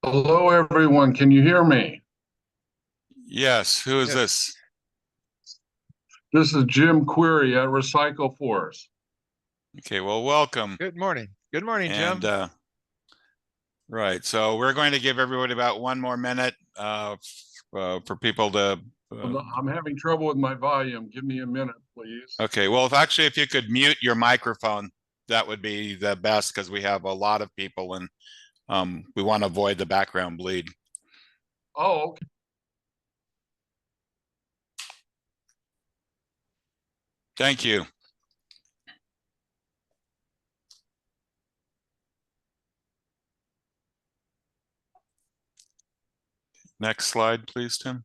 Hello, everyone. Can you hear me? Yes, who is Yes. this? This is Jim Query at Recycle Force. Okay, well, welcome. Good morning. Good morning, And Jim. right, so we're going to give everybody about one more minute for people to. I'm having trouble with my volume. Give me a minute, please. Okay, well, if you could mute your microphone, that would be the best because we have a lot of people and we want to avoid the background bleed. Oh, okay. Thank you. Next slide, please, Tim.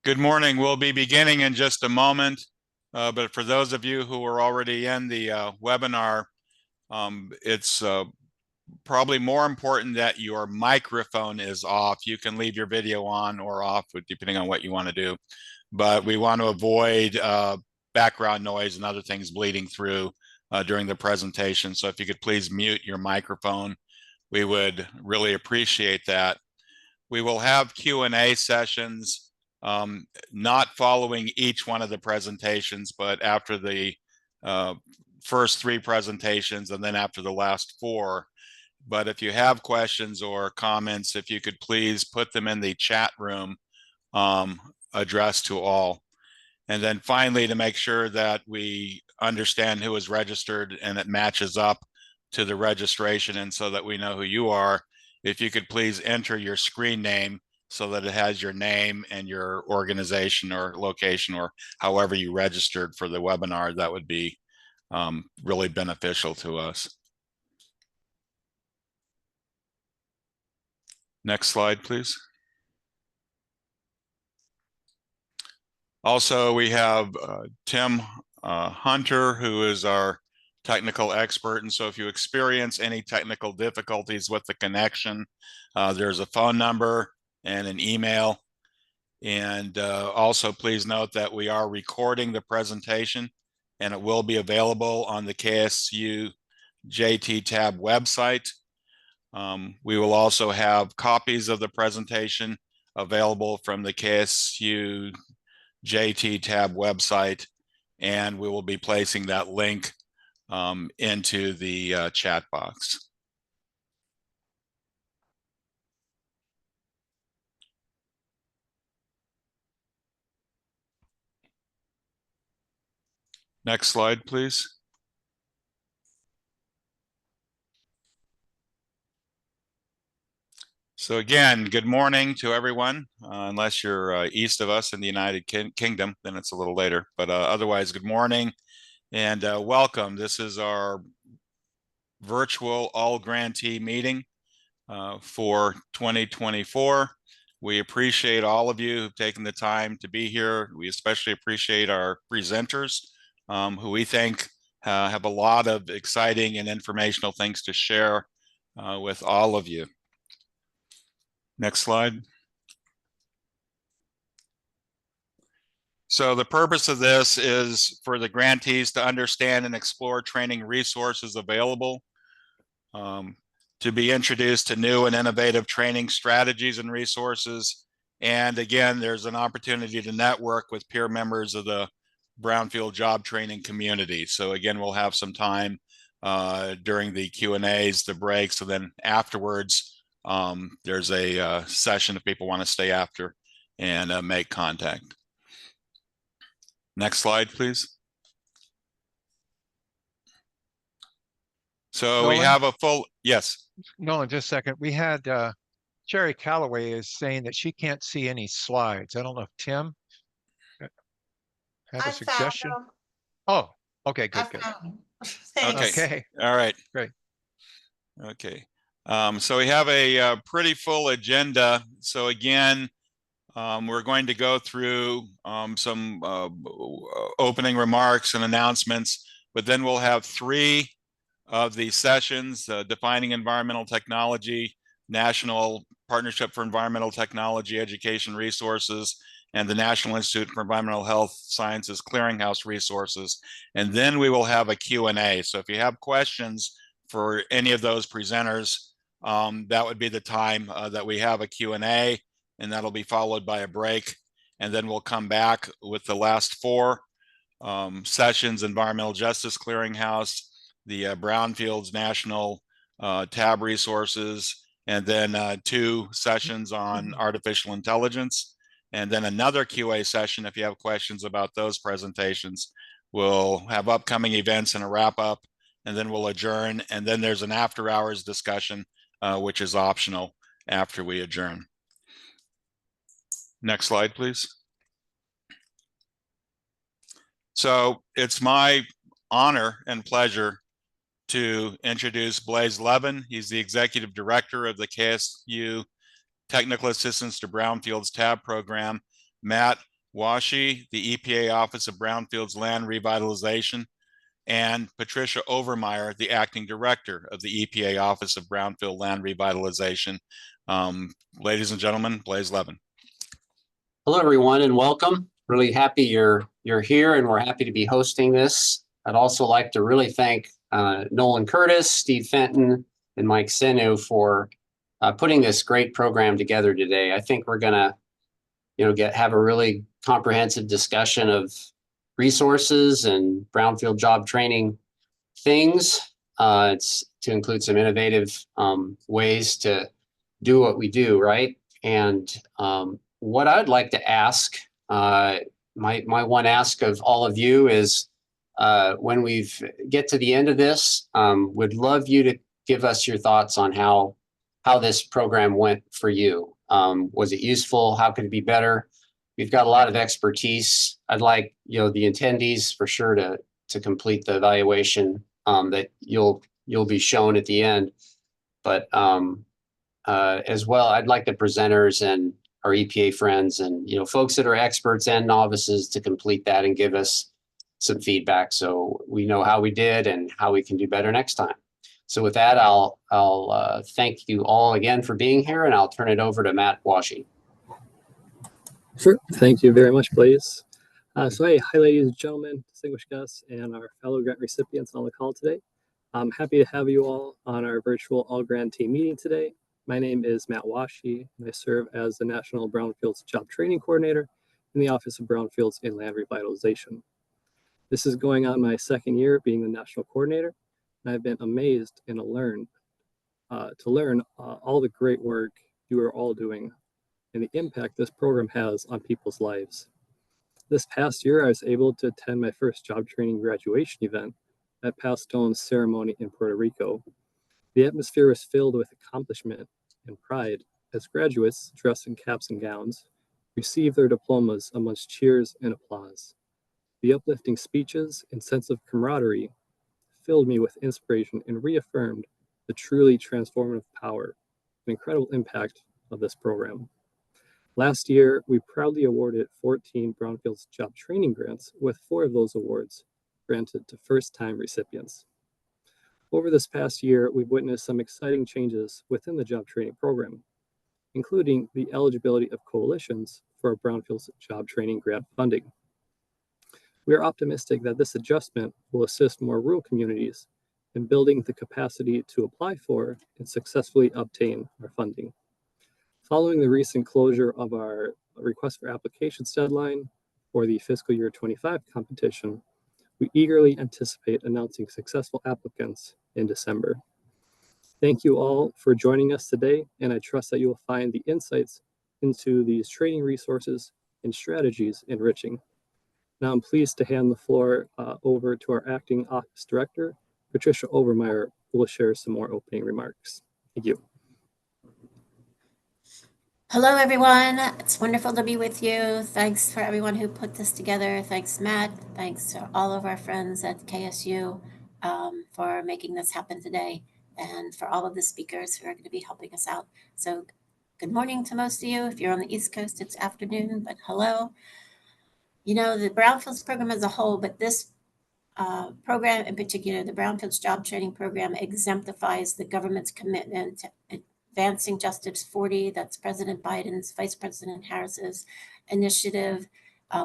Good morning. We'll be beginning in just a moment, but for those of you who are already in the webinar, it's probably more important that your microphone is off. You can leave your video on or off, depending on what you want to do. But we want to avoid background noise and other things bleeding through during the presentation. So if you could please mute your microphone, we would really appreciate that. We will have Q&A sessions, not following each one of the presentations, but after the first three presentations and then after the last four. But if you have questions or comments, if you could please put them in the chat room, addressed to all. And then finally, to make sure that we understand who is registered and it matches up to the registration and so that we know who you are, if you could please enter your screen name so that it has your name and your organization or location or however you registered for the webinar, that would be really beneficial to us. Next slide, please. Also, we have Tim Hunter, who is our technical expert. And so if you experience any technical difficulties with the connection, there's a phone number and an email. And also please note that we are recording the presentation and it will be available on the KSU JT tab website. We will also have copies of the presentation available from the KSU JT tab website, and we will be placing that link into the chat box. Next slide, please. So again, good morning to everyone. Unless you're east of us in the United Kingdom, then it's a little later. But otherwise, good morning and welcome. This is our virtual All-Grantee meeting for 2024. We appreciate all of you who've taken the time to be here. We especially appreciate our presenters, who we think have a lot of exciting and informational things to share with all of you. Next slide. So the purpose of this is for the grantees to understand and explore training resources available, to be introduced to new and innovative training strategies and resources. And again, there's an opportunity to network with peer members of the brownfield job training community. So again, we'll have some time during the Q&As, the breaks, and then afterwards, there's a session if people want to stay after and make contact. Next slide, please. So Nolan? we have a full, yes. Nolan, just a second. We had Sherry Calloway is saying that she can't see any slides. I don't know if Tim had a suggestion. Oh, okay, good, good. Thanks. Okay, all right. Great. Okay, so we have a pretty full agenda. So again, we're going to go through some opening remarks and announcements, but then we'll have three of the sessions, Defining Environmental Technology, National Partnership for Environmental Technology Education Resources, and the National Institute for Environmental Health Sciences Clearinghouse resources. And then we will have a Q&A. So if you have questions for any of those presenters, that would be the time that we have a Q&A, and that'll be followed by a break. And then we'll come back with the last four sessions: Environmental Justice Clearinghouse, the Brownfields National TAB resources, and then 2 sessions on artificial intelligence, and then another QA session if you have questions about those presentations. We'll have upcoming events and a wrap up, and then we'll adjourn, and then there's an after hours discussion, which is optional after we adjourn. Next slide, please. So it's my honor and pleasure to introduce Blaise Levin. He's the Executive Director of the KSU Technical Assistance to Brownfields TAB program, Matt Washy, the EPA Office of Brownfields Land Revitalization, and Patricia Overmeyer, the Acting Director of the EPA Office of Brownfield Land Revitalization. Ladies and gentlemen, Blaise Levin. Hello, everyone, and welcome. Really happy you're here, and we're happy to be hosting this. I'd also like to really thank Nolan Curtis, Steve Fenton, and Mike Senu for putting this great program together today. I think we're gonna, have a really comprehensive discussion of resources and brownfield job training things. It's to include some innovative ways to do what we do, right? And what I'd like to ask, my one ask of all of you is, when we get to the end of this, would love you to give us your thoughts on how this program went for you. Was it useful? How could it be better? We've got a lot of expertise. I'd like, the attendees for sure to complete the evaluation that you'll be shown at the end. But as well, I'd like the presenters and our EPA friends and folks that are experts and novices to complete that and give us some feedback so we know how we did and how we can do better next time. So with that, I'll thank you all again for being here, and I'll turn it over to Matt Washy. Sure. Thank you very much, Blaise. So hey, hi, ladies and gentlemen, distinguished guests, and our fellow grant recipients on the call today. I'm happy to have you all on our virtual All-Grantee meeting today. My name is Matt Washy, and I serve as the National Brownfields Job Training Coordinator in the Office of Brownfields and Land Revitalization. This is going on my second year being the National Coordinator, and I've been amazed and to learn all the great work you are all doing and the impact this program has on people's lives. This past year, I was able to attend my first job training graduation event at Pastone's ceremony in Puerto Rico. The atmosphere was filled with accomplishment and pride as graduates, dressed in caps and gowns, received their diplomas amongst cheers and applause. The uplifting speeches and sense of camaraderie filled me with inspiration and reaffirmed the truly transformative power and incredible impact of this program. Last year, we proudly awarded 14 Brownfields job training grants, with 4 of those awards granted to first-time recipients. Over this past year, we've witnessed some exciting changes within the job training program, including the eligibility of coalitions for Brownfields job training grant funding. We are optimistic that this adjustment will assist more rural communities in building the capacity to apply for and successfully obtain our funding. Following the recent closure of our request for applications deadline for the fiscal year 25 competition, we eagerly anticipate announcing successful applicants in December. Thank you all for joining us today, and I trust that you will find the insights into these training resources and strategies enriching. Now I'm pleased to hand the floor over to our Acting Office Director, Patricia Overmeyer, who will share some more opening remarks. Thank you. Hello, everyone. It's wonderful to be with you. Thanks for everyone who put this together. Thanks, Matt. Thanks to all of our friends at KSU for making this happen today, and for all of the speakers who are going to be helping us out. So good morning to most of you. If you're on the East Coast, it's afternoon, but hello. The Brownfields program as a whole, but this program in particular, the Brownfields Job Training Program, exemplifies the government's commitment Advancing Justice 40, that's President Biden's, Vice President Harris's initiative,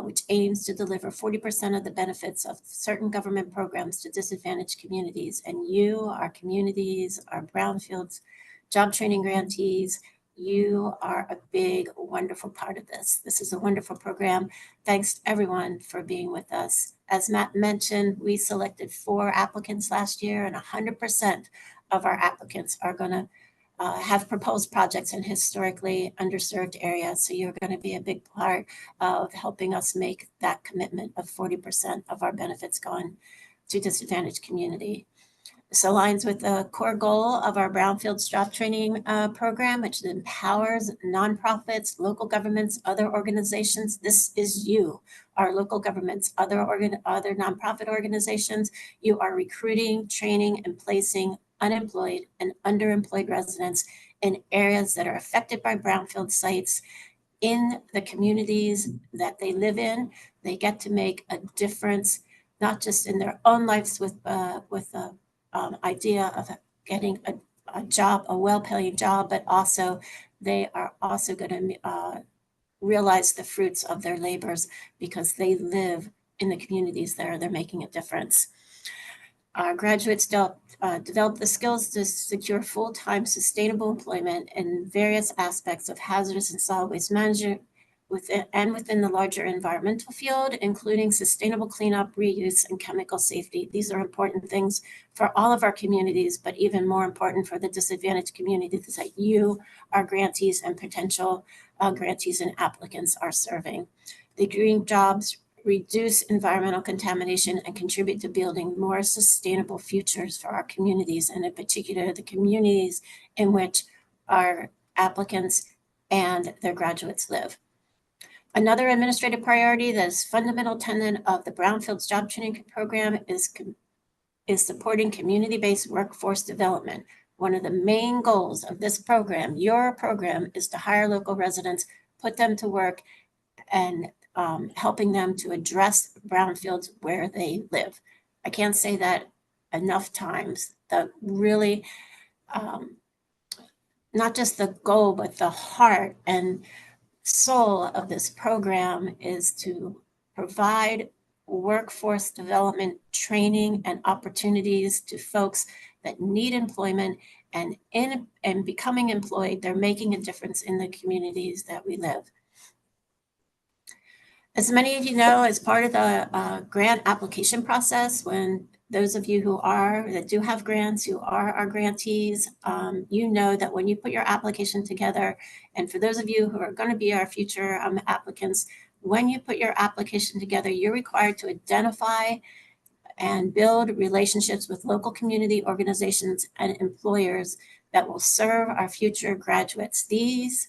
which aims to deliver 40% of the benefits of certain government programs to disadvantaged communities. And you, our communities, our brownfields, job training grantees, you are a big, wonderful part of this. This is a wonderful program. Thanks to everyone for being with us. As Matt mentioned, we selected 4 applicants last year, and 100% of our applicants are going to have proposed projects in historically underserved areas. So you're going to be a big part of helping us make that commitment of 40% of our benefits going to disadvantaged community. This aligns with the core goal of our Brownfields Job Training program, which empowers nonprofits, local governments, other organizations. This is you, our local governments, other nonprofit organizations. You are recruiting, training, and placing unemployed and underemployed residents in areas that are affected by brownfield sites in the communities that they live in. They get to make a difference, not just in their own lives with the idea of getting a job, a well-paying job, but also they are also going to realize the fruits of their labors because they live in the communities there. They're making a difference. Our graduates develop the skills to secure full-time sustainable employment in various aspects of hazardous and solid waste management within the larger environmental field, including sustainable cleanup, reuse, and chemical safety. These are important things for all of our communities, but even more important for the disadvantaged communities that you, our grantees and potential grantees and applicants are serving. The green jobs reduce environmental contamination and contribute to building more sustainable futures for our communities, and in particular, the communities in which our applicants and their graduates live. Another administrative priority that is fundamental tenet of the Brownfields Job Training Program is supporting community-based workforce development. One of the main goals of this program, your program, is to hire local residents, put them to work, and helping them to address brownfields where they live. I can't say that enough times. The really, not just the goal, but the heart and soul of this program is to provide workforce development training and opportunities to folks that need employment, and in becoming employed, they're making a difference in the communities that we live. As many of you know, as part of the grant application process, when those of you that do have grants, who are our grantees, you know that when you put your application together, and for those of you who are going to be our future applicants, when you put your application together, you're required to identify and build relationships with local community organizations and employers that will serve our future graduates. These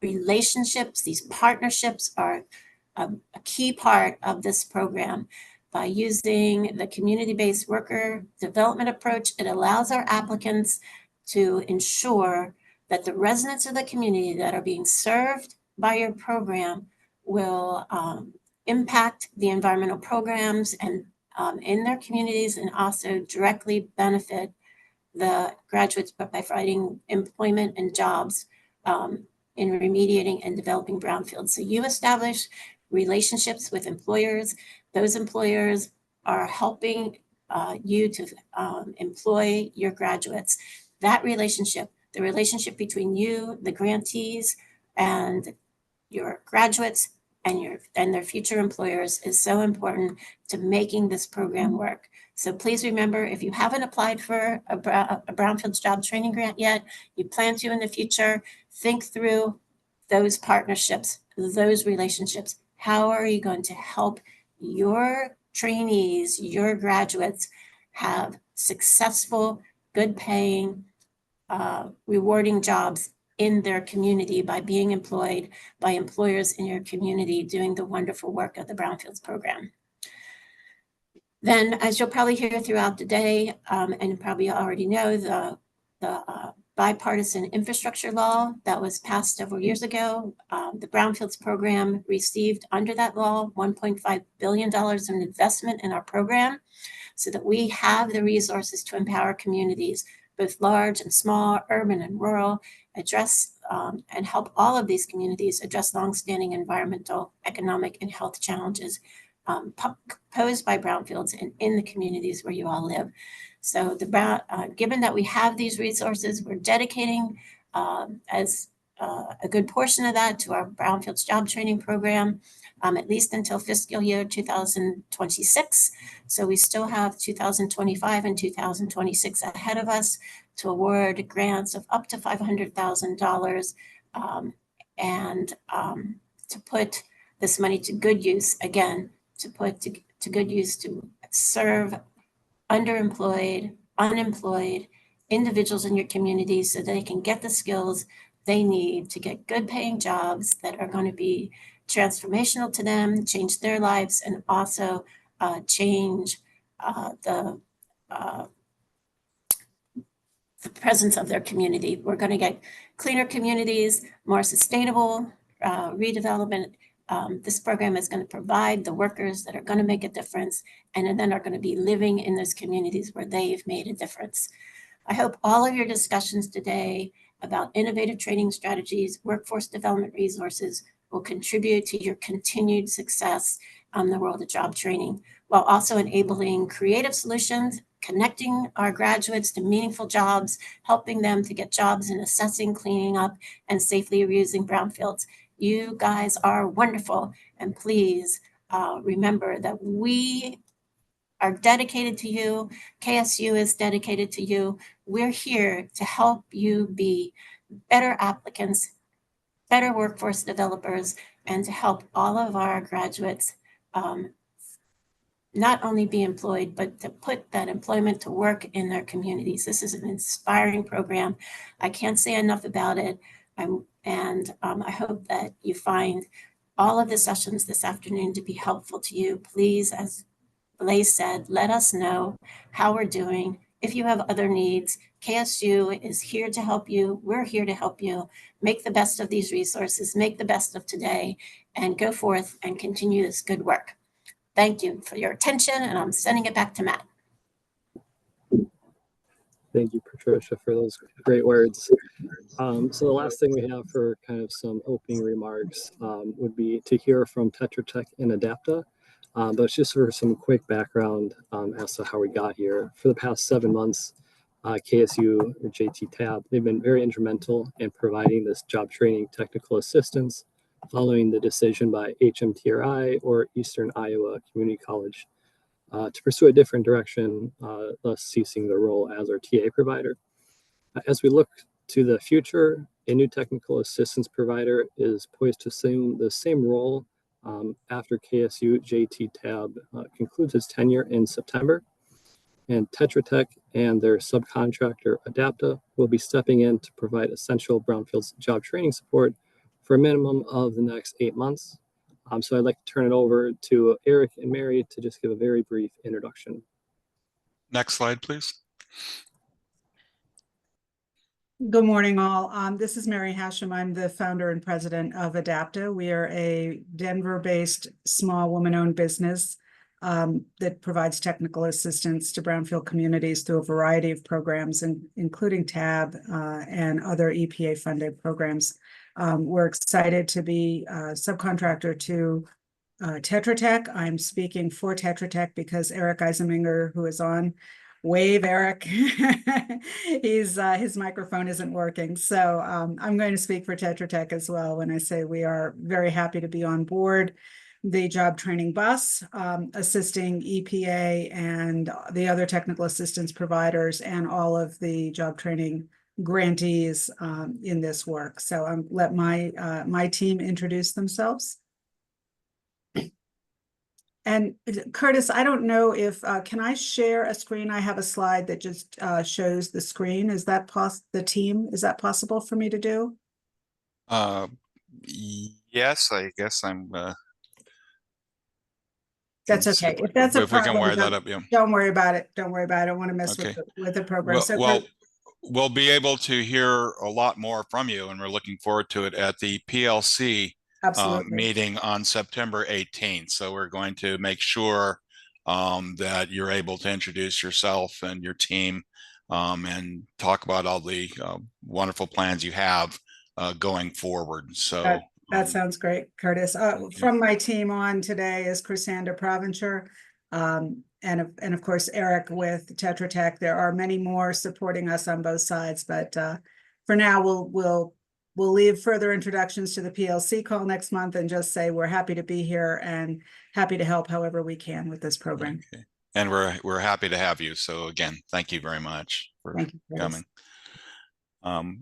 relationships, these partnerships are a key part of this program. By using the community-based worker development approach, it allows our applicants to ensure that the residents of the community that are being served by your program will impact the environmental programs and in their communities, and also directly benefit the graduates by providing employment and jobs in remediating and developing brownfields. So you establish relationships with employers. Those employers are helping you to employ your graduates. That relationship, the relationship between you, the grantees, and your graduates and their future employers is so important to making this program work. So please remember, if you haven't applied for a Brownfields Job Training Grant yet, you plan to in the future, think through those partnerships, those relationships. How are you going to help your trainees, your graduates have successful, good paying, rewarding jobs in their community by being employed by employers in your community doing the wonderful work of the Brownfields program? Then, as you'll probably hear throughout the day, and probably already know, the bipartisan infrastructure law that was passed several years ago, the Brownfields program received under that law $1.5 billion in investment in our program so that we have the resources to empower communities both large and small, urban and rural, address and help all of these communities address longstanding environmental, economic, and health challenges posed by brownfields and in the communities where you all live. So given that we have these resources, we're dedicating as a good portion of that to our Brownfields Job Training Program, at least until fiscal year 2026. So we still have 2025 and 2026 ahead of us to award grants of up to $500,000 and to put this money to good use, again, to put to good use to serve underemployed, unemployed individuals in your community so they can get the skills they need to get good paying jobs that are going to be transformational to them, change their lives, and also change the presence of their community. We're going to get cleaner communities, more sustainable redevelopment. This program is going to provide the workers that are going to make a difference and then are going to be living in those communities where they've made a difference. I hope all of your discussions today about innovative training strategies, workforce development resources will contribute to your continued success in the world of job training, while also enabling creative solutions, connecting our graduates to meaningful jobs, helping them to get jobs in assessing, cleaning up, and safely reusing brownfields. You guys are wonderful, and please remember that we are dedicated to you. KSU is dedicated to you. We're here to help you be better applicants, better workforce developers, and to help all of our graduates not only be employed, but to put that employment to work in their communities. This is an inspiring program. I can't say enough about it. I hope that you find all of the sessions this afternoon to be helpful to you. Please, as Blaise said, let us know how we're doing. If you have other needs, KSU is here to help you. We're here to help you make the best of these resources, make the best of today, and go forth and continue this good work. Thank you for your attention, and I'm sending it back to Matt. Thank you, Patricia, for those great words. So the last thing we have for kind of some opening remarks would be to hear from Tetra Tech and Adapta. But it's just for some quick background as to how we got here. For the past 7 months, KSU or JT Tab, they've been very instrumental in providing this job training technical assistance following the decision by HMTRI or Eastern Iowa Community College to pursue a different direction, thus ceasing the role as our TA provider. As we look to the future, a new technical assistance provider is poised to assume the same role after KSU JT Tab concludes his tenure in September. And Tetra Tech and their subcontractor Adapta will be stepping in to provide essential brownfields job training support for a minimum of the next 8 months. So I'd like to turn it over to Eric and Mary to just give a very brief introduction. Next slide, please. Good morning, all. This is Mary Hashem. I'm the founder and president of Adapta. We are a Denver-based small woman-owned business that provides technical assistance to brownfield communities through a variety of programs, including TAB and other EPA-funded programs. We're excited to be a subcontractor to Tetra Tech. I'm speaking for Tetra Tech because Eric Eisenminger, who is on, wave Eric. His microphone isn't working. So I'm going to speak for Tetra Tech as well when I say we are very happy to be on board the job training bus, assisting EPA and the other technical assistance providers and all of the job training grantees in this work. So let my team introduce themselves. And Curtis, I don't know if, can I share a screen? I have a slide that just shows the screen. Is that the team? Is that possible for me to do? Yes, I guess I'm. That's okay. If that's a problem, we can wire that up, yeah. Don't worry about it. Don't worry about it. I don't want to mess with the program. Well, we'll be able to hear a lot more from you, and we're looking forward to it at the PLC meeting on September 18th. So we're going to make sure that you're able to introduce yourself and your team and talk about all the wonderful plans you have going forward. So That sounds great, Curtis. From my team on today is Chrisander Provencher, and of course Eric with Tetra Tech. There are many more supporting us on both sides, but for now we'll leave further introductions to the PLC call next month and just say we're happy to be here and happy to help however we can with this program. okay. And we're happy to have you. So again, thank you very much for coming.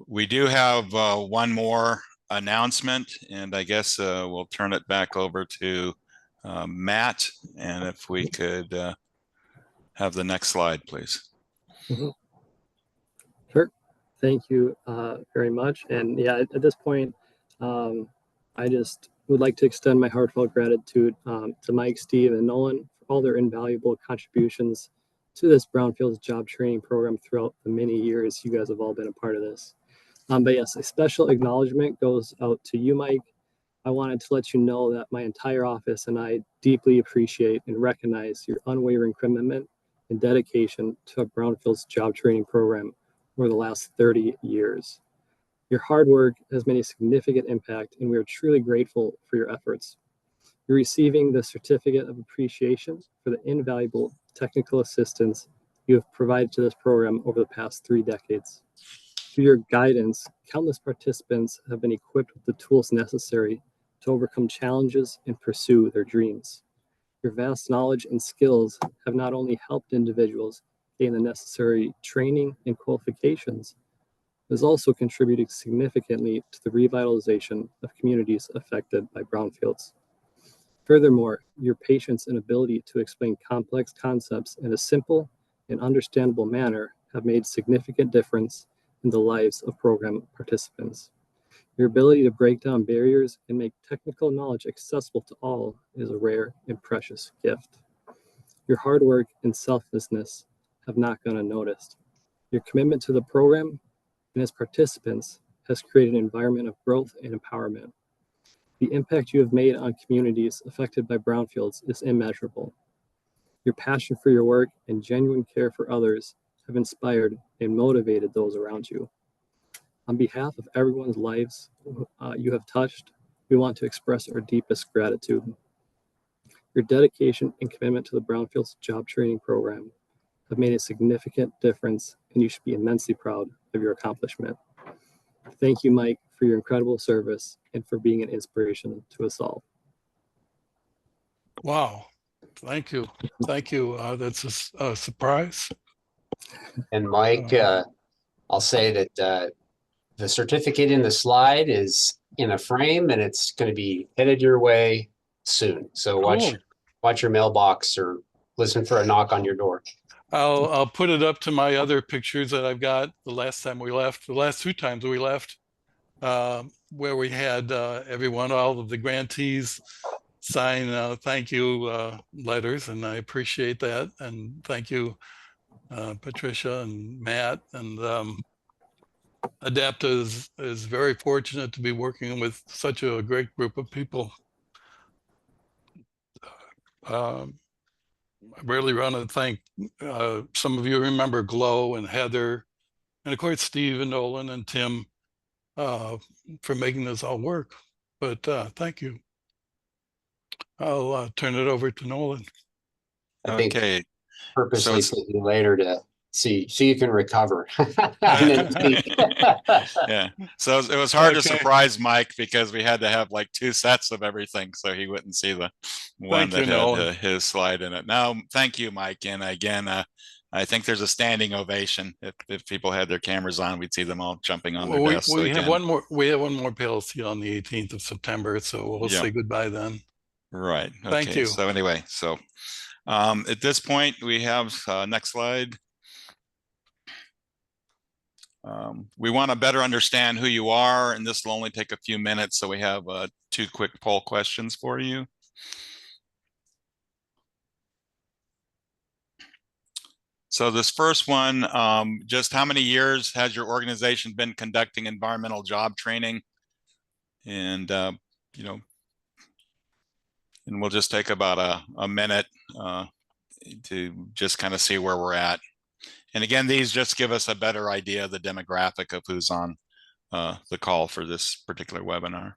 We do have one more announcement, and I guess we'll turn it back over to Matt, and if we could have the next slide, please. Sure. Thank you very much. And yeah, at this point, I just would like to extend my heartfelt gratitude to Mike, Steve, and Nolan for all their invaluable contributions to this Brownfields job training program throughout the many years you guys have all been a part of this. But yes, a special acknowledgement goes out to you, Mike. I wanted to let you know that my entire office and I deeply appreciate and recognize your unwavering commitment and dedication to a Brownfields job training program over the last 30 years. Your hard work has made a significant impact, and we are truly grateful for your efforts. You're receiving the Certificate of Appreciation for the invaluable technical assistance you have provided to this program over the past 3 decades. Through your guidance, countless participants have been equipped with the tools necessary to overcome challenges and pursue their dreams. Your vast knowledge and skills have not only helped individuals gain the necessary training and qualifications, but has also contributed significantly to the revitalization of communities affected by brownfields. Furthermore, your patience and ability to explain complex concepts in a simple and understandable manner have made significant difference in the lives of program participants. Your ability to break down barriers and make technical knowledge accessible to all is a rare and precious gift. Your hard work and selflessness have not gone unnoticed. Your commitment to the program and its participants has created an environment of growth and empowerment. The impact you have made on communities affected by brownfields is immeasurable. Your passion for your work and genuine care for others have inspired and motivated those around you. On behalf of everyone's lives you have touched, we want to express our deepest gratitude. Your dedication and commitment to the Brownfields Job Training Program have made a significant difference, and you should be immensely proud of your accomplishment. Thank you, Mike, for your incredible service and for being an inspiration to us all. Wow. Thank you. Thank you. That's a surprise. And Mike, I'll say that the certificate in the slide is in a frame and it's going to be headed your way soon. So watch your mailbox or listen for a knock on your door. I'll put it up to my other pictures that I've got the last time we left, the last 2 times we left, where we had everyone, all of the grantees sign thank you letters, and I appreciate that. And thank you, Patricia and Matt. And Adapta is very fortunate to be working with such a great group of people. I really want to thank some of you remember Glow and Heather, and of course Steve and Nolan and Tim for making this all work. But thank you. I'll turn it over to Nolan. I think Okay. purposely put you later to see you can recover. And then Yeah. So it was hard to surprise Mike because we had to have like 2 sets of everything so he wouldn't see the one that had his slide in it. Now, thank you, Mike. And again, I think there's a standing ovation. If people had their cameras on, we'd see them all jumping on their desks. We have one more PLC on the 18th of September, so we'll say goodbye then. Right. Okay. Thank you. So anyway, at this point we have next slide. We want to better understand who you are, and this will only take a few minutes. So we have 2 quick poll questions for you. So this first one, just how many years has your organization been conducting environmental job training? And, and we'll just take about a minute to just kind of see where we're at. And again, these just give us a better idea of the demographic of who's on the call for this particular webinar.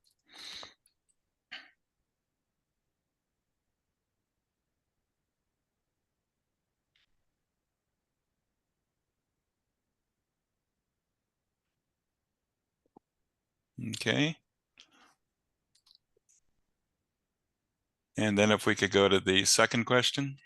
Okay. And then if we could go to the second question.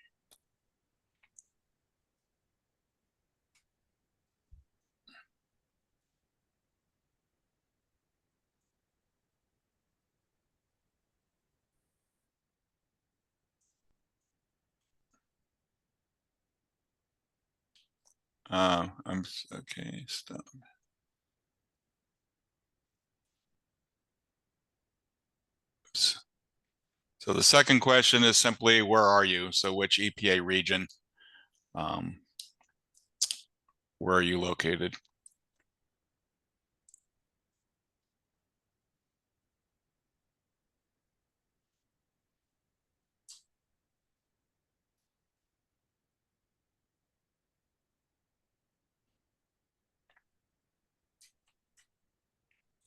Okay, stop. Oops. So the second question is simply, where are you? So which EPA region? Where are you located?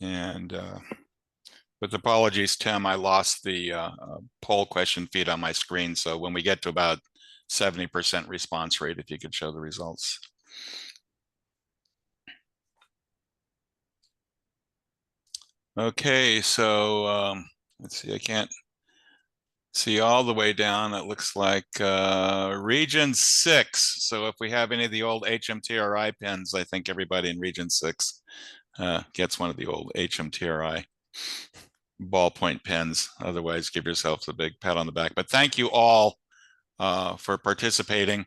And with apologies, Tim, I lost the poll question feed on my screen. So when we get to about 70% response rate, if you could show the results. Okay, so let's see, I can't see all the way down. It looks like region 6. So if we have any of the old HMTRI pins, I think everybody in region 6 gets one of the old HMTRI ballpoint pens. Otherwise, give yourself a big pat on the back. But thank you all for participating,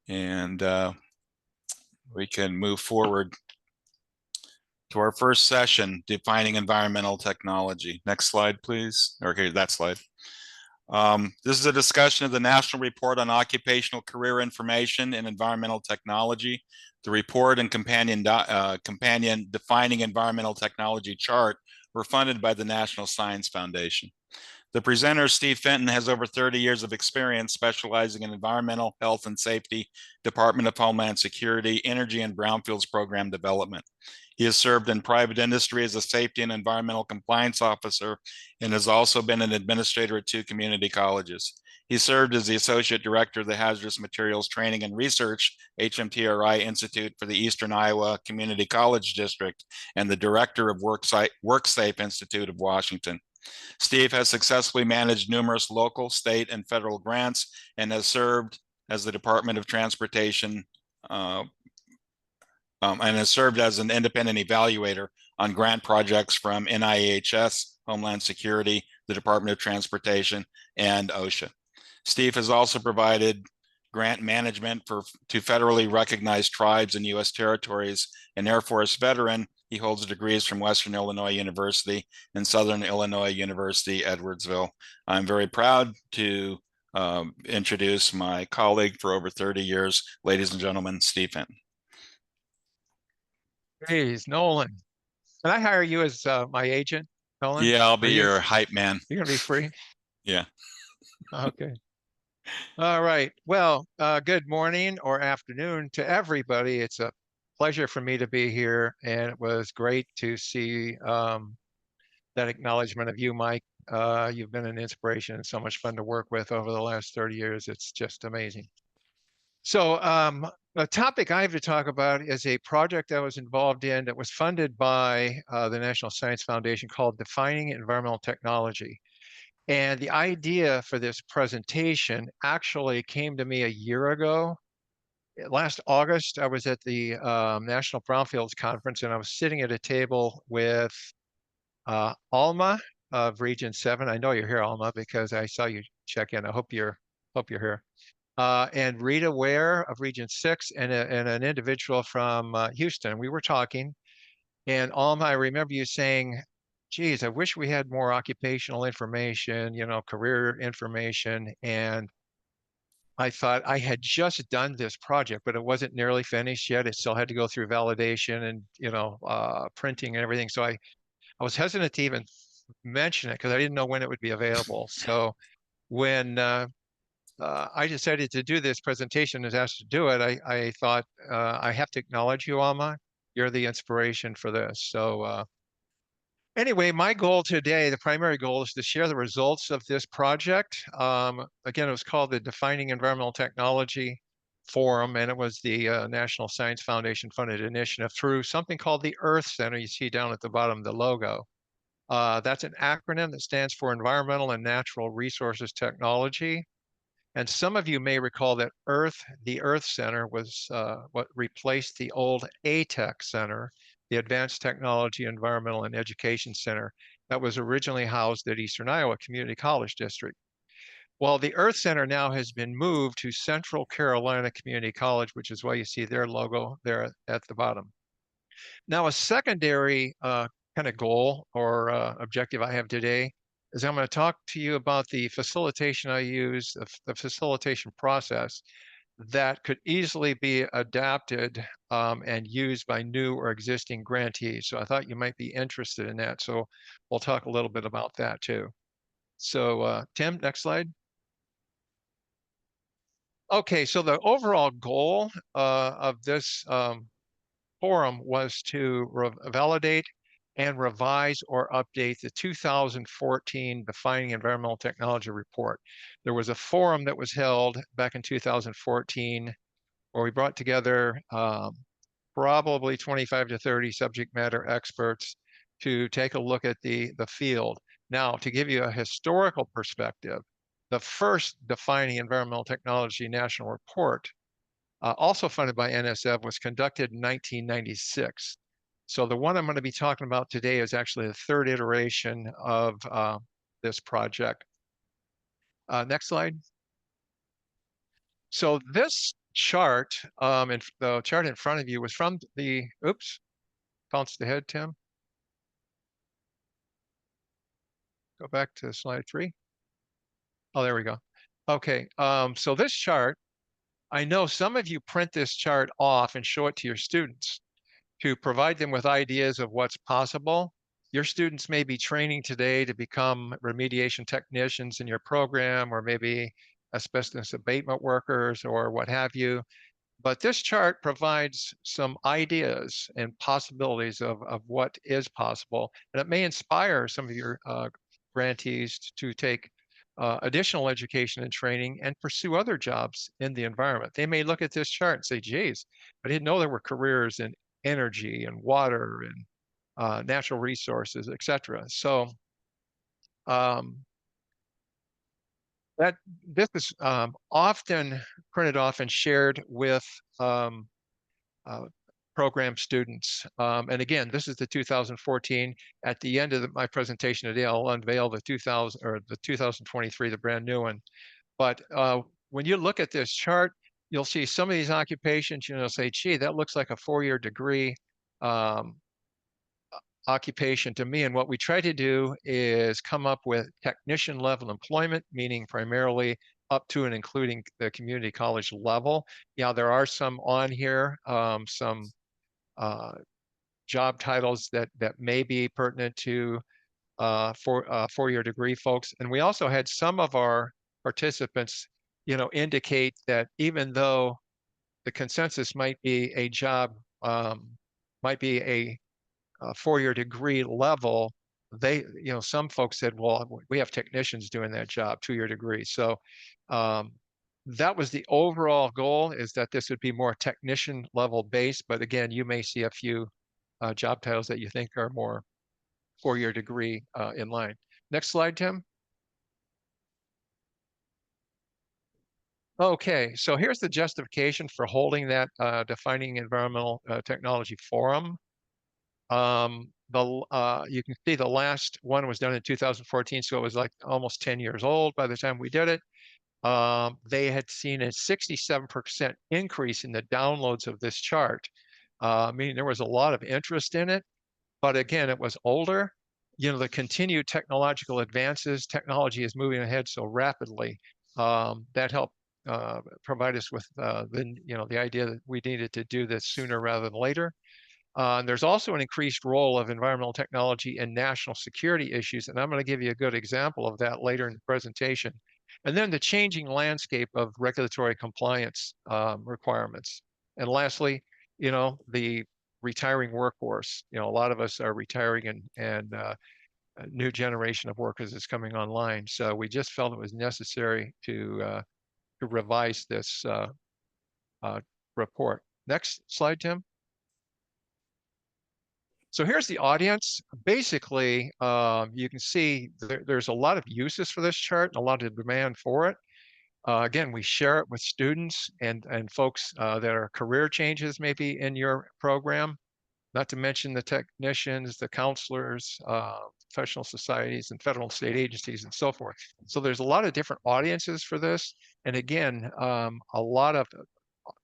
and we can move forward to our first session, defining environmental technology. Next slide, please. Okay, that slide. This is a discussion of the National Report on Occupational Career Information in Environmental Technology. The report and companion defining environmental technology chart were funded by the National Science Foundation. The presenter, Steve Fenton, has over 30 years of experience specializing in environmental health and safety, Department of Homeland Security, energy and brownfields program development. He has served in private industry as a safety and environmental compliance officer and has also been an administrator at 2 community colleges. He served as the Associate Director of the Hazardous Materials Training and Research, HMTRI Institute for the Eastern Iowa Community College District, and the Director of WorkSafe Institute of Washington. Steve has successfully managed numerous local, state, and federal grants and has served as the Department of Transportation and has served as an independent evaluator on grant projects from NIHS, Homeland Security, the Department of Transportation, and OSHA. Steve has also provided grant management to federally recognized tribes and U.S. territories. An Air Force veteran, he holds degrees from Western Illinois University and Southern Illinois University, Edwardsville. I'm very proud to introduce my colleague for over 30 years, ladies and gentlemen, Steve Fenton. Please, Nolan. Can I hire you as my agent, Nolan? Yeah, I'll be your hype man. You're gonna be free? Yeah. Okay. All right. Well, good morning or afternoon to everybody. It's a pleasure for me to be here, and it was great to see that acknowledgement of you, Mike. You've been an inspiration and so much fun to work with over the last 30 years. It's just amazing. So the topic I have to talk about is a project I was involved in that was funded by the National Science Foundation called Defining Environmental Technology. And the idea for this presentation actually came to me a year ago. Last August, I was at the National Brownfields Conference, and I was sitting at a table with Alma of Region 7. I know you're here, Alma, because I saw you check in. I hope you're here. And Rita Ware of Region 6 and an individual from Houston. We were talking, and Alma, I remember you saying, geez, I wish we had more occupational information, career information. And I thought I had just done this project, but it wasn't nearly finished yet. It still had to go through validation and, printing and everything. So I was hesitant to even mention it because I didn't know when it would be available. So when I decided to do this presentation, as asked to do it, I thought I have to acknowledge you, Alma. You're the inspiration for this. So anyway, my goal today, the primary goal, is to share the results of this project. Again, it was called the Defining Environmental Technology Forum, and it was the National Science Foundation funded initiative through something called the Earth Center. You see down at the bottom of the logo. That's an acronym that stands for Environmental and Natural Resources Technology. And some of you may recall that the Earth Center was what replaced the old ATEC Center, the Advanced Technology, Environmental, and Education Center that was originally housed at Eastern Iowa Community College District. Well, the Earth Center now has been moved to Central Carolina Community College, which is why you see their logo there at the bottom. Now, a secondary kind of goal or objective I have today is I'm going to talk to you about the facilitation I use, the facilitation process that could easily be adapted and used by new or existing grantees. So I thought you might be interested in that. So we'll talk a little bit about that too. So Tim, next slide. Okay, so the overall goal of this forum was to validate and revise or update the 2014 Defining Environmental Technology Report. There was a forum that was held back in 2014 where we brought together probably 25 to 30 subject matter experts to take a look at the field. Now, to give you a historical perspective, the first Defining Environmental Technology National Report, also funded by NSF, was conducted in 1996. So the one I'm going to be talking about today is actually the third iteration of this project. Next slide. So this chart, and the chart in front of you was from the, oops, bounced ahead, Tim. Go back to slide 3. Oh, there we go. Okay, so this chart, I know some of you print this chart off and show it to your students to provide them with ideas of what's possible. Your students may be training today to become remediation technicians in your program, or maybe asbestos abatement workers or what have you. But this chart provides some ideas and possibilities of what is possible. And it may inspire some of your grantees to take additional education and training and pursue other jobs in the environment. They may look at this chart and say, geez, I didn't know there were careers in energy and water and natural resources, et cetera. So this is often printed off and shared with program students. And again, this is the 2014. At the end of my presentation today, I'll unveil the 2023, the brand new one. But when you look at this chart, you'll see some of these occupations, say, gee, that looks like a 4-year degree occupation to me. And what we try to do is come up with technician level employment, meaning primarily up to and including the community college level. Yeah, there are some on here, some job titles that may be pertinent to 4-year degree folks. And we also had some of our participants, indicate that even though the consensus might be a job, might be a 4-year degree level, they, some folks said, well, we have technicians doing that job, 2-year degree. So that was the overall goal, is that this would be more technician level based. But again, you may see a few job titles that you think are more 4-year degree in line. Next slide, Tim. Okay, so here's the justification for holding that Defining Environmental Technology Forum. You can see the last one was done in 2014, so it was like almost 10 years old by the time we did it. They had seen a 67% increase in the downloads of this chart, meaning there was a lot of interest in it. But again, it was older. The continued technological advances, technology is moving ahead so rapidly, that helped provide us with the idea that we needed to do this sooner rather than later. There's also an increased role of environmental technology in national security issues, and I'm going to give you a good example of that later in the presentation. And then the changing landscape of regulatory compliance requirements. And lastly, the retiring workforce. A lot of us are retiring, and a new generation of workers is coming online. So we just felt it was necessary to revise this report. Next slide, Tim. So here's the audience. Basically, you can see there's a lot of uses for this chart and a lot of demand for it. Again, we share it with students and folks that are career changes maybe in your program, not to mention the technicians, the counselors, professional societies, and federal and state agencies, and so forth. So there's a lot of different audiences for this. And again, a lot of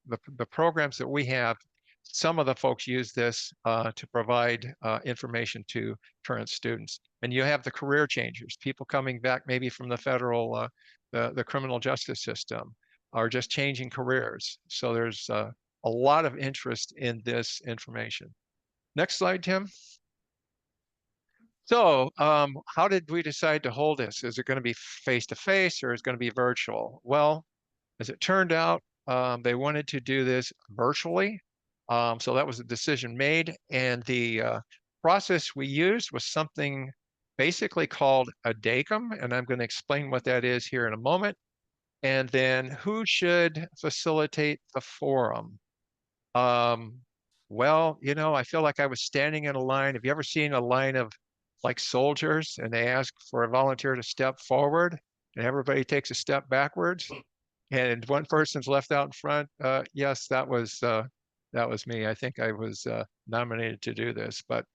the programs that we have, some of the folks use this to provide information to current students. And you have the career changers, people coming back maybe from the federal, the criminal justice system, are just changing careers. So there's a lot of interest in this information. Next slide, Tim. So how did we decide to hold this? Is it going to be face-to-face or is it going to be virtual? Well, as it turned out, they wanted to do this virtually. So that was a decision made. And the process we used was something basically called a DACM. And I'm going to explain what that is here in a moment. And then who should facilitate the forum? Well, I feel like I was standing in a line. Have you ever seen a line of like soldiers and they ask for a volunteer to step forward and everybody takes a step backwards and one person's left out in front? Yes, that was me. I think I was nominated to do this. But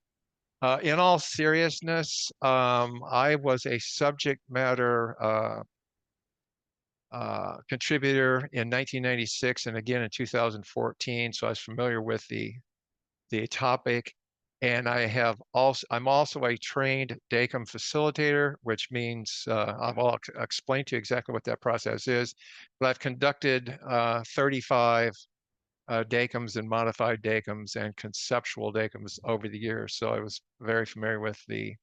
in all seriousness, I was a subject matter contributor in 1996 and again in 2014. So I was familiar with the topic. And I'm also a trained DACM facilitator, which means I'll explain to you exactly what that process is. But I've conducted 35 DACMs and modified DACMs and conceptual DACMs over the years. So I was very familiar with the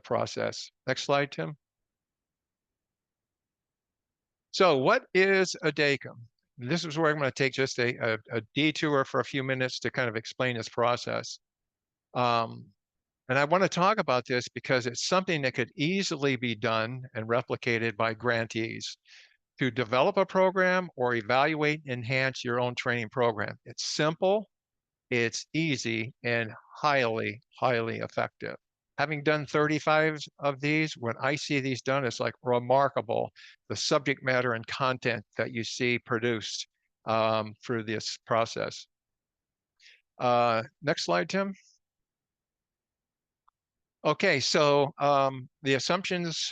process. Next slide, Tim. So what is a DACM? This is where I'm going to take just a detour for a few minutes to kind of explain this process. And I want to talk about this because it's something that could easily be done and replicated by grantees to develop a program or evaluate, enhance your own training program. It's simple, it's easy, and highly, highly effective. Having done 35 of these, when I see these done, it's like remarkable, the subject matter and content that you see produced through this process. Next slide, Tim. Okay, so the assumptions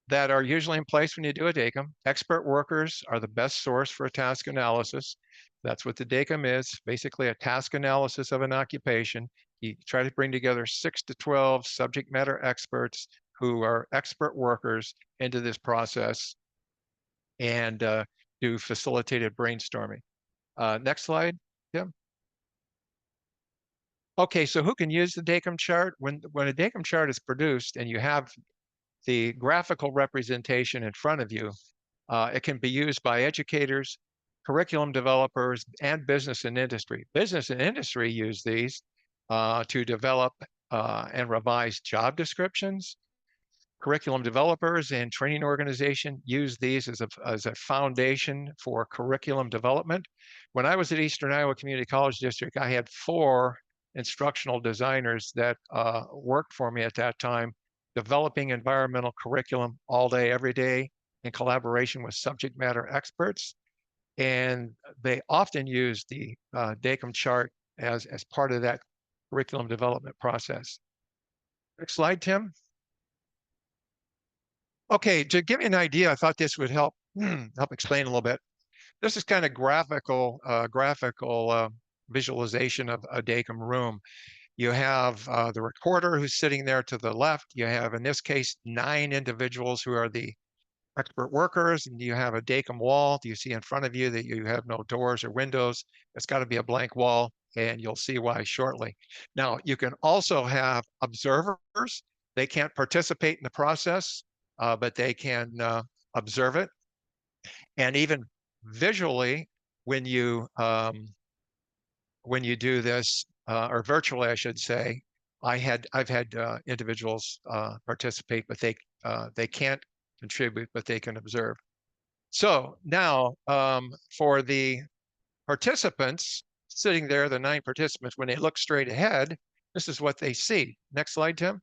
that are usually in place when you do a DACM: expert workers are the best source for a task analysis. That's what the DACM is, basically a task analysis of an occupation. You try to bring together 6 to 12 subject matter experts who are expert workers into this process and do facilitated brainstorming. Next slide, Tim. Okay, so who can use the DACM chart? When a DACM chart is produced and you have the graphical representation in front of you, it can be used by educators, curriculum developers, and business and industry. Business and industry use these to develop and revise job descriptions. Curriculum developers and training organization use these as a foundation for curriculum development. When I was at Eastern Iowa Community College District, I had 4 instructional designers that worked for me at that time, developing environmental curriculum all day, every day, in collaboration with subject matter experts. And they often use the DACM chart as part of that curriculum development process. Next slide, Tim. Okay, to give you an idea, I thought this would help explain a little bit. This is kind of graphical visualization of a DACM room. You have the recorder who's sitting there to the left. You have, in this case, 9 individuals who are the expert workers, and you have a DACM wall. You see in front of you that you have no doors or windows. It's got to be a blank wall, and you'll see why shortly. Now, you can also have observers. They can't participate in the process, but they can observe it. And even visually, when you do this, or virtually, I should say, I've had individuals participate, but they can't contribute, but they can observe. So now, for the participants sitting there, the 9 participants, when they look straight ahead, this is what they see. Next slide, Tim.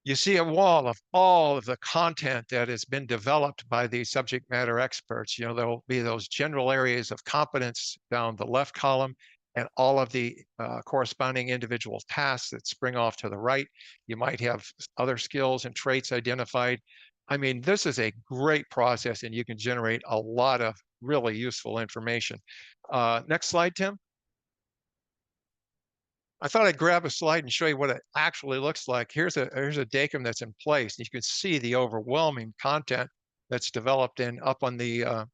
You see a wall of all of the content that has been developed by these subject matter experts. You know, there'll be those general areas of competence down the left column, and all of the corresponding individual tasks that spring off to the right. You might have other skills and traits identified. I mean, this is a great process, and you can generate a lot of really useful information. Next slide, Tim. I thought I'd grab a slide and show you what it actually looks like. Here's a DACM that's in place. You can see the overwhelming content that's developed up on the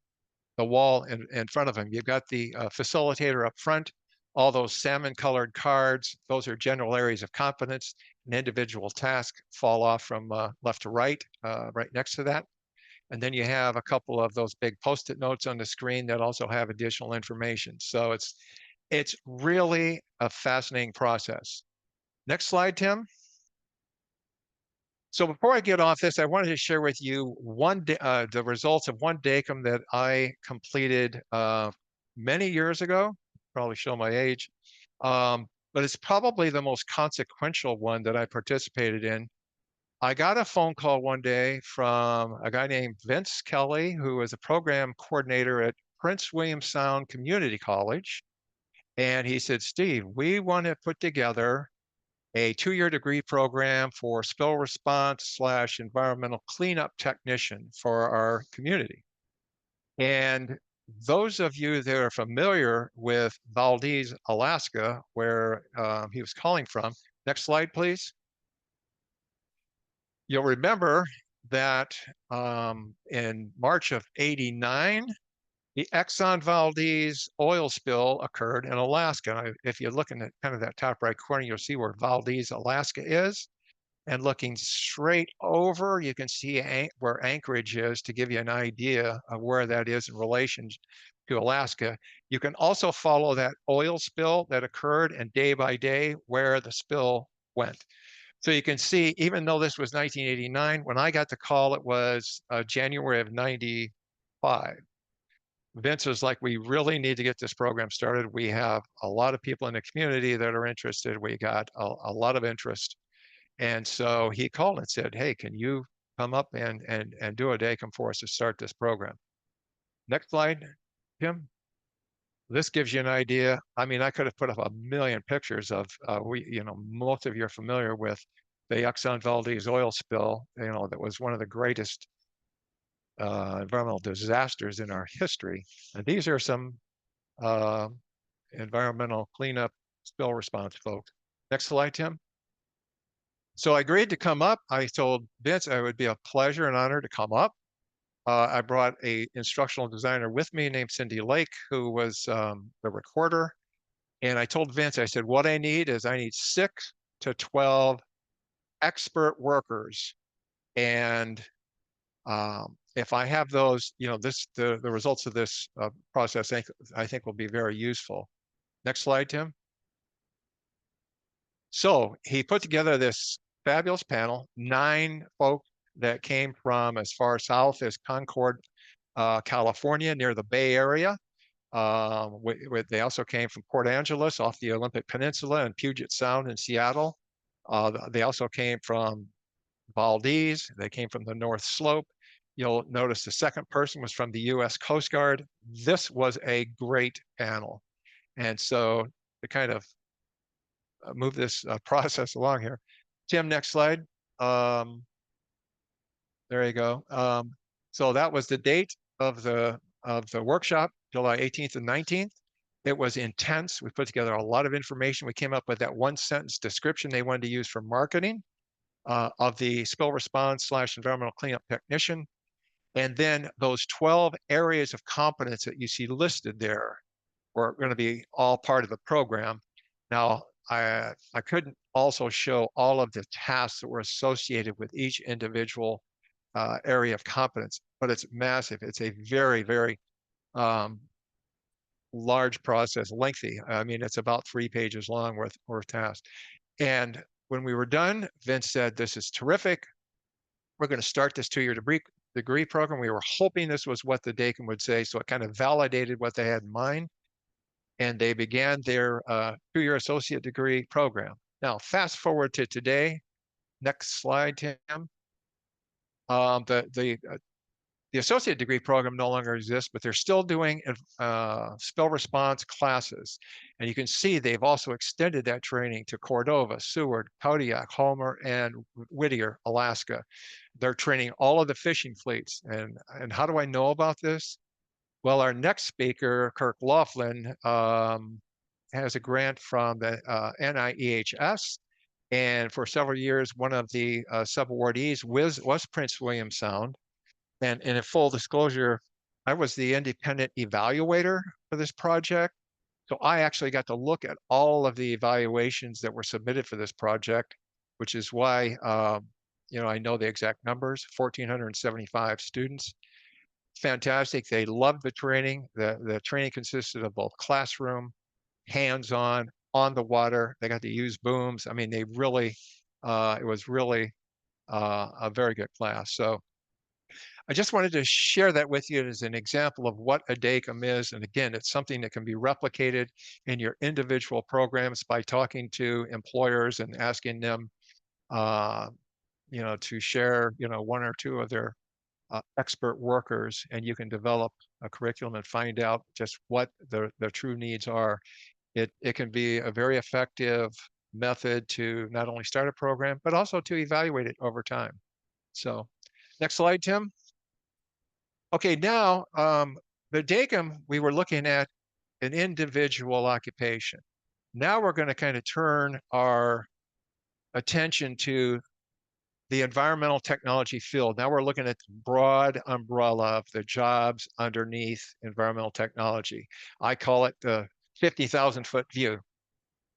wall in front of him. You've got the facilitator up front, all those salmon colored cards. Those are general areas of competence. An individual task fall off from left to right, right next to that. And then you have a couple of those big Post-it notes on the screen that also have additional information. So it's really a fascinating process. Next slide, Tim. So before I get off this, I wanted to share with you the results of one DACM that I completed many years ago. Probably show my age, but it's probably the most consequential one that I participated in. I got a phone call one day from a guy named Vince Kelly, who was a program coordinator at Prince William Sound Community College. And he said, Steve, we want to put together a 2-year degree program for spill response / environmental cleanup technician for our community. And those of you that are familiar with Valdez, Alaska, where he was calling from, next slide, please. You'll remember that in March of '89, the Exxon Valdez oil spill occurred in Alaska. If you're looking at kind of that top right corner, you'll see where Valdez, Alaska is. And looking straight over, you can see where Anchorage is to give you an idea of where that is in relation to Alaska. You can also follow that oil spill that occurred and day by day where the spill went. So you can see, even though this was 1989, when I got the call, it was January of '95. Vince was like, we really need to get this program started. We have a lot of people in the community that are interested. We got a lot of interest. And so he called and said, hey, can you come up and do a DACM for us to start this program? Next slide, Tim. This gives you an idea. I mean, I could have put up a million pictures of, most of you are familiar with the Exxon Valdez oil spill, that was one of the greatest environmental disasters in our history. And these are some environmental cleanup spill response folks. Next slide, Tim. So I agreed to come up. I told Vince it would be a pleasure and honor to come up. I brought a instructional designer with me named Cindy Lake, who was the recorder. And I told Vince, I said, what I need 6 to 12 expert workers. And if I have those, the results of this process, I think will be very useful. Next slide, Tim. So he put together this fabulous panel, 9 folks that came from as far south as Concord, California, near the Bay Area. They also came from Port Angeles off the Olympic Peninsula and Puget Sound in Seattle. They also came from Valdez. They came from the North Slope. You'll notice the second person was from the U.S. Coast Guard. This was a great panel. And so to kind of move this process along here. Tim, next slide. There you go. So that was the date of the workshop, July 18th and 19th. It was intense. We put together a lot of information. We came up with that 1-sentence description they wanted to use for marketing of the spill response / environmental cleanup technician. And then those 12 areas of competence that you see listed there were going to be all part of the program. Now, I couldn't also show all of the tasks that were associated with each individual area of competence, but it's massive. It's a very, very large process, lengthy. I mean, it's about 3 pages long worth tasks. And when we were done, Vince said, "This is terrific. We're going to start this 2-year degree program." We were hoping this was what the deacon would say, so it kind of validated what they had in mind. And they began their 2-year associate degree program. Now, fast forward to today. Next slide, Tim. The associate degree program no longer exists, but they're still doing spill response classes. And you can see they've also extended that training to Cordova, Seward, Kodiak, Homer, and Whittier, Alaska. They're training all of the fishing fleets. And how do I know about this? Well, our next speaker, Kirk Laughlin, has a grant from the NIEHS. And for several years, one of the sub-awardees was Prince William Sound. And in full disclosure, I was the independent evaluator for this project. So I actually got to look at all of the evaluations that were submitted for this project, which is why I know the exact numbers, 1,475 students. Fantastic. They loved the training. The training consisted of both classroom, hands-on, on the water. They got to use booms. I mean, it was really a very good class. So I just wanted to share that with you as an example of what a DACM is. And again, it's something that can be replicated in your individual programs by talking to employers and asking them, to share, 1 or 2 of their expert workers, and you can develop a curriculum and find out just what the true needs are. It can be a very effective method to not only start a program, but also to evaluate it over time. So next slide, Tim. Okay, now the DACM, we were looking at an individual occupation. Now we're going to kind of turn our attention to the environmental technology field. Now we're looking at the broad umbrella of the jobs underneath environmental technology. I call it the 50,000-foot view.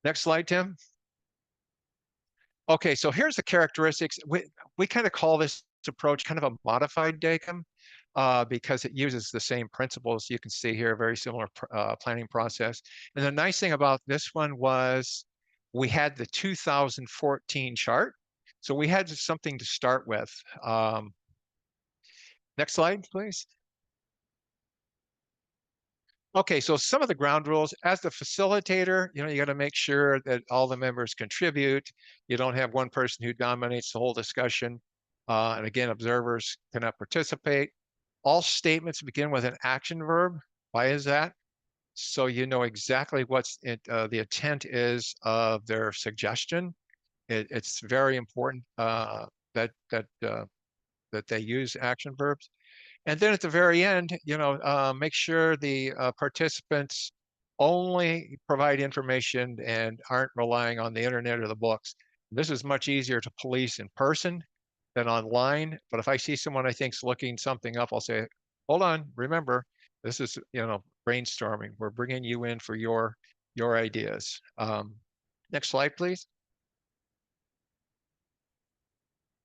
Next slide, Tim. Okay, so here's the characteristics. We kind of call this approach kind of a modified DACM because it uses the same principles. You can see here, a very similar planning process. And the nice thing about this one was we had the 2014 chart. So we had something to start with. Next slide, please. Okay, so some of the ground rules. As the facilitator, you got to make sure that all the members contribute. You don't have one person who dominates the whole discussion. And again, observers cannot participate. All statements begin with an action verb. Why is that? So you know exactly what's the intent is of their suggestion. It's very important that they use action verbs. And then at the very end, make sure the participants only provide information and aren't relying on the internet or the books. This is much easier to police in person than online. But if I see someone I think's looking something up, I'll say, hold on, remember, this is, brainstorming. We're bringing you in for your ideas. Next slide, please.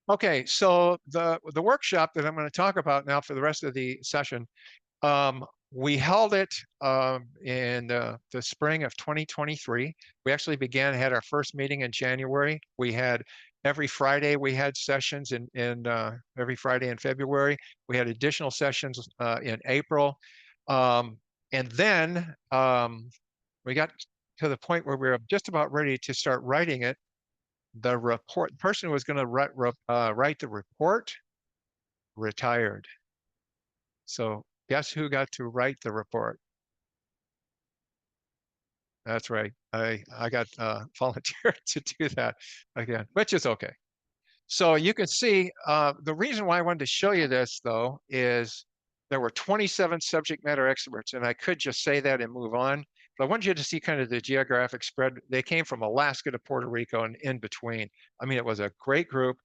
Okay, so the workshop that I'm going to talk about now for the rest of the session, we held it in the spring of 2023. We actually had our first meeting in January. We had every Friday, we had sessions in every Friday in February. We had additional sessions in April. And then we got to the point where we were just about ready to start writing it. The person who was going to write the report retired. So guess who got to write the report? That's right. I got volunteered to do that again, which is okay. So you can see the reason why I wanted to show you this, though, is there were 27 subject matter experts, and I could just say that and move on. But I want you to see kind of the geographic spread. They came from Alaska to Puerto Rico and in between. I mean, it was a great group.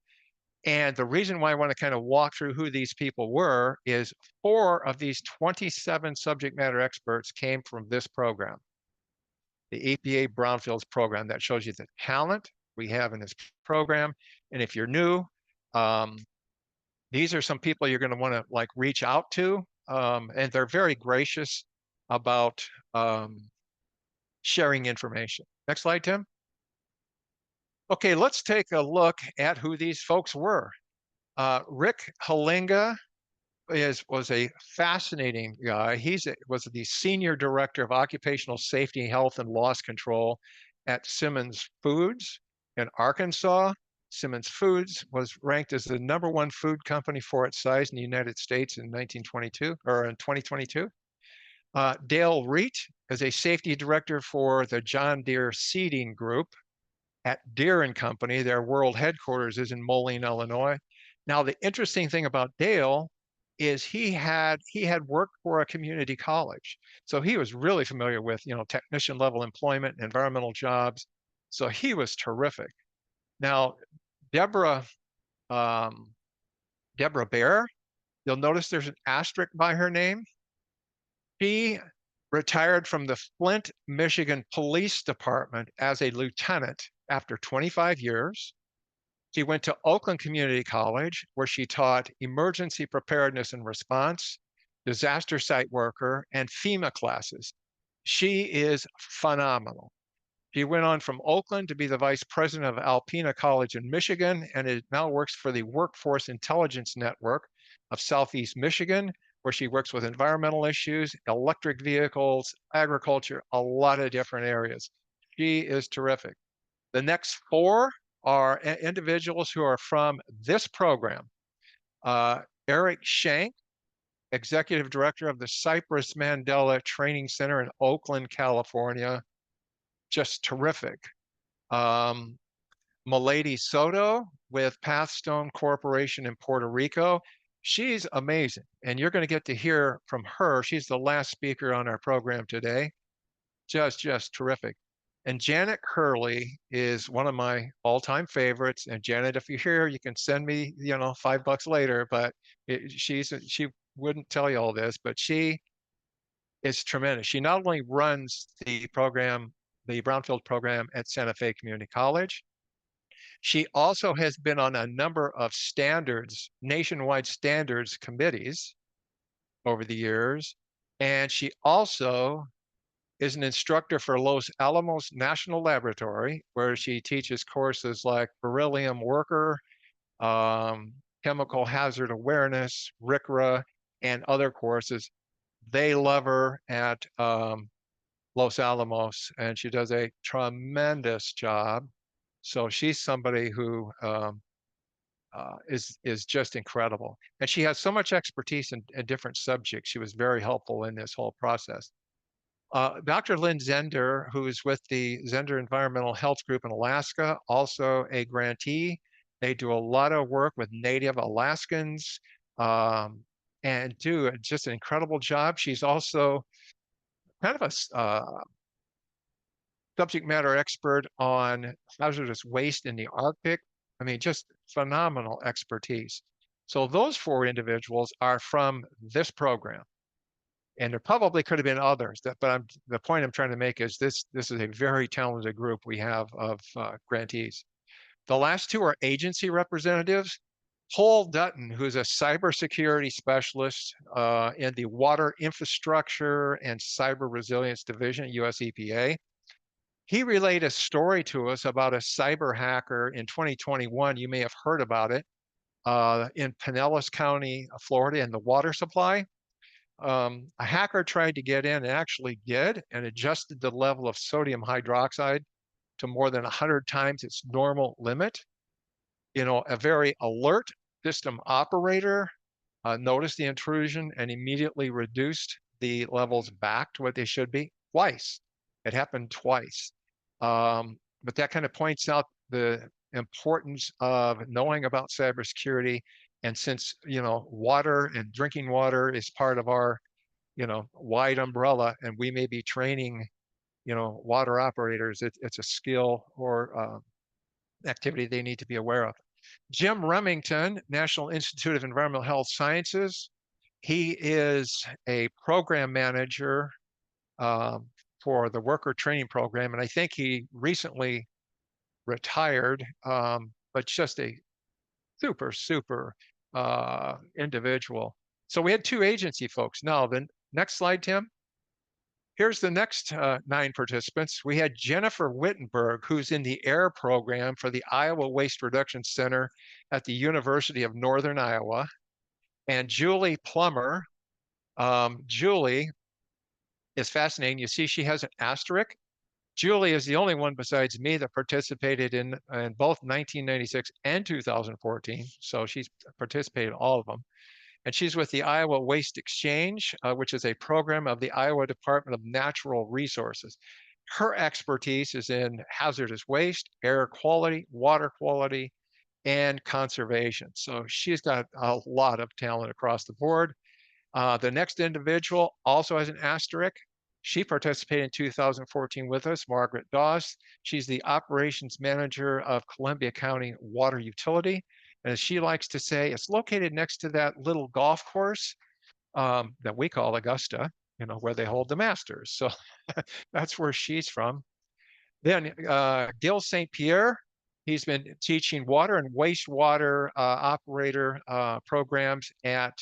And the reason why I want to kind of walk through who these people were is 4 of these 27 subject matter experts came from this program, the EPA Brownfields program. That shows you the talent we have in this program. And if you're new, these are some people you're going to want to like reach out to, and they're very gracious about sharing information. Next slide, Tim. Okay, let's take a look at who these folks were. Rick Halinga was a fascinating guy. Was the senior director of occupational safety, health, and loss control at Simmons Foods in Arkansas. Simmons Foods was ranked as the #1 food company for its size in the United States in 1922 or in 2022. Dale Reet is a safety director for the John Deere Seeding Group at Deere and Company. Their world headquarters is in Moline, Illinois. Now, the interesting thing about Dale is he had worked for a community college, so he was really familiar with technician level employment and environmental jobs. So he was terrific. Now, Deborah Bear, you'll notice there's an asterisk by her name. She retired from the Flint, Michigan Police Department as a lieutenant after 25 years. She went to Oakland Community College, where she taught emergency preparedness and response, disaster site worker, and FEMA classes. She is phenomenal. She went on from Oakland to be the vice president of Alpena College in Michigan, and it now works for the Workforce Intelligence Network of Southeast Michigan, where she works with environmental issues, electric vehicles, agriculture, a lot of different areas. She is terrific. The next 4 are individuals who are from this program. Eric Shank, executive director of the Cypress Mandela Training Center in Oakland, California. Just terrific. Milady Soto with Pathstone Corporation in Puerto Rico. She's amazing, and you're going to get to hear from her. She's the last speaker on our program today. Just terrific. And Janet Hurley is one of my all-time favorites. And Janet, if you're here, you can send me, $5 later. But she wouldn't tell you all this, but she is tremendous. She not only runs the program, the Brownfield program at Santa Fe Community College, she also has been on a number of nationwide standards committees over the years. And she also is an instructor for Los Alamos National Laboratory, where she teaches courses like beryllium worker, chemical hazard awareness, RCRA, and other courses. They love her at Los Alamos, and she does a tremendous job. So she's somebody who is just incredible. And she has so much expertise in different subjects. She was very helpful in this whole process. Dr. Lynn Zender, who is with the Zender Environmental Health Group in Alaska, also a grantee. They do a lot of work with Native Alaskans and do just an incredible job. She's also kind of a subject matter expert on hazardous waste in the Arctic. I mean, just phenomenal expertise. So those 4 individuals are from this program. And there probably could have been others, but the point I'm trying to make is this is a very talented group we have of grantees. The last 2 are agency representatives. Paul Dutton, who's a cybersecurity specialist in the Water Infrastructure and Cyber Resilience Division, US EPA. He relayed a story to us about a cyber hacker in 2021. You may have heard about it in Pinellas County, Florida, in the water supply. A hacker tried to get in and actually did, and adjusted the level of sodium hydroxide to more than 100 times its normal limit. A very alert system operator noticed the intrusion and immediately reduced the levels back to what they should be twice. It happened twice. But that kind of points out the importance of knowing about cybersecurity. And since, water and drinking water is part of our, wide umbrella, and we may be training, water operators, it's a skill or activity they need to be aware of. Jim Remington, National Institute of Environmental Health Sciences. He is a program manager for the worker training program, and I think he recently retired, but just a super individual. So we had 2 agency folks. Now, the next slide, Tim. Here's the next 9 participants. We had Jennifer Wittenberg, who's in the AIR program for the Iowa Waste Reduction Center at the University of Northern Iowa, and Julie Plummer. Julie is fascinating. You see, she has an asterisk. Julie is the only one besides me that participated in both 1996 and 2014. So she's participated in all of them. And she's with the Iowa Waste Exchange, which is a program of the Iowa Department of Natural Resources. Her expertise is in hazardous waste, air quality, water quality, and conservation. So she's got a lot of talent across the board. The next individual also has an asterisk. She participated in 2014 with us, Margaret Doss. She's the operations manager of Columbia County Water Utility. And as she likes to say, it's located next to that little golf course that we call Augusta, where they hold the Masters. So that's where she's from. Then Gil St. Pierre, he's been teaching water and wastewater operator programs at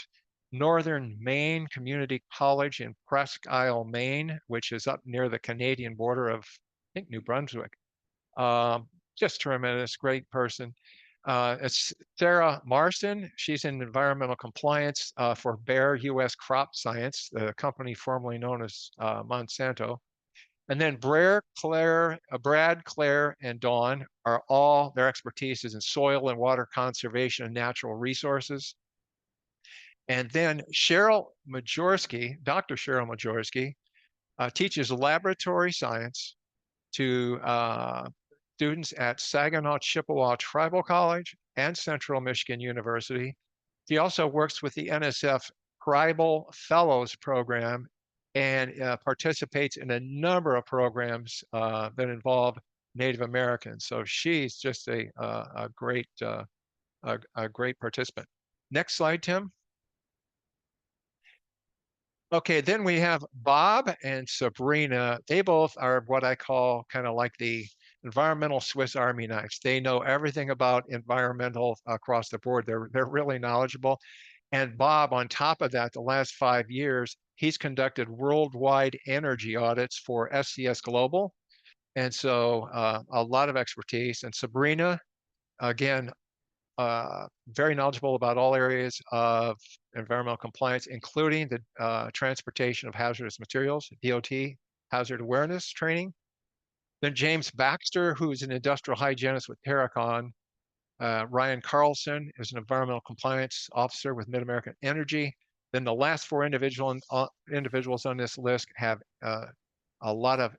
Northern Maine Community College in Presque Isle, Maine, which is up near the Canadian border of, I think, New Brunswick. Just tremendous, great person. It's Sarah Marston. She's in environmental compliance for Bayer U.S. Crop Science, the company formerly known as Monsanto. And then Brad, Claire, and Dawn are all, their expertise is in soil and water conservation and natural resources. And then Cheryl Majorski, Dr. Cheryl Majorski, teaches laboratory science to students at Saginaw Chippewa Tribal College and Central Michigan University. She also works with the NSF Tribal Fellows Program and participates in a number of programs that involve Native Americans. So she's just a great participant. Next slide, Tim. Okay, then we have Bob and Sabrina. They both are what I call kind of like the environmental Swiss Army knives. They know everything about environmental across the board. They're really knowledgeable. And Bob, on top of that, the last 5 years, he's conducted worldwide energy audits for SCS Global. And so a lot of expertise. And Sabrina, again, very knowledgeable about all areas of environmental compliance, including the transportation of hazardous materials, DOT, hazard awareness training. Then James Baxter, who's an industrial hygienist with Terracon. Ryan Carlson is an environmental compliance officer with Mid-American Energy. Then the last 4 individuals on this list have a lot of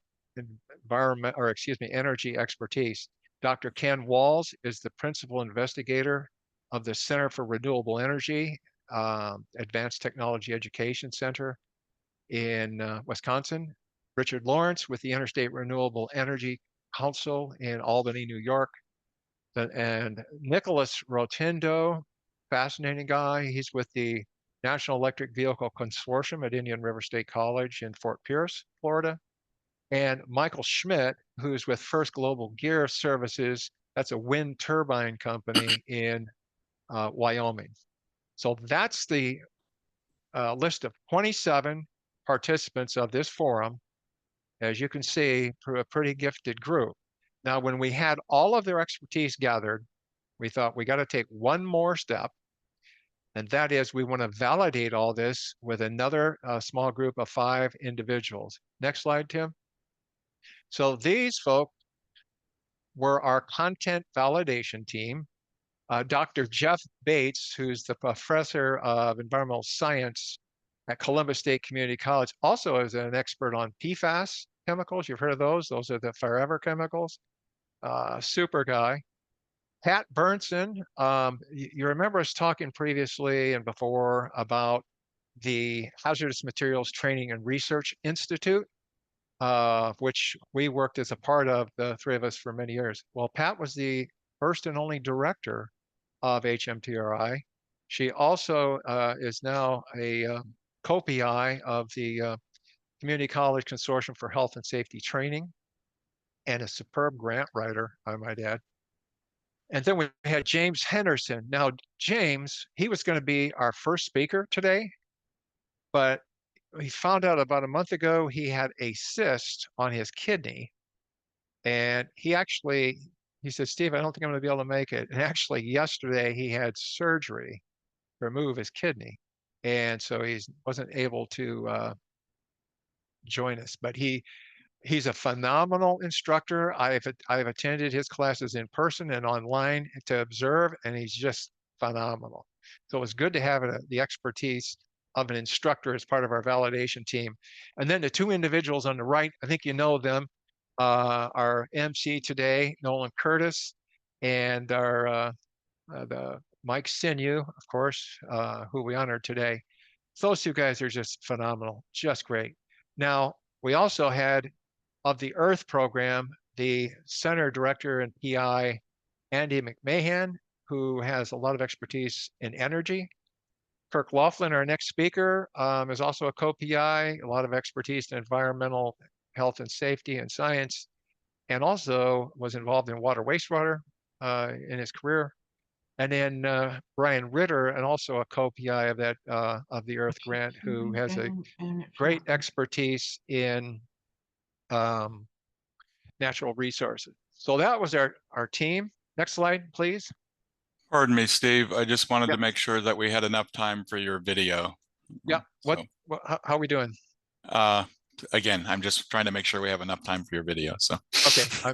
energy expertise. Dr. Ken Walls is the principal investigator of the Center for Renewable Energy, Advanced Technology Education Center in Wisconsin. Richard Lawrence with the Interstate Renewable Energy Council in Albany, New York. And Nicholas Rotundo, fascinating guy. He's with the National Electric Vehicle Consortium at Indian River State College in Fort Pierce, Florida. And Michael Schmidt, who's with First Global Gear Services. That's a wind turbine company in Wyoming. So that's the list of 27 participants of this forum. As you can see, a pretty gifted group. Now, when we had all of their expertise gathered, we thought we got to take one more step. And that is we want to validate all this with another small group of 5 individuals. Next slide, Tim. So these folks were our content validation team. Dr. Jeff Bates, who's the professor of environmental science at Columbus State Community College, also is an expert on PFAS chemicals. You've heard of those. Those are the forever chemicals. Super guy. Pat Burnson, you remember us talking previously and before about the Hazardous Materials Training and Research Institute, which we worked as a part of, the 3 of us, for many years. Well, Pat was the first and only director of HMTRI. She also is now a co-PI of the Community College Consortium for Health and Safety Training, and a superb grant writer, I might add. And then we had James Henderson. Now, James, he was going to be our first speaker today, but he found out about a month ago he had a cyst on his kidney. And he said, Steve, I don't think I'm going to be able to make it. And actually, yesterday he had surgery to remove his kidney. And so he wasn't able to join us, but he's a phenomenal instructor. I've attended his classes in person and online to observe, and he's just phenomenal. So it's good to have the expertise of an instructor as part of our validation team. And then the two individuals on the right, I think you know them, our MC today, Nolan Curtis, and our the Mike Sinew, of course, who we honored today. So those two guys are just phenomenal, just great. Now, we also had of the Earth program, the center director and PI, Andy McMahon, who has a lot of expertise in energy. Kirk Laughlin, our next speaker, is also a co-PI, a lot of expertise in environmental health and safety and science, and also was involved in water wastewater in his career. And then Brian Ritter, and also a co-PI of that of the Earth grant, who has a great expertise in natural resources. So that was our team. Next slide, please. Pardon me, Steve. I just wanted Yep. to make sure that we had enough time for your video. Yeah. So, How are we doing? again, I'm just trying to make sure we have enough time for your video. So Okay,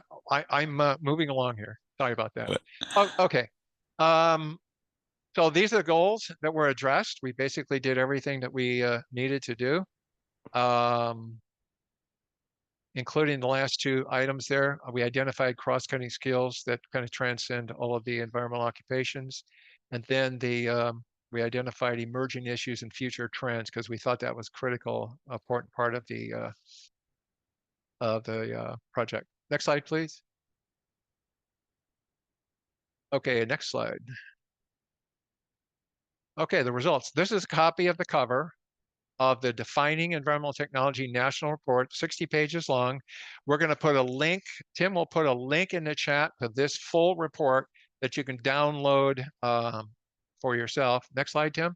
I'm moving along here. Sorry about that. Got it. Oh, okay. So these are the goals that were addressed. We basically did everything that we needed to do, including the last two items there. We identified cross-cutting skills that kind of transcend all of the environmental occupations. And then we identified emerging issues and future trends because we thought that was critical, important part of the project. Next slide, please. Okay, next slide. Okay, the results. This is a copy of the cover of the Defining Environmental Technology National Report, 60 pages long. We're going to put a link, Tim will put a link in the chat to this full report that you can download for yourself. Next slide, Tim.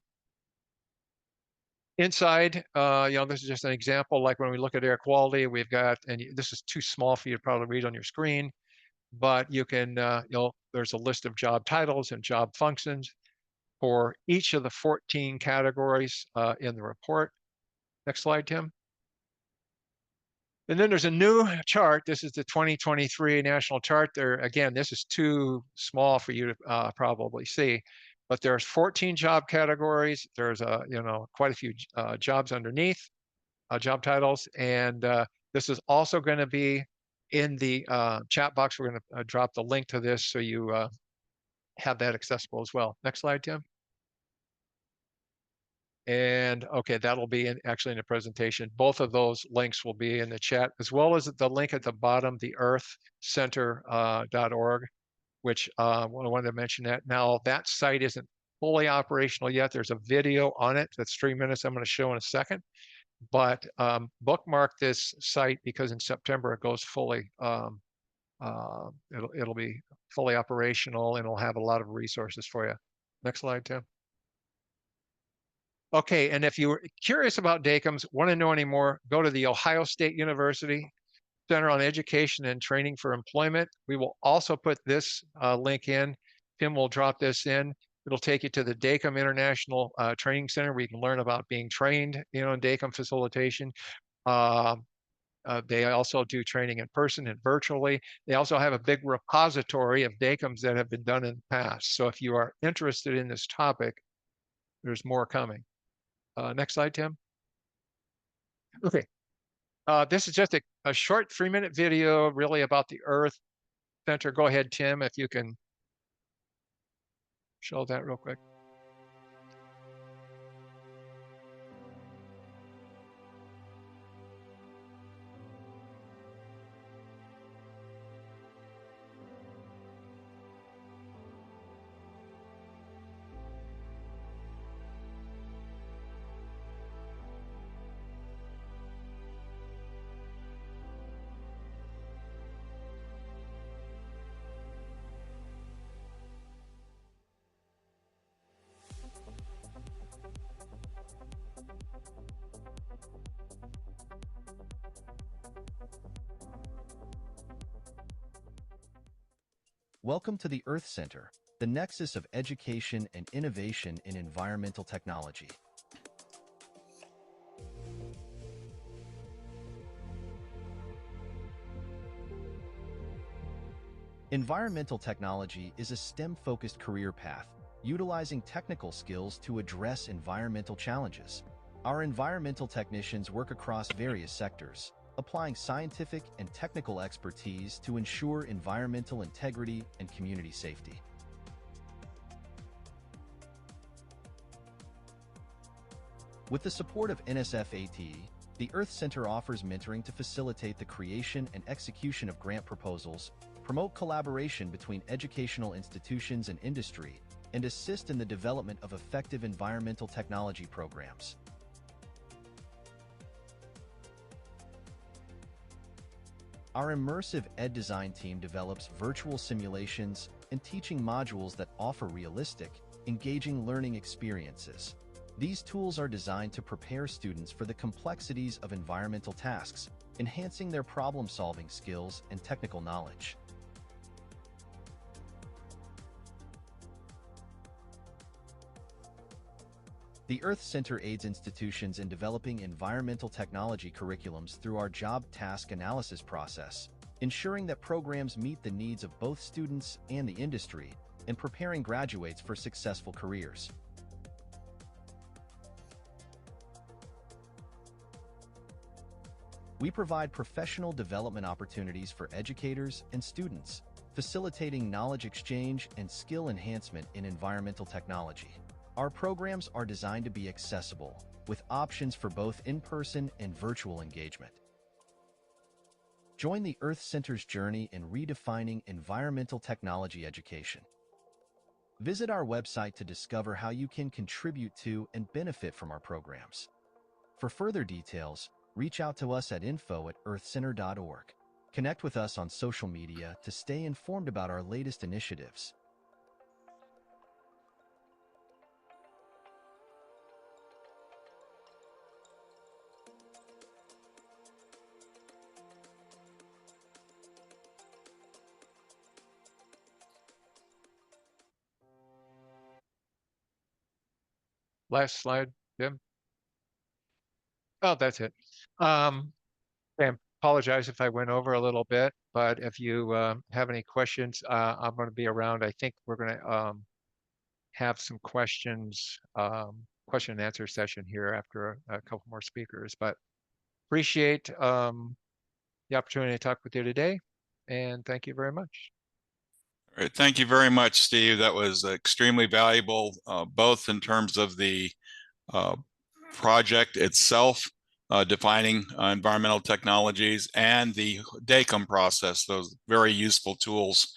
Inside, this is just an example, like when we look at air quality, we've got, and this is too small for you to probably read on your screen, but you can, there's a list of job titles and job functions for each of the 14 categories in the report. Next slide, Tim. And then there's a new chart. This is the 2023 national chart. There, again, this is too small for you to probably see, but there's 14 job categories. There's quite a few jobs underneath, job titles, and this is also going to be in the chat box. We're going to drop the link to this so you have that accessible as well. Next slide, Tim. And okay, that'll be actually in the presentation. Both of those links will be in the chat, as well as the link at the bottom, the earthcenter.org, which I wanted to mention that. Now, that site isn't fully operational yet. There's a video on it that's 3 minutes I'm going to show in a second. But bookmark this site because in September it goes fully, it'll be fully operational and it'll have a lot of resources for you. Next slide, Tim. Okay, and if you're curious about DACMS, want to know any more, go to the Ohio State University Center on Education and Training for Employment. We will also put this link in. Tim will drop this in. It'll take you to the DACM International Training Center where you can learn about being trained, in DACM facilitation. They also do training in person and virtually. They also have a big repository of DACMs that have been done in the past. So if you are interested in this topic, there's more coming. Next slide, Tim. Okay. This is just a short 3-minute video really about the Earth Center. Go ahead, Tim, if you can show that real quick. Welcome to the Earth Center, the nexus of education and innovation in environmental technology. Environmental technology is a STEM-focused career path, utilizing technical skills to address environmental challenges. Our environmental technicians work across various sectors, applying scientific and technical expertise to ensure environmental integrity and community safety. With the support of NSF-ATE, the Earth Center offers mentoring to facilitate the creation and execution of grant proposals, promote collaboration between educational institutions and industry, and assist in the development of effective environmental technology programs. Our immersive ed design team develops virtual simulations and teaching modules that offer realistic, engaging learning experiences. These tools are designed to prepare students for the complexities of environmental tasks, enhancing their problem-solving skills and technical knowledge. The Earth Center aids institutions in developing environmental technology curriculums through our job task analysis process, ensuring that programs meet the needs of both students and the industry, and preparing graduates for successful careers. We provide professional development opportunities for educators and students, facilitating knowledge exchange and skill enhancement in environmental technology. Our programs are designed to be accessible, with options for both in-person and virtual engagement. Join the Earth Center's journey in redefining environmental technology education. Visit our website to discover how you can contribute to and benefit from our programs. For further details, reach out to us at info@earthcenter.org. Connect with us on social media to stay informed about our latest initiatives. Last slide, Jim. Oh, that's it. I apologize if I went over a little bit, but if you have any questions, I'm going to be around. I think we're going to have some questions, question and answer session here after a couple more speakers, but appreciate the opportunity to talk with you today, and thank you very much. All right, thank you very much, Steve. That was extremely valuable, both in terms of the project itself, defining environmental technologies, and the DACOM process, those very useful tools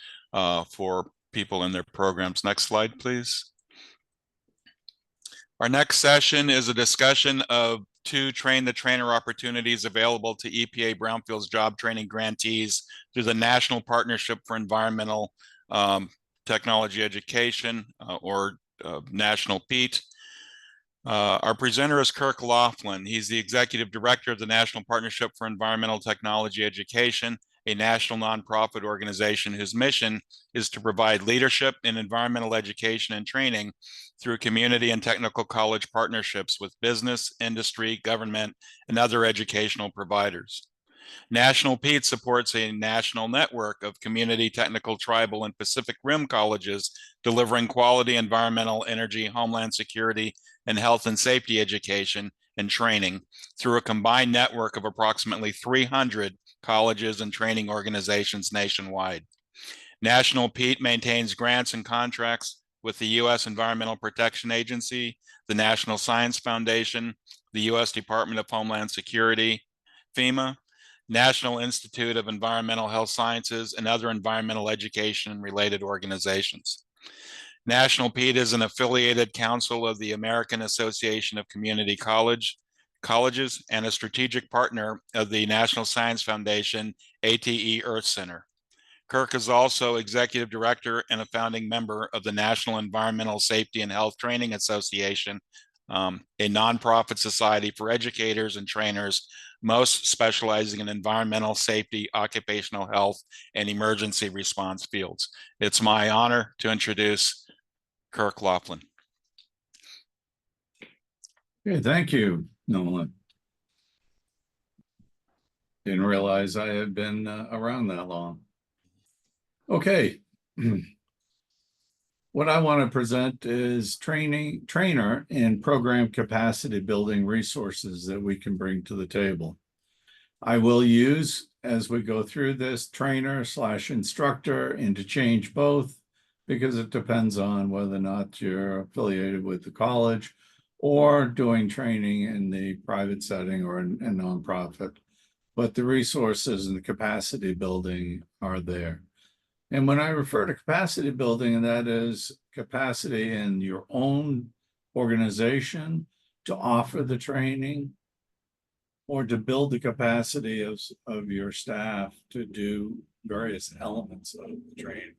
for people in their programs. Next slide, please. Our next session is a discussion of 2 train-the-trainer opportunities available to EPA Brownfields job training grantees through the National Partnership for Environmental Technology Education, or National PEAT. Our presenter is Kirk Laughlin. He's the Executive Director of the National Partnership for Environmental Technology Education, a national nonprofit organization whose mission is to provide leadership in environmental education and training through community and technical college partnerships with business, industry, government, and other educational providers. National PEAT supports a national network of community, technical, tribal, and Pacific Rim colleges delivering quality environmental, energy, homeland security, and health and safety education and training through a combined network of approximately 300 colleges and training organizations nationwide. National PEAT maintains grants and contracts with the U.S. Environmental Protection Agency, the National Science Foundation, the U.S. Department of Homeland Security, FEMA, National Institute of Environmental Health Sciences, and other environmental education and related organizations. National PEAT is an affiliated council of the American Association of Community Colleges and a strategic partner of the National Science Foundation ATE Earth Center. Kirk is also executive director and a founding member of the National Environmental Safety and Health Training Association, a nonprofit society for educators and trainers most specializing in environmental safety, occupational health, and emergency response fields. It's my honor to introduce Kirk Laughlin. Okay, thank you, Nolan. Didn't realize I had been around that long. Okay. What I want to present is trainer and program capacity building resources that we can bring to the table. I will use, as we go through this, trainer/instructor, interchange both, because it depends on whether or not you're affiliated with the college or doing training in the private setting or in a nonprofit. But the resources and the capacity building are there. And when I refer to capacity building, and that is capacity in your own organization to offer the training or to build the capacity of your staff to do various elements of the training.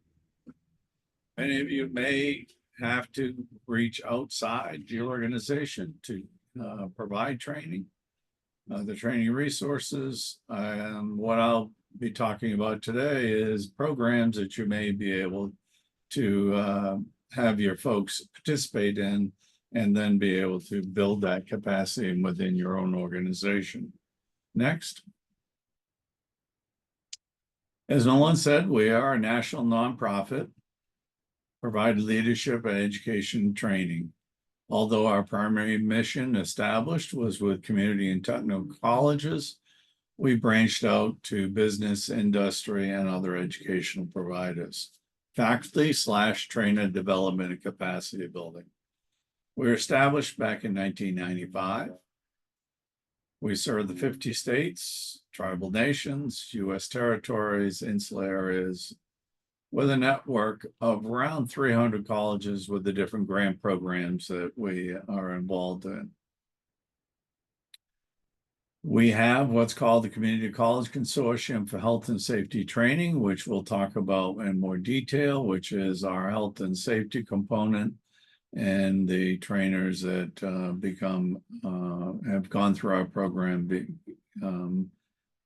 Many of you may have to reach outside your organization to provide training, the training resources. And what I'll be talking about today is programs that you may be able to have your folks participate in and then be able to build that capacity within your own organization. Next. As Nolan said, we are a national nonprofit, provide leadership and education training. Although our primary mission established was with community and technical colleges, we branched out to business, industry, and other educational providers. Faculty/trainer development and capacity building. We were established back in 1995. We serve the 50 states, tribal nations, U.S. territories, insular areas, with a network of around 300 colleges with the different grant programs that we are involved in. We have what's called the Community College Consortium for Health and Safety Training, which we'll talk about in more detail, which is our health and safety component, and the trainers that have gone through our program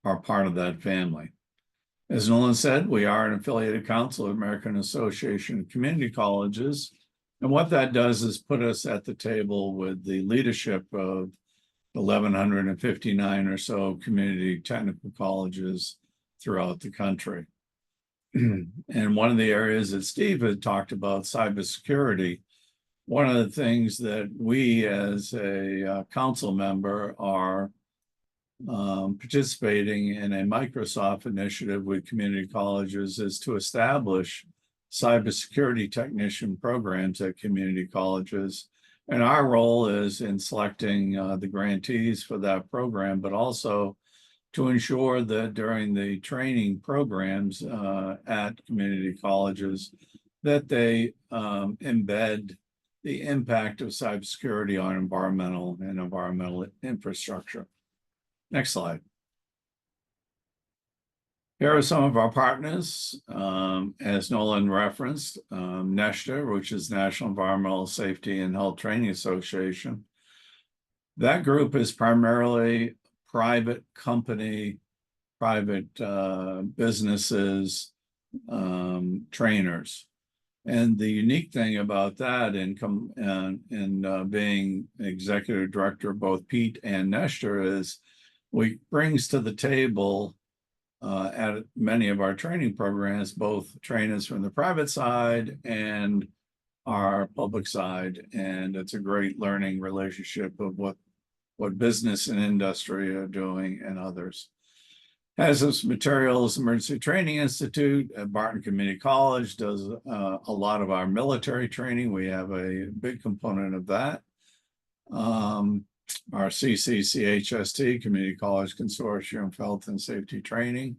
are part of that family. As Nolan said, we are an affiliated council of American Association of Community Colleges. And what that does is put us at the table with the leadership of 1,159 or so community technical colleges throughout the country. And one of the areas that Steve had talked about, cybersecurity, one of the things that we as a council member are participating in a Microsoft initiative with community colleges is to establish cybersecurity technician programs at community colleges. And our role is in selecting the grantees for that program, but also to ensure that during the training programs at community colleges, that they embed the impact of cybersecurity on environmental infrastructure. Next slide. Here are some of our partners, as Nolan referenced, NESTA, which is National Environmental Safety and Health Training Association. That group is primarily private company, private businesses, trainers. And the unique thing about that in being executive director of both Pete and NESTA is we brings to the table at many of our training programs, both trainers from the private side and our public side. And it's a great learning relationship of what business and industry are doing and others. Hazardous Materials Emergency Training Institute at Barton Community College does a lot of our military training. We have a big component of that. Our CCCHST, Community College Consortium for Health and Safety Training.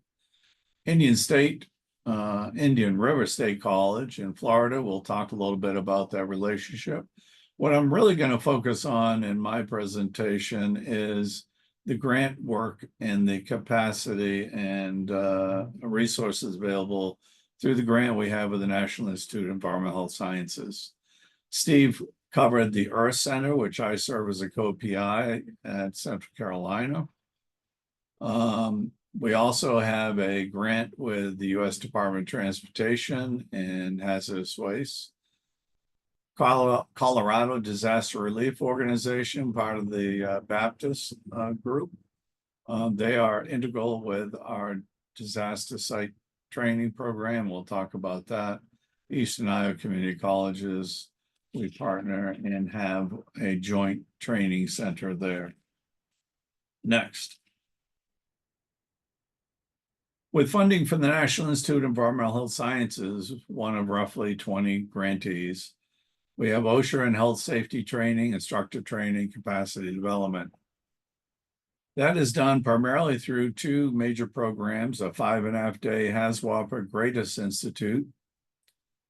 Indian River State College in Florida. We'll talk a little bit about that relationship. What I'm really going to focus on in my presentation is the grant work and the capacity and resources available through the grant we have with the National Institute of Environmental Health Sciences. Steve covered the Earth Center, which I serve as a co-PI at Central Carolina. We also have a grant with the U.S. Department of Transportation and Hazardous Waste. Colorado Disaster Relief Organization, part of the Baptist group. They are integral with our disaster site training program. We'll talk about that. Eastern Iowa Community Colleges, we partner and have a joint training center there. Next. With funding from the National Institute of Environmental Health Sciences, one of roughly 20 grantees, we have OSHA and health safety training, instructor training, capacity development. That is done primarily through two major programs, a 5.5-day HAZWOPER Greatest Institute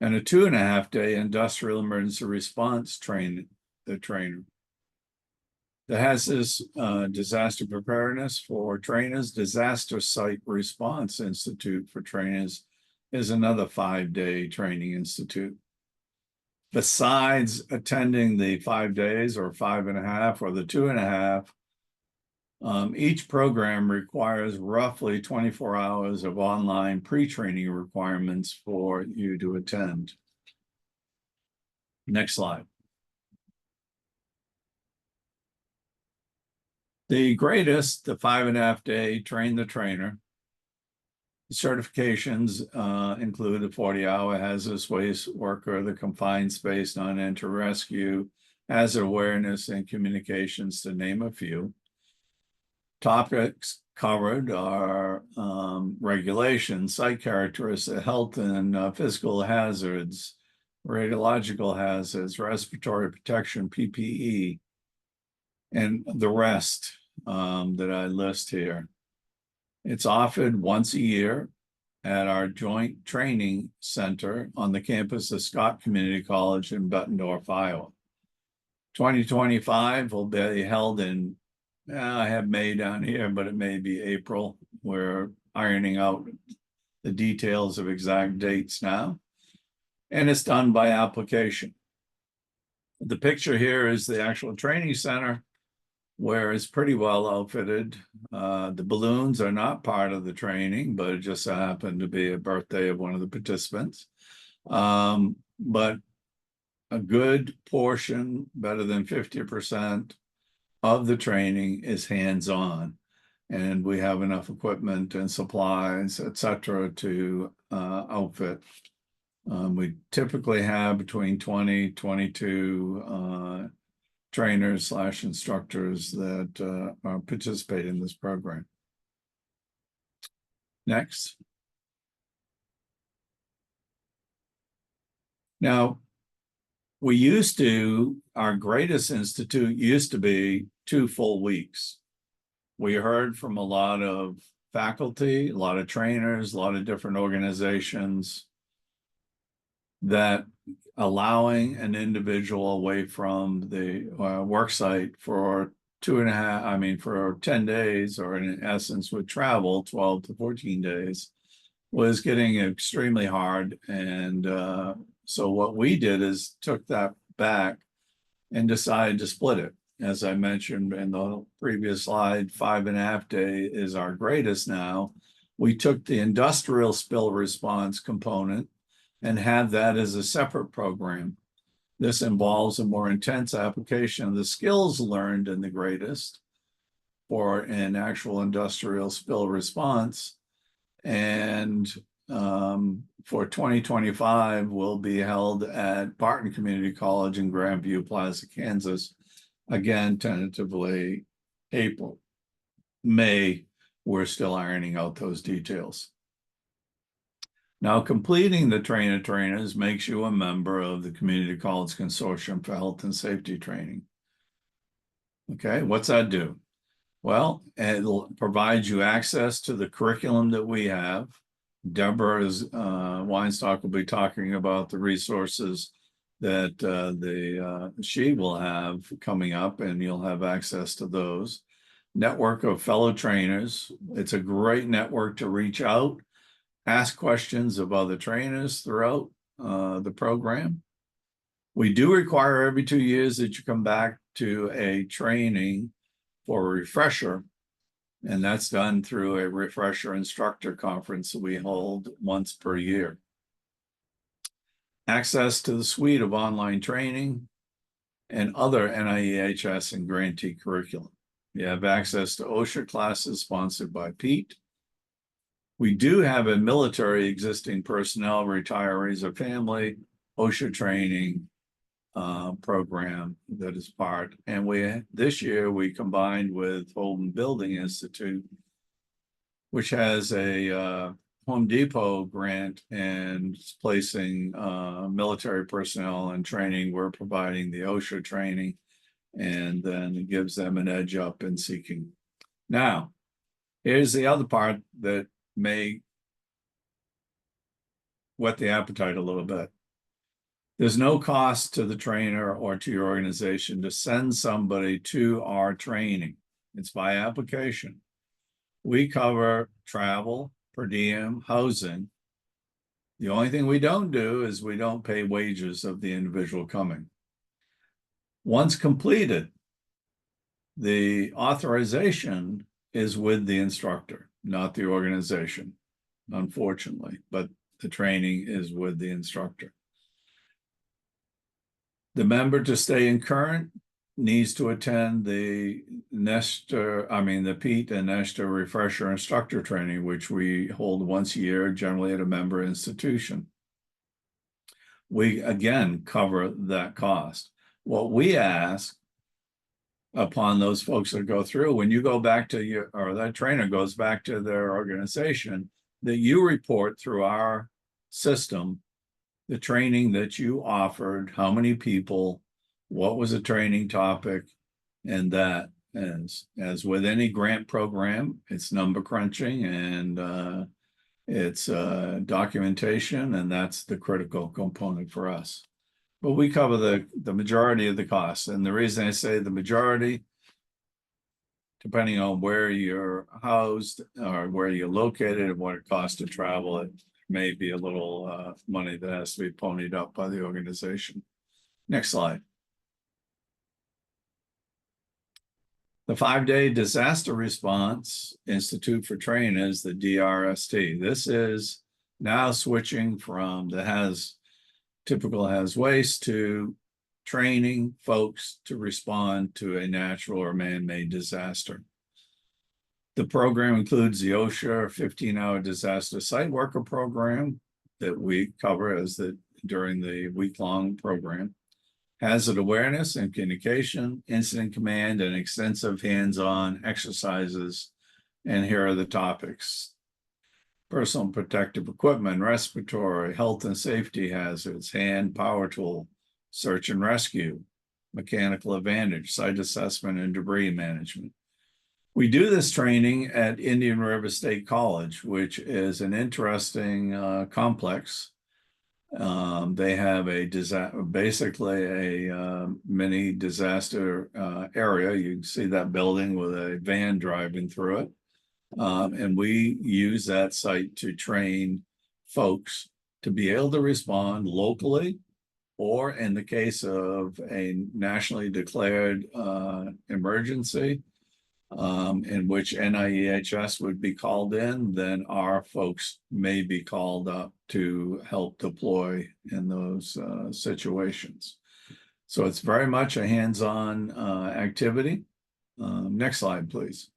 and a 2.5-day Industrial Emergency Response training, the trainer. The HAZUS Disaster Preparedness for Trainers, Disaster Site Response Institute for Trainers is another 5-day training institute. Besides attending the 5 days or 5.5 or the 2.5, each program requires roughly 24 hours of online pre-training requirements for you to attend. Next slide. The greatest, the 5.5-day train the trainer. The certifications include the 40-hour hazardous waste worker, the confined space non-entry rescue, hazard awareness and communications, to name a few. Topics covered are regulations, site characteristics, health and physical hazards, radiological hazards, respiratory protection, PPE, and the rest that I list here. It's offered once a year at our joint training center on the campus of Scott Community College in Bettendorf, Iowa. 2025 will be held in, I have May down here, but it may be April. We're ironing out the details of exact dates now. And it's done by application. The picture here is the actual training center, where it's pretty well outfitted. The balloons are not part of the training, but it just happened to be a birthday of one of the participants. But a good portion, better than 50% of the training is hands-on. And we have enough equipment and supplies, et cetera, to outfit. We typically have between 20, 22 trainers / instructors that participate in this program. Next. Now, our greatest institute used to be 2 full weeks. We heard from a lot of faculty, a lot of trainers, a lot of different organizations that allowing an individual away from the work site for 10 days, or in essence would travel 12 to 14 days, was getting extremely hard. And so what we did is took that back and decided to split it. As I mentioned in the previous slide, 5.5 day is our greatest now. We took the industrial spill response component and have that as a separate program. This involves a more intense application of the skills learned in the greatest for an actual industrial spill response. And for 2025 will be held at Barton Community College in Grandview Plaza, Kansas. Again, tentatively April. May, we're still ironing out those details. Now, completing the trainers makes you a member of the Community College Consortium for Health and Safety Training. Okay, what's that do? Well, it provides you access to the curriculum that we have. Deborah Weinstock will be talking about the resources that she will have coming up, and you'll have access to those. Network of fellow trainers. It's a great network to reach out, ask questions of other trainers throughout the program. We do require every 2 years that you come back to a training for a refresher. And that's done through a refresher instructor conference that we hold once per year. Access to the suite of online training and other NIEHS and grantee curriculum. You have access to OSHA classes sponsored by Pete. We do have a military existing personnel, retirees or family OSHA training program that is part. And this year we combined with Holden Building Institute, which has a Home Depot grant and placing military personnel in training. We're providing the OSHA training, and then it gives them an edge up in seeking. Now, here's the other part that may whet the appetite a little bit. There's no cost to the trainer or to your organization to send somebody to our training. It's by application. We cover travel, per diem, housing. The only thing we don't do is we don't pay wages of the individual coming. Once completed, the authorization is with the instructor, not the organization, unfortunately, but the training is with the instructor. The member to stay in current needs to attend the the Pete and Nesta refresher instructor training, which we hold once a year, generally at a member institution. We again cover that cost. What we ask upon those folks that go through, when you go back to or that trainer goes back to their organization, that you report through our system the training that you offered, how many people, what was the training topic, and that, as with any grant program, it's number crunching and it's documentation, and that's the critical component for us. But we cover the majority of the costs. And the reason I say the majority, depending on where you're housed or where you're located and what it costs to travel, it may be a little money that has to be ponied up by the organization. Next slide. The 5-day Disaster Response Institute for Trainers, the DRST. This is now switching from typical has waste to training folks to respond to a natural or man-made disaster. The program includes the OSHA 15-hour disaster site worker program that we cover during the week-long program, hazard awareness and communication, incident command, and extensive hands-on exercises. And here are the topics: personal protective equipment, respiratory, health and safety hazards, hand power tool, search and rescue, mechanical advantage, site assessment, and debris management. We do this training at Indian River State College, which is an interesting complex. They have basically a mini disaster area. You can see that building with a van driving through it. And we use that site to train folks to be able to respond locally, or in the case of a nationally declared emergency, in which NIEHS would be called in, then our folks may be called up to help deploy in those situations. So it's very much a hands-on activity. Next slide, please.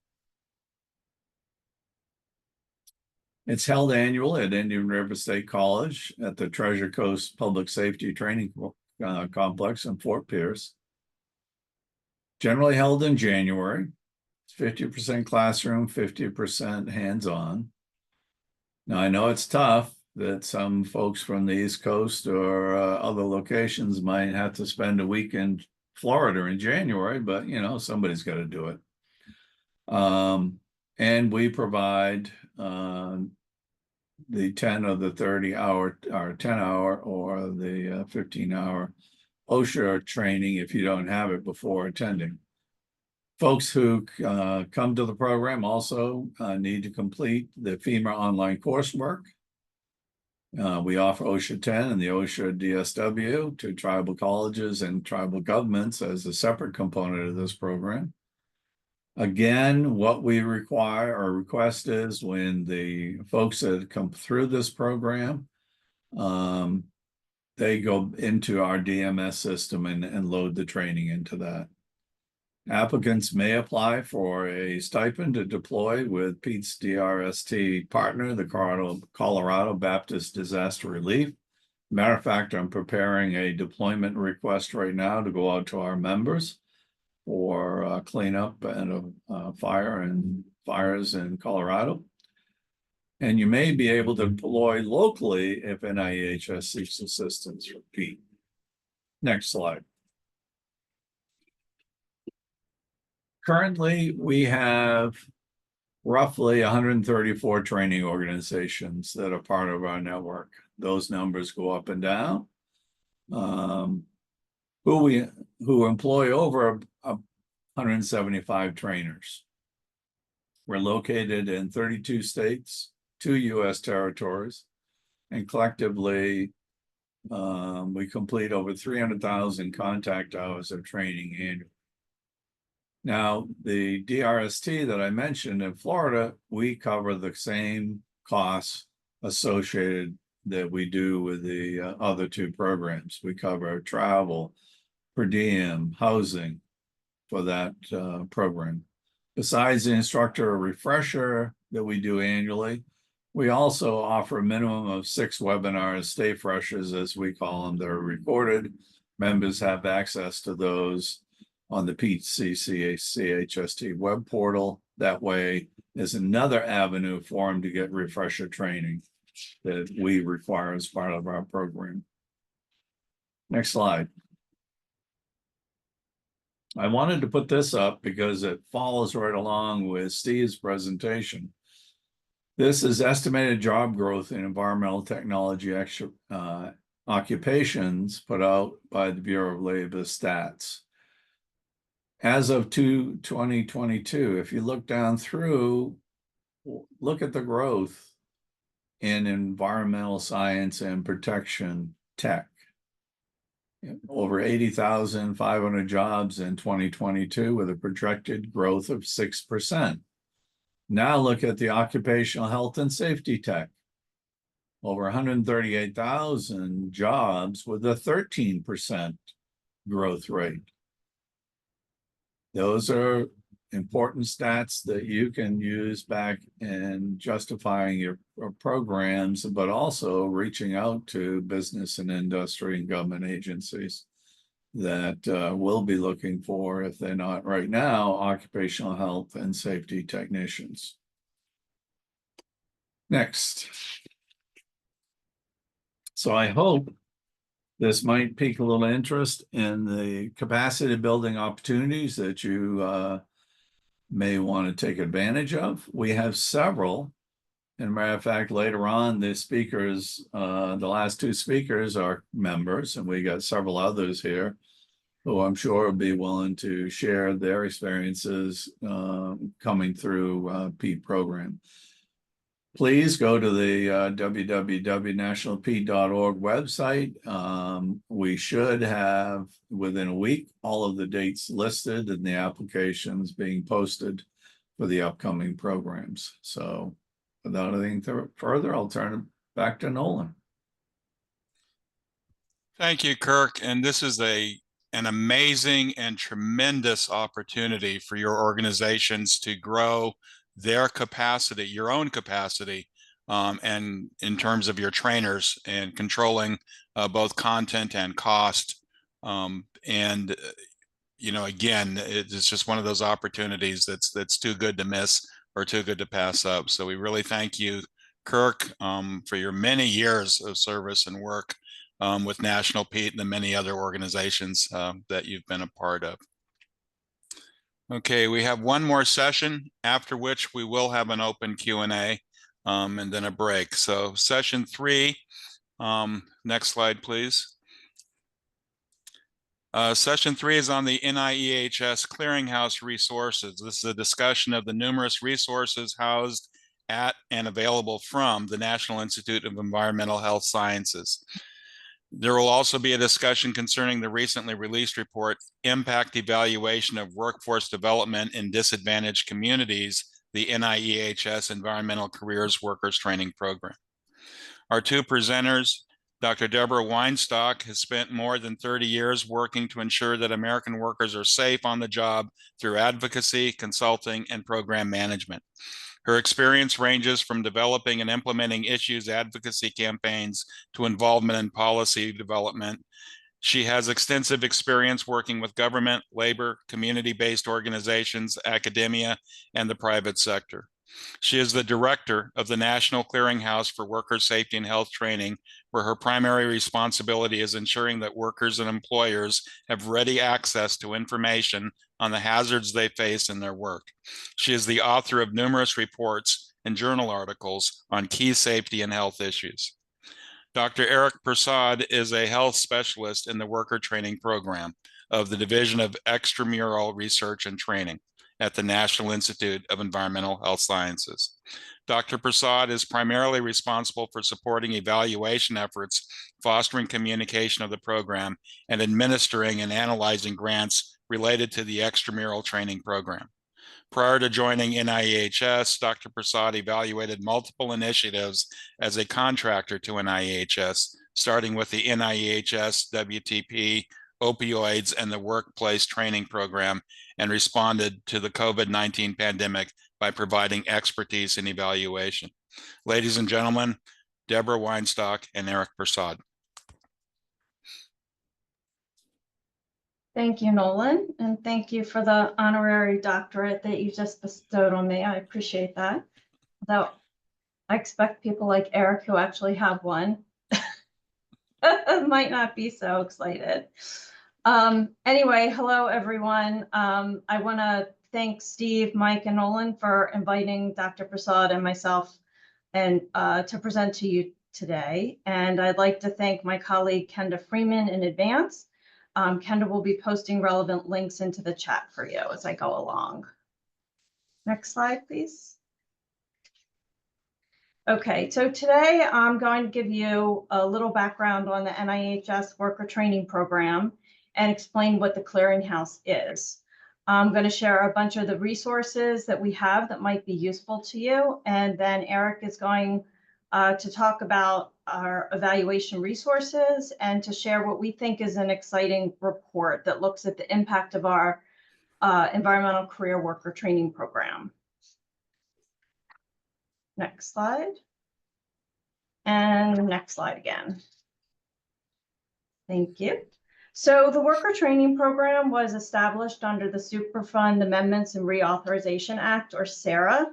It's held annually at Indian River State College at the Treasure Coast Public Safety Training Complex in Fort Pierce. Generally held in January. 50% classroom, 50% hands-on. Now, I know it's tough that some folks from the East Coast or other locations might have to spend a week in Florida in January, but, somebody's got to do it. And we provide the 10 or the 30-hour or 10-hour or the 15-hour OSHA training if you don't have it before attending. Folks who come to the program also need to complete the FEMA online coursework. We offer OSHA 10 and the OSHA DSW to tribal colleges and tribal governments as a separate component of this program. Again, what we require or request is when the folks that come through this program, they go into our DMS system and load the training into that. Applicants may apply for a stipend to deploy with Pete's DRST partner, the Colorado Baptist Disaster Relief. Matter of fact, I'm preparing a deployment request right now to go out to our members for cleanup and fires in Colorado. And you may be able to deploy locally if NIEHS seeks assistance from Pete. Next slide. Currently, we have roughly 134 training organizations that are part of our network. Those numbers go up and down. Who employ over 175 trainers. We're located in 32 states, 2 U.S. territories, and collectively, we complete over 300,000 contact hours of training annually. Now, the DRST that I mentioned in Florida, we cover the same costs associated that we do with the other 2 programs. We cover travel, per diem, housing for that program. Besides the instructor refresher that we do annually, we also offer a minimum of 6 webinars, stay freshers as we call them. They're recorded. Members have access to those on the PCCHST web portal. That way is another avenue for them to get refresher training that we require as part of our program. Next slide. I wanted to put this up because it follows right along with Steve's presentation. This is estimated job growth in environmental technology occupations put out by the Bureau of Labor Stats. As of 2022, if you look down through, look at the growth in environmental science and protection tech. Over 80,500 jobs in 2022 with a projected growth of 6%. Now look at the occupational health and safety tech. Over 138,000 jobs with a 13% growth rate. Those are important stats that you can use back in justifying your programs, but also reaching out to business and industry and government agencies that will be looking for, if they're not right now, occupational health and safety technicians. Next. So I hope this might pique a little interest in the capacity building opportunities that you may want to take advantage of. We have several. And a matter of fact, later on, the speakers, the last 2 speakers are members, and we got several others here who I'm sure will be willing to share their experiences coming through Pete program. Please go to the www.nationalpete.org website. We should have, within a week, all of the dates listed and the applications being posted for the upcoming programs. So without anything further, I'll turn it back to Nolan. Thank you, Kirk. And this is an amazing and tremendous opportunity for your organizations to grow their capacity, your own capacity, and in terms of your trainers and controlling both content and cost. And you know, again, it's just one of those opportunities that's too good to miss or too good to pass up. So we really thank you, Kirk, for your many years of service and work with National Pete and the many other organizations that you've been a part of. Okay, we have one more session, after which we will have an open Q&A and then a break. So session 3, next slide, please. Session 3 is on the NIEHS Clearinghouse resources. This is a discussion of the numerous resources housed at and available from the National Institute of Environmental Health Sciences. There will also be a discussion concerning the recently released report, Impact Evaluation of Workforce Development in Disadvantaged Communities, the NIEHS Environmental Careers Workers Training Program. Our two presenters, Dr. Deborah Weinstock has spent more than 30 years working to ensure that American workers are safe on the job through advocacy, consulting, and program management. Her experience ranges from developing and implementing issues advocacy campaigns to involvement in policy development. She has extensive experience working with government, labor, community-based organizations, academia, and the private sector. She is the director of the National Clearinghouse for Worker Safety and Health Training, where her primary responsibility is ensuring that workers and employers have ready access to information on the hazards they face in their work. She is the author of numerous reports and journal articles on key safety and health issues. Dr. Eric Prasad is a health specialist in the worker training program of the Division of Extramural Research and Training at the National Institute of Environmental Health Sciences. Dr. Prasad is primarily responsible for supporting evaluation efforts, fostering communication of the program, and administering and analyzing grants related to the extramural training program. Prior to joining NIEHS, Dr. Prasad evaluated multiple initiatives as a contractor to NIEHS, starting with the NIEHS WTP, opioids, and the workplace training program, and responded to the COVID-19 pandemic by providing expertise in evaluation. Ladies and gentlemen, Deborah Weinstock and Eric Prasad. Thank you, Nolan, and thank you for the honorary doctorate that you just bestowed on me. I appreciate that. Though I expect people like Eric who actually have one might not be so excited. Anyway, hello, everyone. I want to thank Steve, Mike, and Nolan for inviting Dr. Prasad and myself and to present to you today. And I'd like to thank my colleague, Kenda Freeman, in advance. Kenda will be posting relevant links into the chat for you as I go along. Next slide, please. Okay, so today I'm going to give you a little background on the NIEHS Worker Training Program and explain what the Clearinghouse is. I'm going to share a bunch of the resources that we have that might be useful to you, and then Eric is going to talk about our evaluation resources and to share what we think is an exciting report that looks at the impact of our environmental career worker training program. Next slide. And next slide again. Thank you. So the worker training program was established under the Superfund Amendments and Reauthorization Act, or SARA.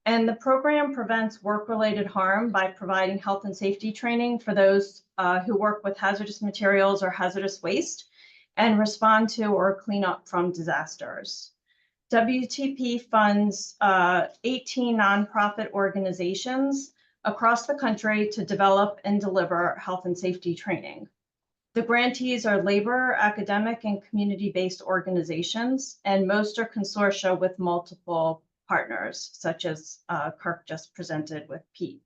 And the program prevents work-related harm by providing health and safety training for those who work with hazardous materials or hazardous waste and respond to or clean up from disasters. WTP funds 18 nonprofit organizations across the country to develop and deliver health and safety training. The grantees are labor, academic, and community-based organizations, and most are consortia with multiple partners, such as Kirk just presented with Pete.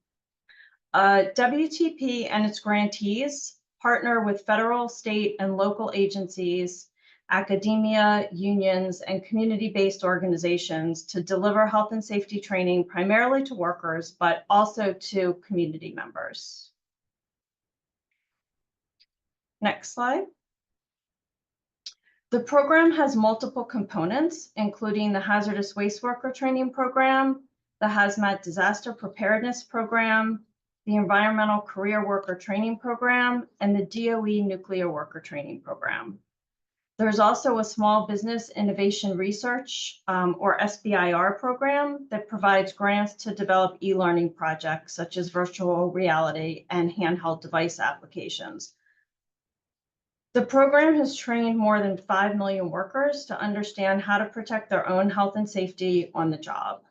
WTP and its grantees partner with federal, state, and local agencies, academia, unions, and community-based organizations to deliver health and safety training primarily to workers, but also to community members. Next slide. The program has multiple components, including the Hazardous Waste Worker Training Program, the Hazmat Disaster Preparedness Program, the Environmental Career Worker Training Program, and the DOE Nuclear Worker Training Program. There's also a Small Business Innovation Research, or SBIR program that provides grants to develop e-learning projects such as virtual reality and handheld device applications. The program has trained more than 5 million workers to understand how to protect their own health and safety on the job.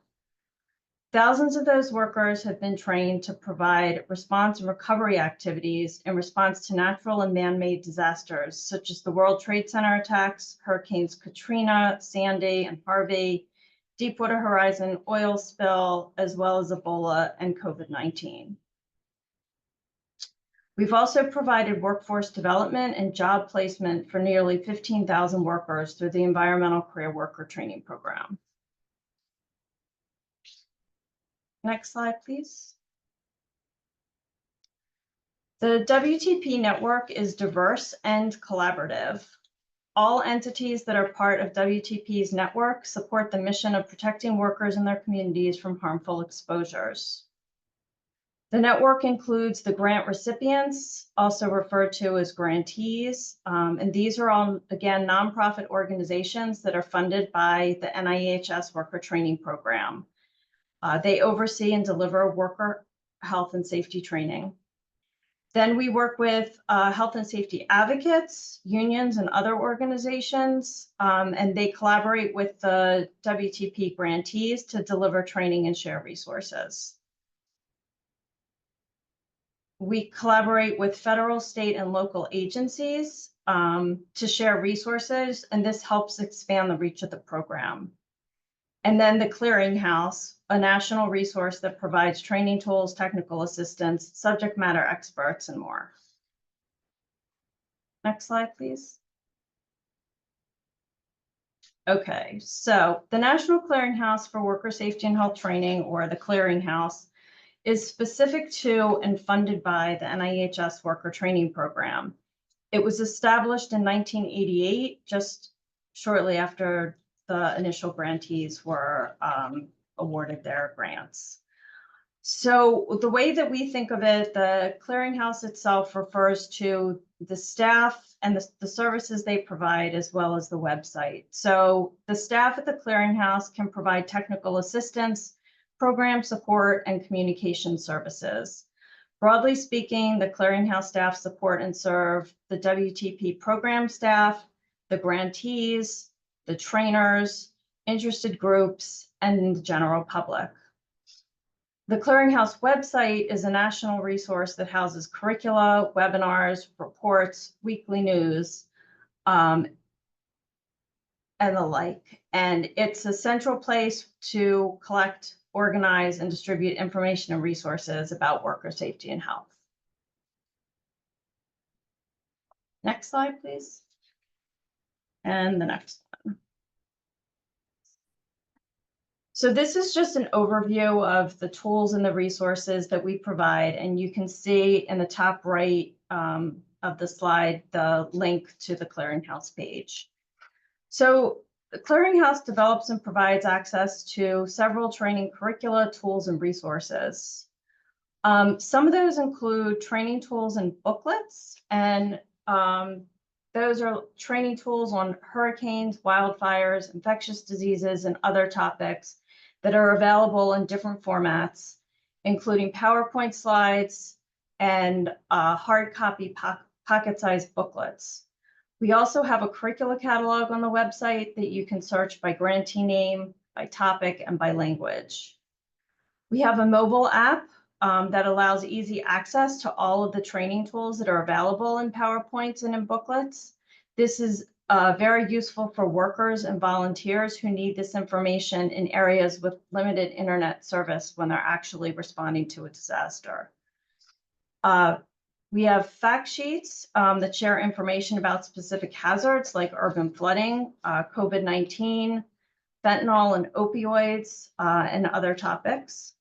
Thousands of those workers have been trained to provide response and recovery activities in response to natural and man-made disasters, such as the World Trade Center attacks, Hurricanes Katrina, Sandy, and Harvey, Deepwater Horizon oil spill, as well as Ebola and COVID-19. We've also provided workforce development and job placement for nearly 15,000 workers through the Environmental Career Worker Training Program. Next slide, please. The WTP network is diverse and collaborative. All entities that are part of WTP's network support the mission of protecting workers and their communities from harmful exposures. The network includes the grant recipients, also referred to as grantees, and these are all, again, nonprofit organizations that are funded by the NIHS Worker Training Program. They oversee and deliver worker health and safety training. Then we work with health and safety advocates, unions, and other organizations, and they collaborate with the WTP grantees to deliver training and share resources. We collaborate with federal, state, and local agencies to share resources, and this helps expand the reach of the program. And then the Clearinghouse, a national resource that provides training tools, technical assistance, subject matter experts, and more. Next slide, please. Okay, so the National Clearinghouse for Worker Safety and Health Training, or the Clearinghouse, is specific to and funded by the NIHS Worker Training Program. It was established in 1988, just shortly after the initial grantees were awarded their grants. So the way that we think of it, the Clearinghouse itself refers to the staff and the services they provide, as well as the website. So the staff at the Clearinghouse can provide technical assistance, program support, and communication services. Broadly speaking, the Clearinghouse staff support and serve the WTP program staff, the grantees, the trainers, interested groups, and the general public. The Clearinghouse website is a national resource that houses curricula, webinars, reports, weekly news, and the like. And it's a central place to collect, organize, and distribute information and resources about worker safety and health. Next slide, please. And the next one. So this is just an overview of the tools and the resources that we provide. And you can see in the top right of the slide, the link to the Clearinghouse page. So the Clearinghouse develops and provides access to several training curricula, tools, and resources. Some of those include training tools and booklets, and those are training tools on hurricanes, wildfires, infectious diseases, and other topics that are available in different formats, including PowerPoint slides and hard copy pocket-sized booklets. We also have a curricula catalog on the website that you can search by grantee name, by topic, and by language. We have a mobile app that allows easy access to all of the training tools that are available in PowerPoints and in booklets. This is very useful for workers and volunteers who need this information in areas with limited internet service when they're actually responding to a disaster. We have fact sheets that share information about specific hazards like urban flooding, COVID-19, fentanyl and opioids, and other topics.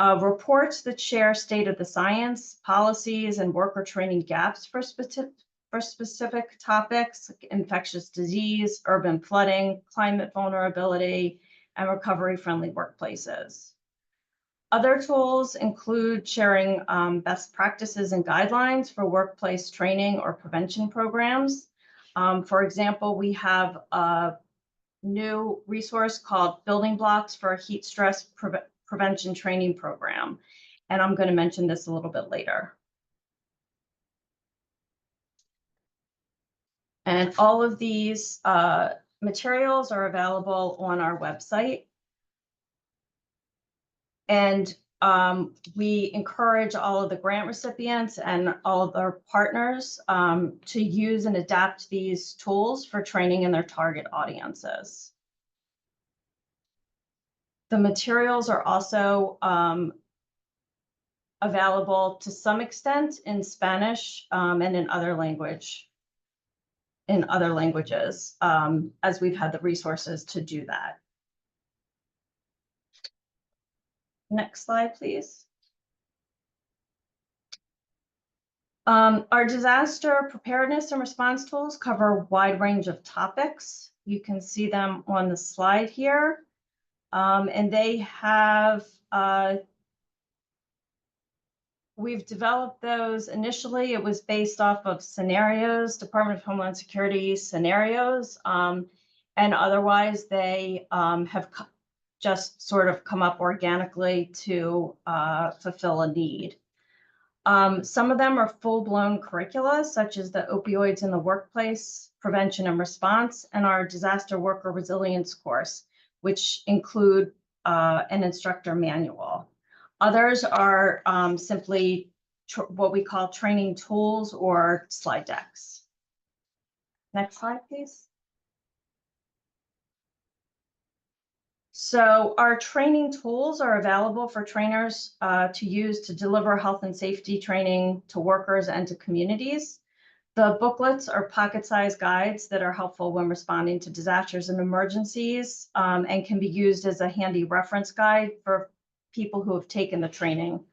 Reports that share state of the science, policies, and worker training gaps for specific topics, like infectious disease, urban flooding, climate vulnerability, and recovery-friendly workplaces. Other tools include sharing best practices and guidelines for workplace training or prevention programs. For example, we have a new resource called Building Blocks for a Heat Stress Prevention Training Program, and I'm going to mention this a little bit later. And all of these materials are available on our website. And we encourage all of the grant recipients and all of their partners to use and adapt these tools for training in their target audiences. The materials are also available to some extent in Spanish and in other languages, as we've had the resources to do that. Next slide, please. Our disaster preparedness and response tools cover a wide range of topics. You can see them on the slide here. And they have, we've developed those initially. It was based off of scenarios, Department of Homeland Security scenarios. And otherwise, they have just sort of come up organically to fulfill a need. Some of them are full-blown curricula, such as the opioids in the workplace, prevention and response, and our disaster worker resilience course, which include an instructor manual. Others are simply what we call training tools or slide decks. Next slide, please. So our training tools are available for trainers to use to deliver health and safety training to workers and to communities. The booklets are pocket-sized guides that are helpful when responding to disasters and emergencies, and can be used as a handy reference guide for people who have taken the training.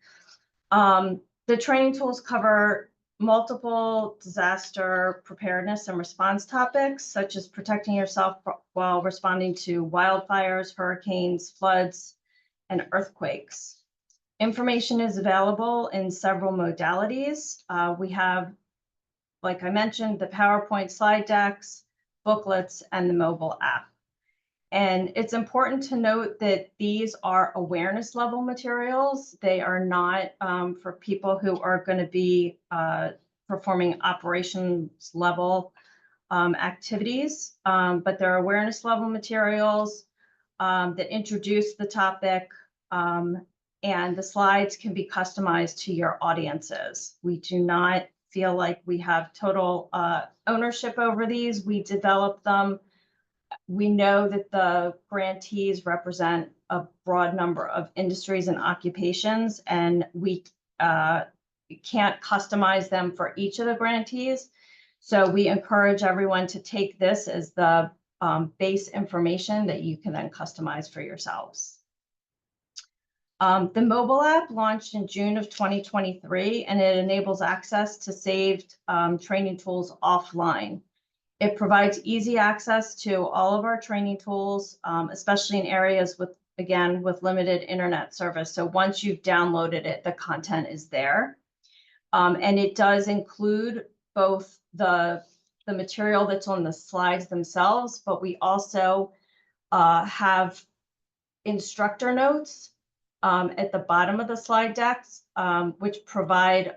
The training tools cover multiple disaster preparedness and response topics, such as protecting yourself while responding to wildfires, hurricanes, floods, and earthquakes. Information is available in several modalities. We have, like I mentioned, the PowerPoint slide decks, booklets, and the mobile app. And it's important to note that these are awareness level materials. They are not for people who are going to be performing operations level activities, but they're awareness level materials that introduce the topic, and the slides can be customized to your audiences. We do not feel like we have total ownership over these. We develop them. We know that the grantees represent a broad number of industries and occupations, and we can't customize them for each of the grantees. So we encourage everyone to take this as the base information that you can then customize for yourselves. The mobile app launched in June of 2023, and it enables access to saved training tools offline. It provides easy access to all of our training tools, especially in areas with limited internet service. So once you've downloaded it, the content is there. And it does include both the material that's on the slides themselves, but we also have instructor notes at the bottom of the slide decks, which provide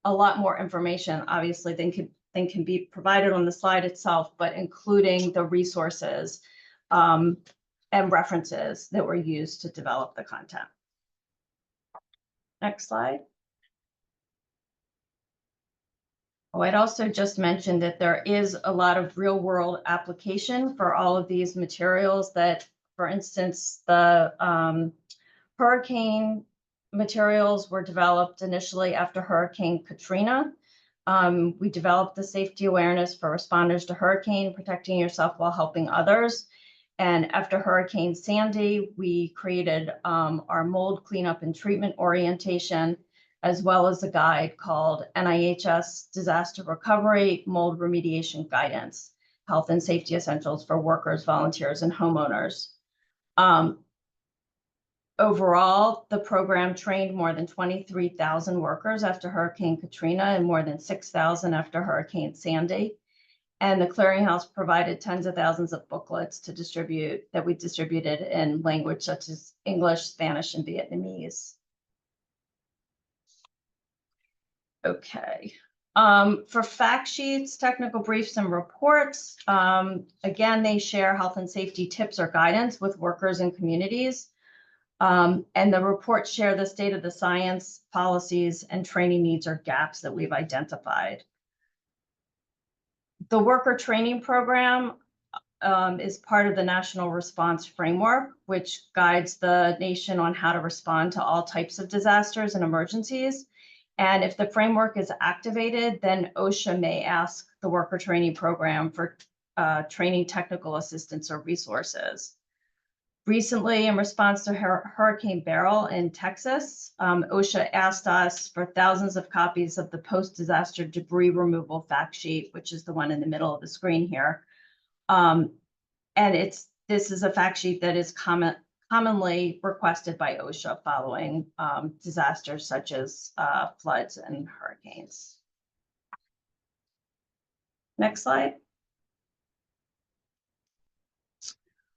a lot more information, obviously, than can be provided on the slide itself, but including the resources and references that were used to develop the content. Next slide. Oh, I'd also just mentioned that there is a lot of real world application for all of these materials that, for instance, the hurricane materials were developed initially after Hurricane Katrina. We developed the safety awareness for responders to hurricane, protecting yourself while helping others. And after Hurricane Sandy, we created our mold cleanup and treatment orientation, as well as a guide called NIHS Disaster Recovery Mold Remediation Guidance, Health and Safety Essentials for Workers, Volunteers, and Homeowners. Overall, the program trained more than 23,000 workers after Hurricane Katrina and more than 6,000 after Hurricane Sandy. And the Clearinghouse provided tens of thousands of booklets to distribute that we distributed in language such as English, Spanish, and Vietnamese. Okay. For fact sheets, technical briefs, and reports, again, they share health and safety tips or guidance with workers and communities. And the reports share the state of the science, policies, and training needs or gaps that we've identified. The worker training program is part of the National Response Framework, which guides the nation on how to respond to all types of disasters and emergencies. And if the framework is activated, then OSHA may ask the worker training program for training technical assistance or resources. Recently, in response to Hurricane Beryl in Texas, OSHA asked us for thousands of copies of the post-disaster debris removal fact sheet, which is the one in the middle of the screen here. And this is a fact sheet that is commonly requested by OSHA following disasters such as floods and hurricanes. Next slide.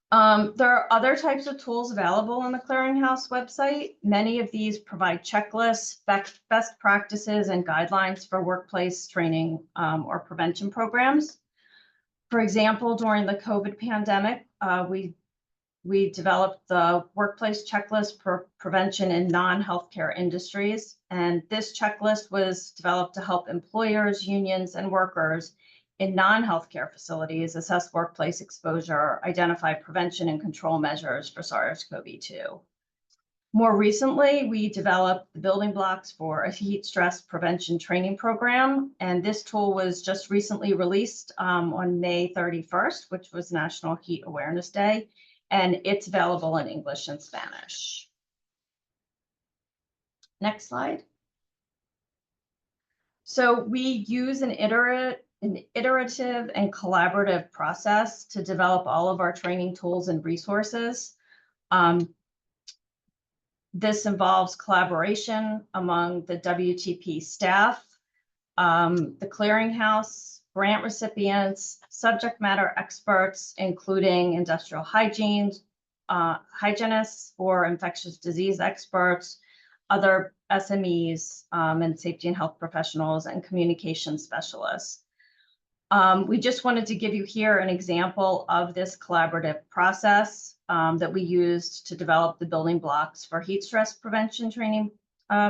There are other types of tools available on the Clearinghouse website. Many of these provide checklists, best practices, and guidelines for workplace training or prevention programs. For example, during the COVID pandemic, we developed the workplace checklist for prevention in non-healthcare industries. And this checklist was developed to help employers, unions, and workers in non-healthcare facilities assess workplace exposure, identify prevention and control measures for SARS-CoV-2. More recently, we developed the building blocks for a heat stress prevention training program. And this tool was just recently released on May 31st, which was National Heat Awareness Day. And it's available in English and Spanish. Next slide. So we use an iterative and collaborative process to develop all of our training tools and resources. This involves collaboration among the WTP staff, the Clearinghouse, grant recipients, subject matter experts, including industrial hygienists or infectious disease experts, other SMEs, and safety and health professionals and communication specialists. We just wanted to give you here an example of this collaborative process that we used to develop the building blocks for heat stress prevention training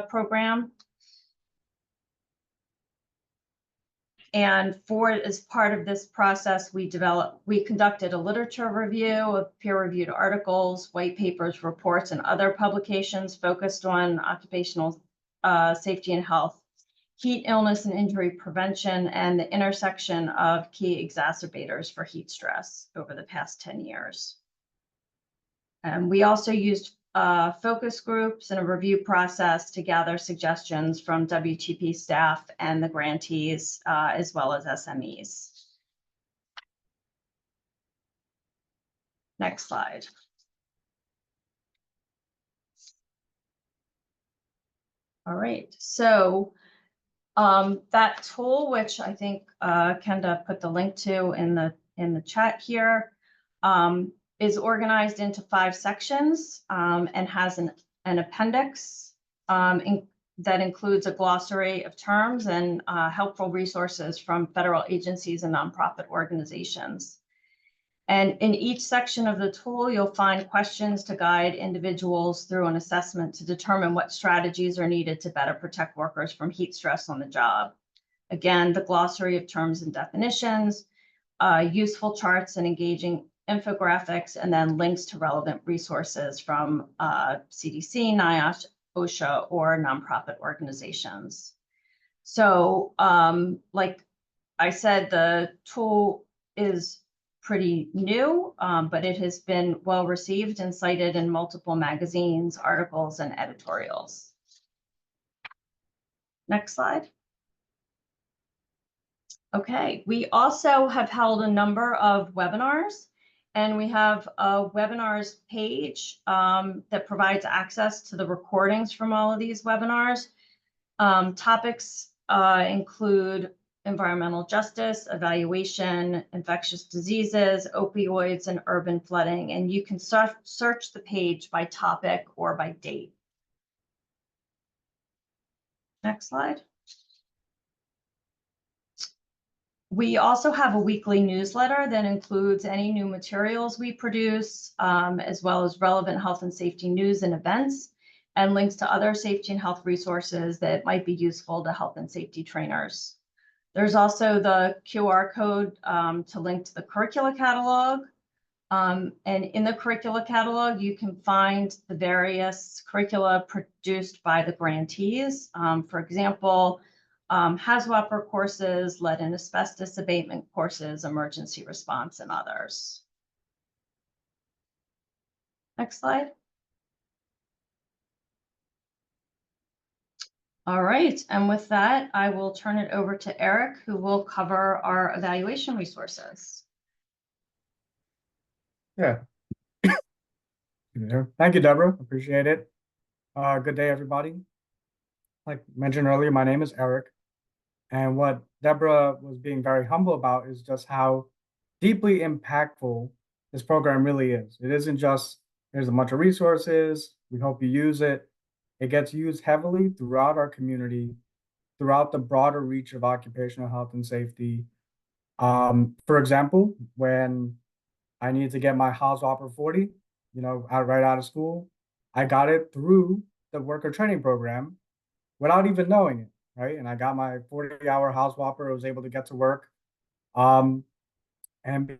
program. And as part of this process, we conducted a literature review of peer-reviewed articles, white papers, reports, and other publications focused on occupational safety and health, heat, illness, and injury prevention, and the intersection of key exacerbators for heat stress over the past 10 years. And we also used focus groups and a review process to gather suggestions from WTP staff and the grantees, as well as SMEs. Next slide. All right, so that tool, which I think Kenda put the link to in the chat here, is organized into 5 sections and has an appendix that includes a glossary of terms and helpful resources from federal agencies and nonprofit organizations. And in each section of the tool, you'll find questions to guide individuals through an assessment to determine what strategies are needed to better protect workers from heat stress on the job. Again, the glossary of terms and definitions, useful charts and engaging infographics, and then links to relevant resources from CDC, NIOSH, OSHA, or nonprofit organizations. So like I said, the tool is pretty new, but it has been well received and cited in multiple magazines, articles, and editorials. Next slide. Okay, we also have held a number of webinars. And we have a webinars page that provides access to the recordings from all of these webinars. Topics include environmental justice, evaluation, infectious diseases, opioids, and urban flooding. And you can search the page by topic or by date. Next slide. We also have a weekly newsletter that includes any new materials we produce, as well as relevant health and safety news and events, and links to other safety and health resources that might be useful to health and safety trainers. There's also the QR code to link to the curricula catalog. And in the curricula catalog, you can find the various curricula produced by the grantees. For example, HAZWOPER courses, lead and asbestos abatement courses, emergency response, and others. Next slide. All right, and with that, I will turn it over to Eric, who will cover our evaluation resources. Yeah. Thank you, Deborah. Appreciate it. Good day, everybody. Like mentioned earlier, my name is Eric. And what Deborah was being very humble about is just how deeply impactful this program really is. It isn't just, there's a bunch of resources, we hope you use it. It gets used heavily throughout our community, throughout the broader reach of occupational health and safety. For example, when I needed to get my HAZWOPER 40, right out of school, I got it through the worker training program without even knowing it, right? And I got my 40-hour HAZWOPER, I was able to get to work. And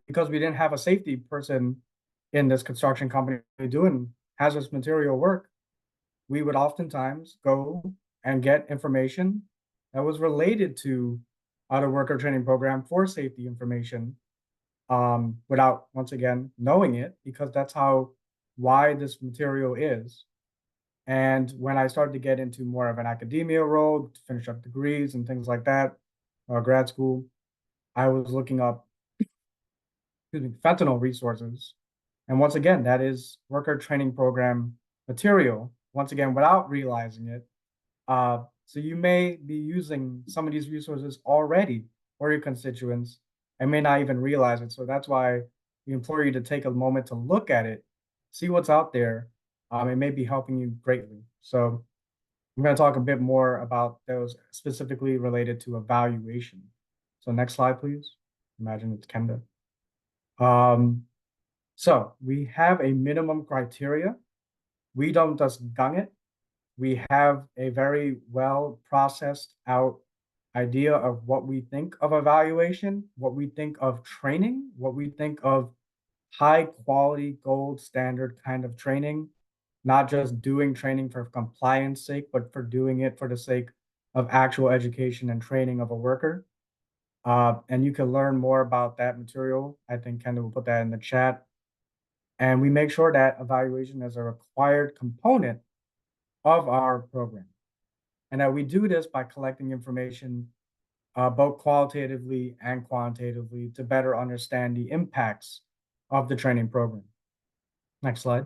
because we didn't have a safety person in this construction company doing hazardous material work, we would oftentimes go and get information that was related to the worker training program for safety information without, once again, knowing it, because that's how wide this material is. And when I started to get into more of an academia role, to finish up degrees and things like that, grad school, I was looking up fentanyl resources. And once again, that is worker training program material, once again, without realizing it. So you may be using some of these resources already for your constituents and may not even realize it. So that's why we implore you to take a moment to look at it, see what's out there. It may be helping you greatly. So I'm going to talk a bit more about those specifically related to evaluation. So next slide, please. Imagine it's Kenda. So we have a minimum criteria. We don't just gung it. We have a very well processed out idea of what we think of evaluation, what we think of training, what we think of high quality gold standard kind of training, not just doing training for compliance sake, but for doing it for the sake of actual education and training of a worker. And you can learn more about that material. I think Kendall will put that in the chat. And we make sure that evaluation is a required component of our program. And that we do this by collecting information both qualitatively and quantitatively to better understand the impacts of the training program. Next slide.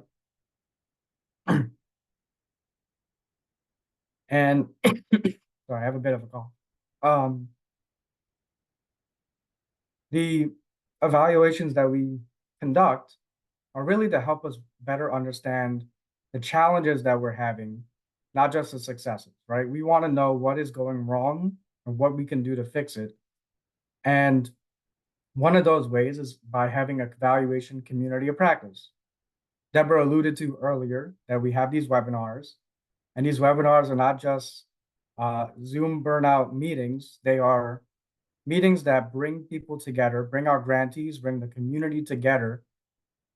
And sorry, I have a bit of a cough. The evaluations that we conduct are really to help us better understand the challenges that we're having, not just the successes, right? We want to know what is going wrong and what we can do to fix it. And one of those ways is by having an evaluation community of practice. Deborah alluded to earlier that we have these webinars, and these webinars are not just Zoom burnout meetings. They are meetings that bring people together, bring our grantees, bring the community together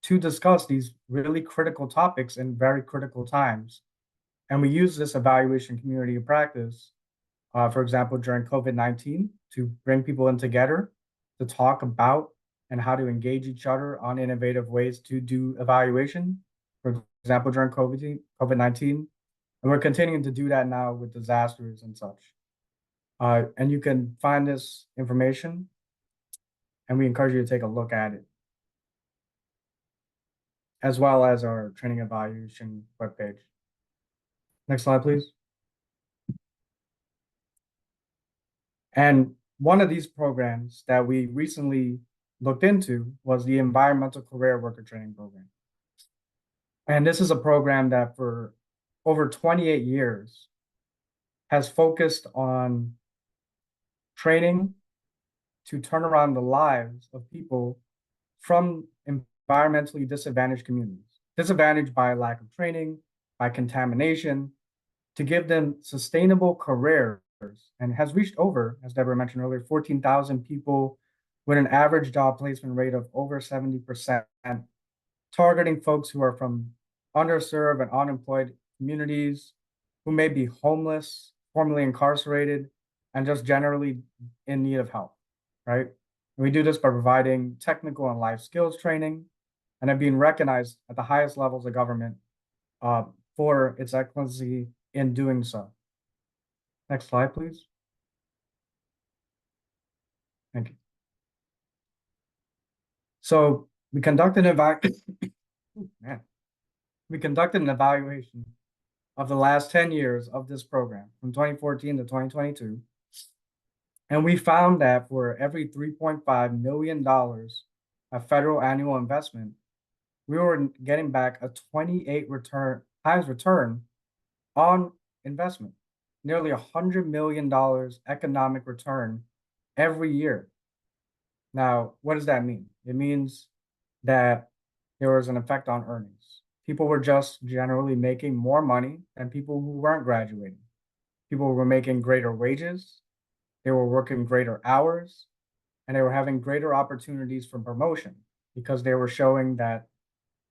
to discuss these really critical topics in very critical times. And we use this evaluation community of practice, for example, during COVID-19, to bring people in together to talk about and how to engage each other on innovative ways to do evaluation, for example, during COVID-19. And we're continuing to do that now with disasters and such. And you can find this information, and we encourage you to take a look at it, as well as our training evaluation webpage. Next slide, please. And one of these programs that we recently looked into was the Environmental Career Worker Training Program. And this is a program that for over 28 years has focused on training to turn around the lives of people from environmentally disadvantaged communities, disadvantaged by lack of training, by contamination, to give them sustainable careers and has reached over, as Deborah mentioned earlier, 14,000 people with an average job placement rate of over 70%, targeting folks who are from underserved and unemployed communities, who may be homeless, formerly incarcerated, and just generally in need of help, right? And we do this by providing technical and life skills training, and have been recognized at the highest levels of government for its excellency in doing so. Next slide, please. Thank you. So we conducted an evaluation of the last 10 years of this program from 2014 to 2022. And we found that for every $3.5 million of federal annual investment, we were getting back a 28 times return on investment, nearly $100 million economic return every year. Now, what does that mean? It means that there was an effect on earnings. People were just generally making more money than people who weren't graduating. People were making greater wages, they were working greater hours, and they were having greater opportunities for promotion because they were showing that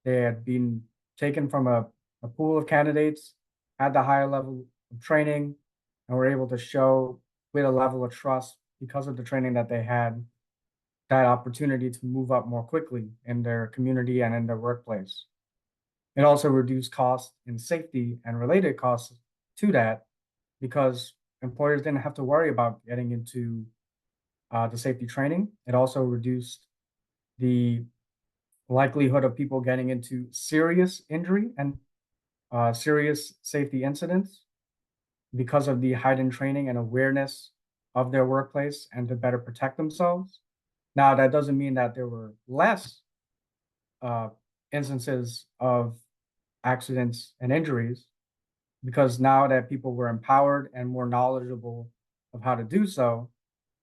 they had been taken from a pool of candidates, had the higher level of training, and were able to show with a level of trust because of the training that they had, that opportunity to move up more quickly in their community and in their workplace. It also reduced costs in safety and related costs to that because employers didn't have to worry about getting into the safety training. It also reduced the likelihood of people getting into serious injury and serious safety incidents because of the heightened training and awareness of their workplace and to better protect themselves. Now, that doesn't mean that there were less instances of accidents and injuries, because now that people were empowered and more knowledgeable of how to do so,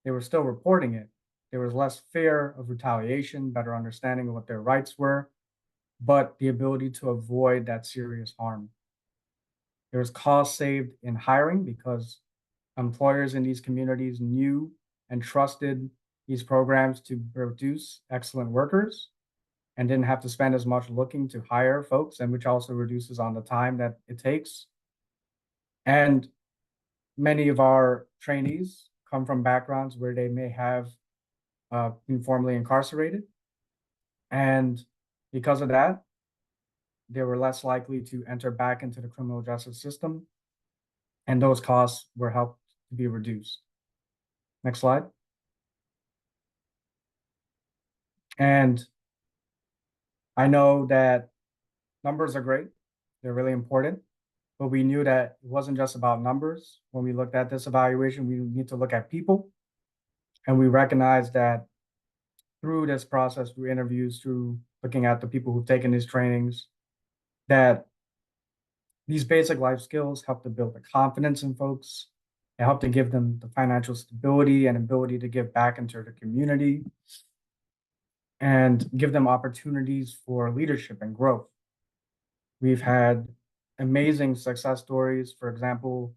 they were still reporting it. There was less fear of retaliation, better understanding of what their rights were, but the ability to avoid that serious harm. There was cost saved in hiring because employers in these communities knew and trusted these programs to produce excellent workers and didn't have to spend as much looking to hire folks, and which also reduces on the time that it takes. And many of our trainees come from backgrounds where they may have been formerly incarcerated. And because of that, they were less likely to enter back into the criminal justice system. And those costs were helped to be reduced. Next slide. And I know that numbers are great. They're really important. But we knew that it wasn't just about numbers. When we looked at this evaluation, we need to look at people. And we recognized that through this process, through interviews, through looking at the people who've taken these trainings, that these basic life skills help to build the confidence in folks. It help to give them the financial stability and ability to give back into the community and give them opportunities for leadership and growth. We've had amazing success stories. For example,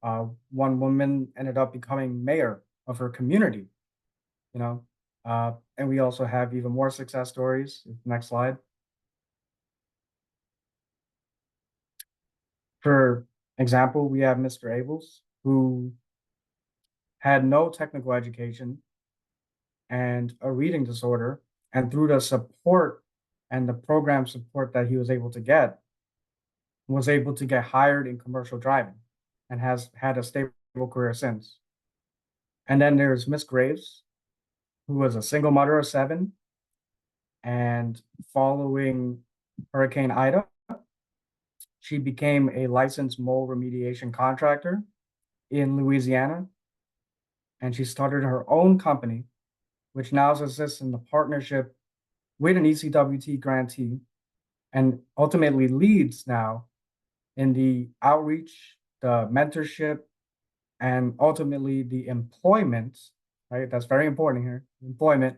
one woman ended up becoming mayor of her community, and we also have even more success stories. Next slide. For example, we have Mr. Abels, who had no technical education and a reading disorder, and through the support and the program support that he was able to get, was able to get hired in commercial driving and has had a stable career since. And then there's Miss Graves, who was a single mother of 7, and following Hurricane Ida, she became a licensed mold remediation contractor in Louisiana, and she started her own company, which now assists in the partnership with an ECWT grantee, and ultimately leads now in the outreach, the mentorship, and ultimately the employment, right? That's very important here, employment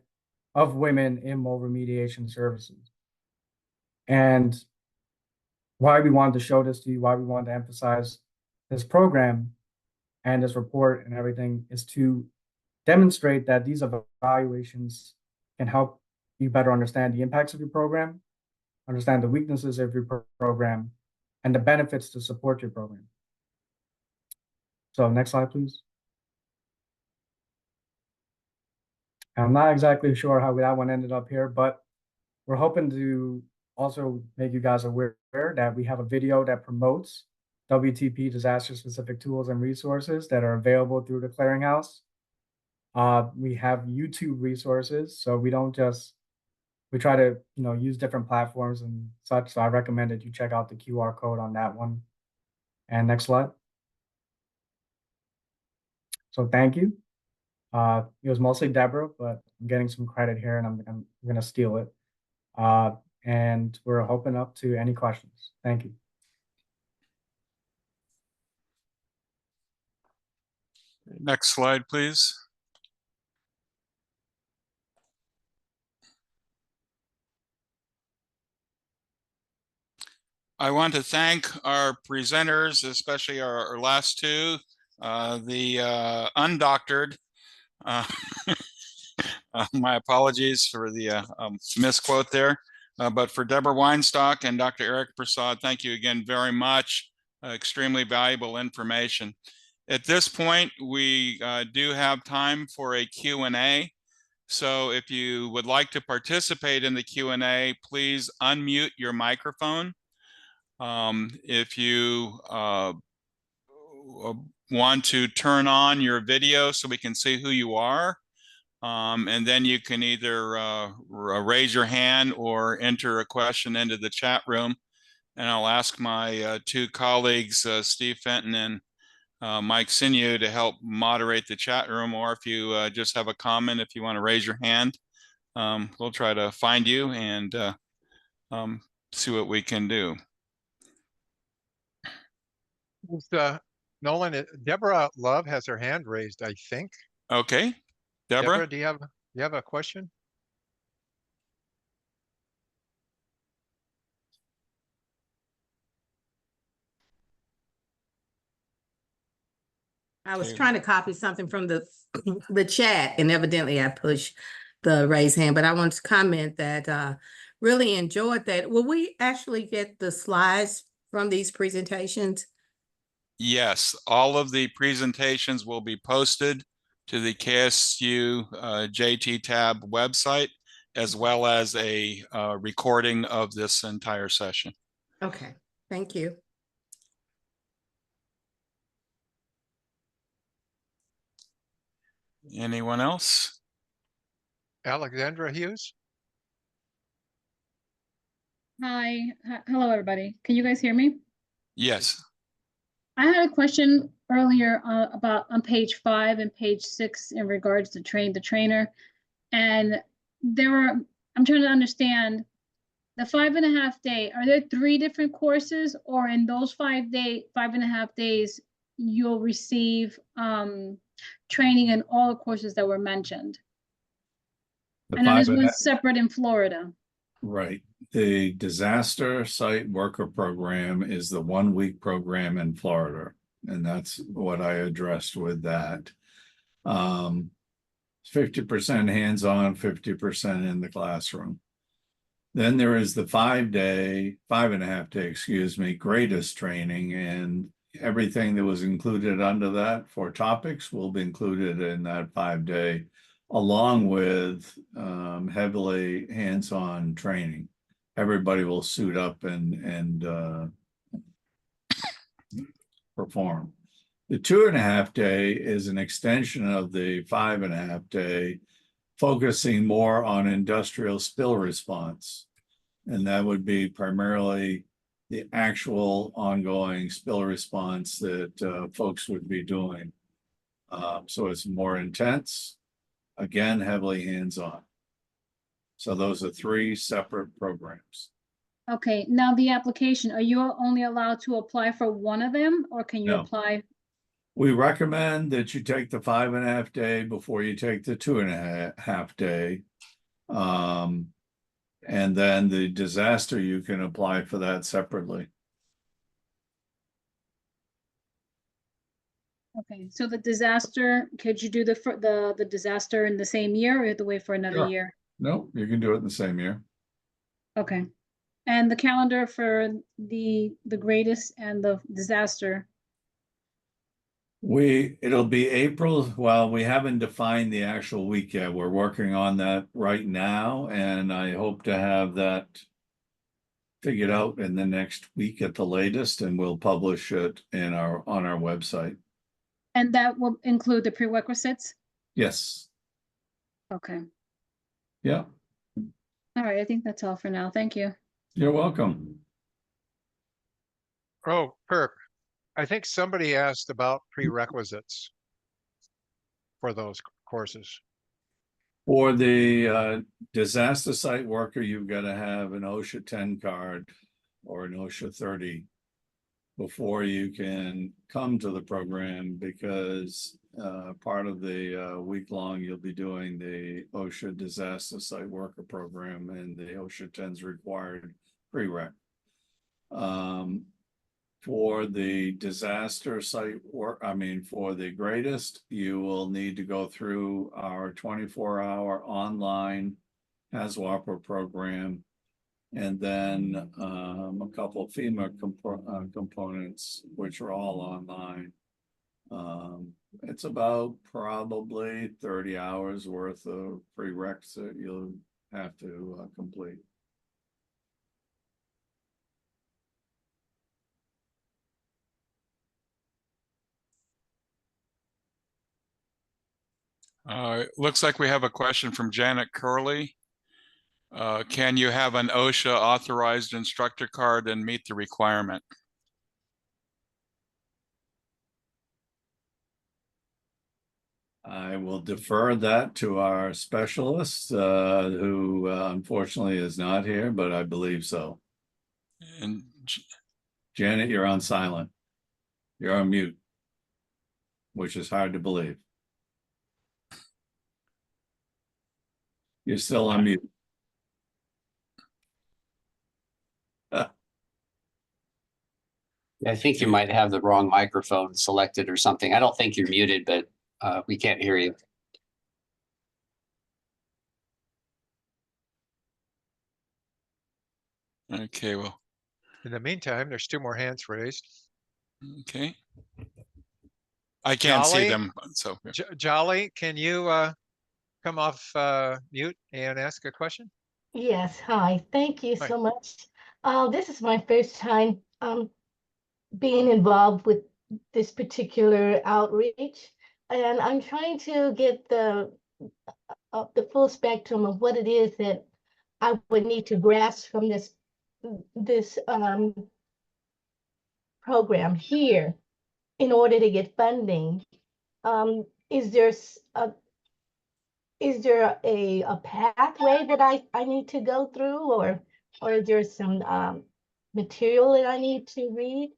of women in mold remediation services. And why we wanted to show this to you, why we wanted to emphasize this program and this report and everything is to demonstrate that these evaluations can help you better understand the impacts of your program, understand the weaknesses of your program, and the benefits to support your program. So next slide, please. I'm not exactly sure how that one ended up here, but we're hoping to also make you guys aware that we have a video that promotes WTP disaster-specific tools and resources that are available through the Clearinghouse. We have YouTube resources, so we try to use different platforms and such. So I recommend that you check out the QR code on that one. And next slide. So thank you. It was mostly Deborah, but I'm getting some credit here, and I'm gonna steal it. And we're open up to any questions. Thank you. Next slide, please. I want to thank our presenters, especially our last two, the undoctored. My apologies for the misquote there. But for Deborah Weinstock and Dr. Eric Prasad, thank you again very much. Extremely valuable information. At this point, we do have time for a Q&A. So if you would like to participate in the Q&A, please unmute your microphone. If you want to turn on your video so we can see who you are, and then you can either raise your hand or enter a question into the chat room. And I'll ask my two colleagues, Steve Fenton and Mike Sinew, to help moderate the chat room. Or if you just have a comment, if you want to raise your hand, we'll try to find you and see what we can do. Nolan, Deborah Love has her hand raised, I think. Okay, Deborah, do you have a question? I was trying to copy something from the chat, and evidently I pushed the raise hand, but I wanted to comment that really enjoyed that. Will we actually get the slides from these presentations? yes, all of the presentations will be posted to the KSU JT tab website, as well as a recording of this entire session. Okay, thank you. Anyone else? Alexandra Hughes? Hi, hello everybody. Can you guys hear me? Yes. I had a question earlier about on page 5 and page 6 in regards to train the trainer. And I'm trying to understand the 5.5 day, are there 3 different courses, or in those 5.5 days, you'll receive training in all the courses that were mentioned? I know this was separate in Florida. Right. The disaster site worker program is the 1-week program in Florida. And that's what I addressed with that. 50% hands-on, 50% in the classroom. Then there is the 5.5 day, greatest training, and everything that was included under that 4 topics will be included in that 5-day, along with heavily hands-on training. Everybody will suit up and perform. The 2.5 day is an extension of the 5.5 day, focusing more on industrial spill response. And that would be primarily the actual ongoing spill response that folks would be doing. So it's more intense, again, heavily hands-on. So those are 3 separate programs. Okay, now the application, are you only allowed to apply for one of them, or can you apply? We recommend that you take the 5.5 day before you take the 2.5 day. And then the disaster, you can apply for that separately. Okay, so the disaster, could you do the disaster in the same year, or you have to wait for another Sure. year? No, you can do it in the same year. Okay. And the calendar for the greatest and the disaster. It'll be April. Well, we haven't defined the actual week yet. We're working on that right now, and I hope to have that figured out in the next week at the latest, and we'll publish it on our website. And that will include the prerequisites? Yes. Okay. Yeah. All right, I think that's all for now. Thank you. You're welcome. Oh, Kirk, I think somebody asked about prerequisites for those courses. For the disaster site worker, you've got to have an OSHA 10 card or an OSHA 30 before you can come to the program, because part of the week long you'll be doing the OSHA disaster site worker program, and the OSHA 10's required prereq. For the disaster site work, for the greatest, you will need to go through our 24-hour online HAZWOPER program, and then a couple of FEMA components, which are all online. It's about probably 30 hours worth of prereqs that you'll have to complete. Looks like we have a question from Janet Curley. Can you have an OSHA authorized instructor card and meet the requirement? I will defer that to our specialist, who unfortunately is not here, but I believe so. And Janet, you're on silent. You're on mute, which is hard to believe. You're still on mute. I think you might have the wrong microphone selected or something. I don't think you're muted, but we can't hear you. Okay, well. In the meantime, there's 2 more hands raised. Okay. I can't see them, so. Jolly, can you come off mute and ask a question? Yes, hi. Thank you Hi. so much. This is my first time being involved with this particular outreach, and I'm trying to get the full spectrum of what it is that I would need to grasp from this program here in order to get funding. Is there a pathway that I need to go through, or is there some material that I need to read?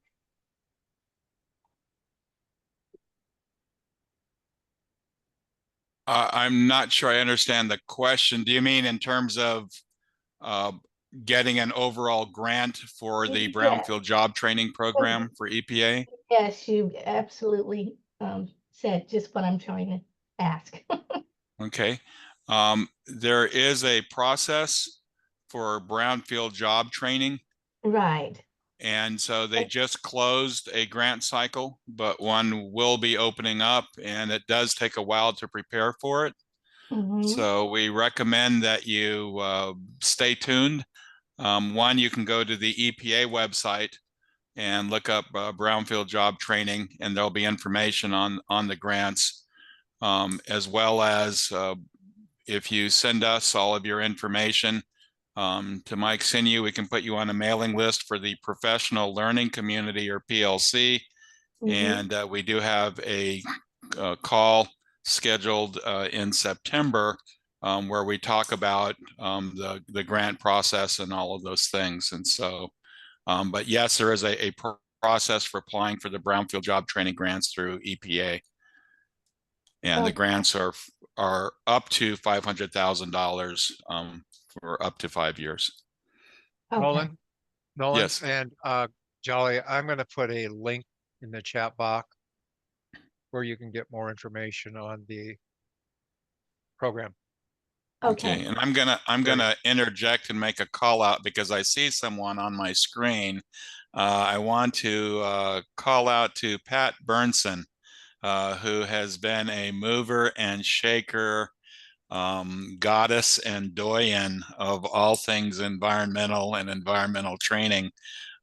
I'm not sure I understand the question. Do you mean in terms of getting an overall grant for the Yes. Brownfield Job Training Program for EPA? Yes, you absolutely said just what I'm trying to ask. Okay. There is a process for Brownfield Job Training. Right. And so they just closed a grant cycle, but one will be opening up, and it does take a while to prepare for it. Mhm. So we recommend that you stay tuned. One, you can go to the EPA website and look up Brownfield Job Training, and there'll be information on the grants, as well as if you send us all of your information to Mike Sinew, we can put you on a mailing list for the Professional Learning Community, or PLC. And we do have a call scheduled in September where we talk about the grant process and all of those things. And so, but yes, there is a process for applying for the Brownfield Job Training grants through EPA. And the grants are up to $500,000 for up to 5 years. Okay. Nolan, Yes. and Jolly, I'm going to put a link in the chat box where you can get more information on the program. Okay, and I'm gonna interject and make a call out because I see someone on my screen. I want to call out to Pat Burnson, who has been a mover and shaker, goddess and doyen of all things environmental and environmental training.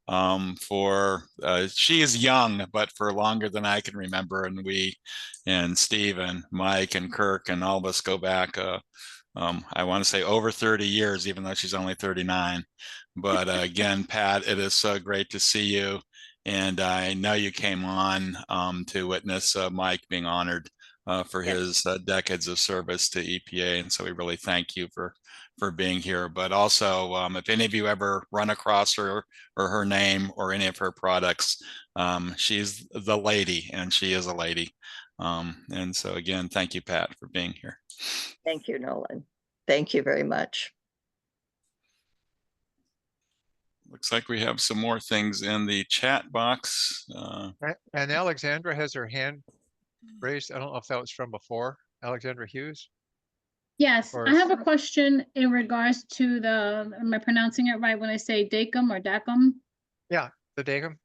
She is young, but for longer than I can remember, and we and Steve and Mike and Kirk and all of us go back. I want to say over 30 years, even though she's only 39. But again, Pat, it is so great to see you. And I know you came on to witness Mike being honored for his decades of service to EPA. And so we really thank you for being here. But also, if any of you ever run across her or her name or any of her products, she's the lady, and she is a lady. And so again, thank you, Pat, for being here. Thank you, Nolan. Thank you very much. Looks like we have some more things in the chat box. And Alexandra has her hand raised. I don't know if that was from before. Alexandra Hughes? Yes, Or- I have a question in regards to the, am I pronouncing it right when I say DACM or DACM? Yeah, the DACM.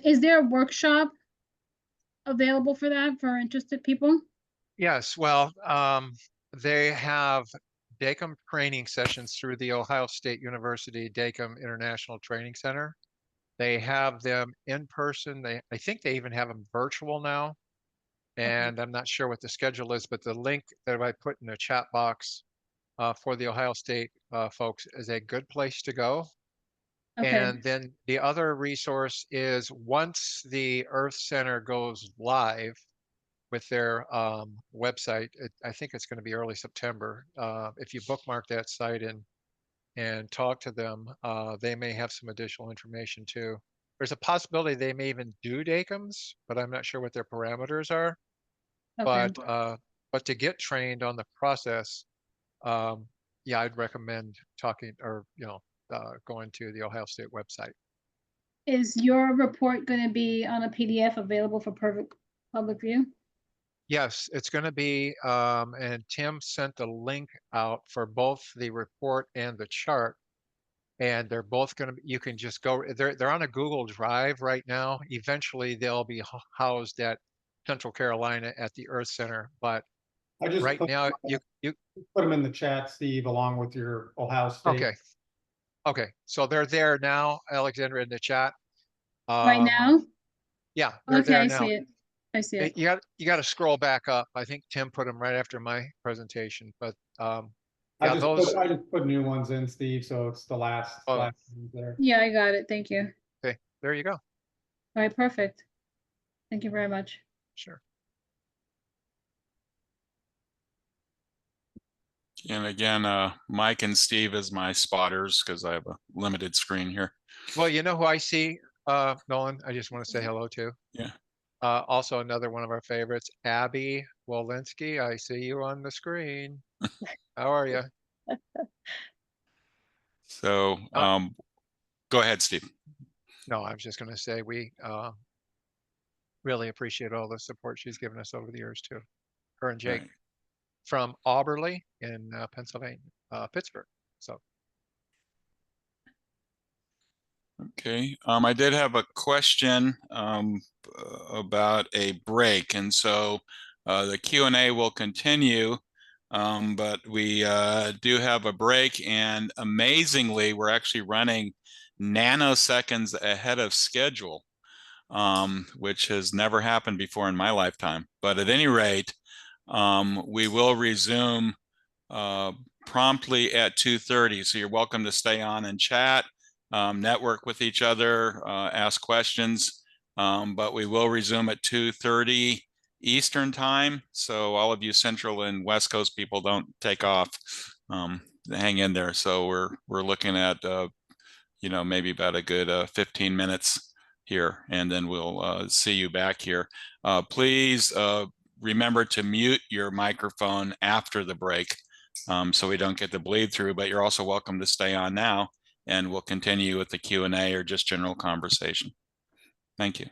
Is there a workshop available for that for interested people? Yes, well, they have DACM training sessions through the Ohio State University DACM International Training Center. They have them in person. I think they even have them virtual now. And I'm not sure what the schedule is, but the link that I put in the chat box for the Ohio State folks is a good place to go. Okay. And then the other resource is once the Earth Center goes live with their website, I think it's going to be early September. If you bookmark that site and talk to them, they may have some additional information too. There's a possibility they may even do DACMs, but I'm not sure what their parameters are. Okay. But to get trained on the process, yeah, I'd recommend talking or going to the Ohio State website. Is your report going to be on a PDF available for public view? Yes, it's going to be, and Tim sent the link out for both the report and the chart. And they're both going to, you can just go, they're on a Google Drive right now. Eventually they'll be housed at Central Carolina at the Earth Center. But I just right now you put them in the chat, Steve, along with your Ohio State. Okay. So they're there now, Alexandra, in the chat. Right now? Yeah, they're Okay, there I now. see it. I see it. You got to scroll back up. I think Tim put them right after my presentation, but I yeah, just put new ones in, Steve, so it's the last ones there. Yeah, I got it. Thank you. Okay, there you go. All right, perfect. Thank you very much. Sure. And again, Mike and Steve as my spotters because I have a limited screen here. Well, you know who I see, Nolan? I just want to say hello to. Yeah. Also another one of our favorites, Abby Wolinski. I see you on the screen. How are you? So go ahead, Steve. No, I was just going to say we really appreciate all the support she's given us over the years too. Her and Jake from Auberly in Pennsylvania, Pittsburgh. So. Okay, I did have a question about a break, and so the Q&A will continue, but we do have a break, and amazingly, we're actually running nanoseconds ahead of schedule, which has never happened before in my lifetime. But at any rate, we will resume promptly at 2:30, so you're welcome to stay on and chat. Network with each other, ask questions, but we will resume at 2:30 Eastern time. So all of you Central and West Coast people don't take off, hang in there. So we're looking at, maybe about a good 15 minutes here, and then we'll see you back here. Please remember to mute your microphone after the break so we don't get the bleed through, but you're also welcome to stay on now. And we'll continue with the Q&A or just general conversation. Thank you.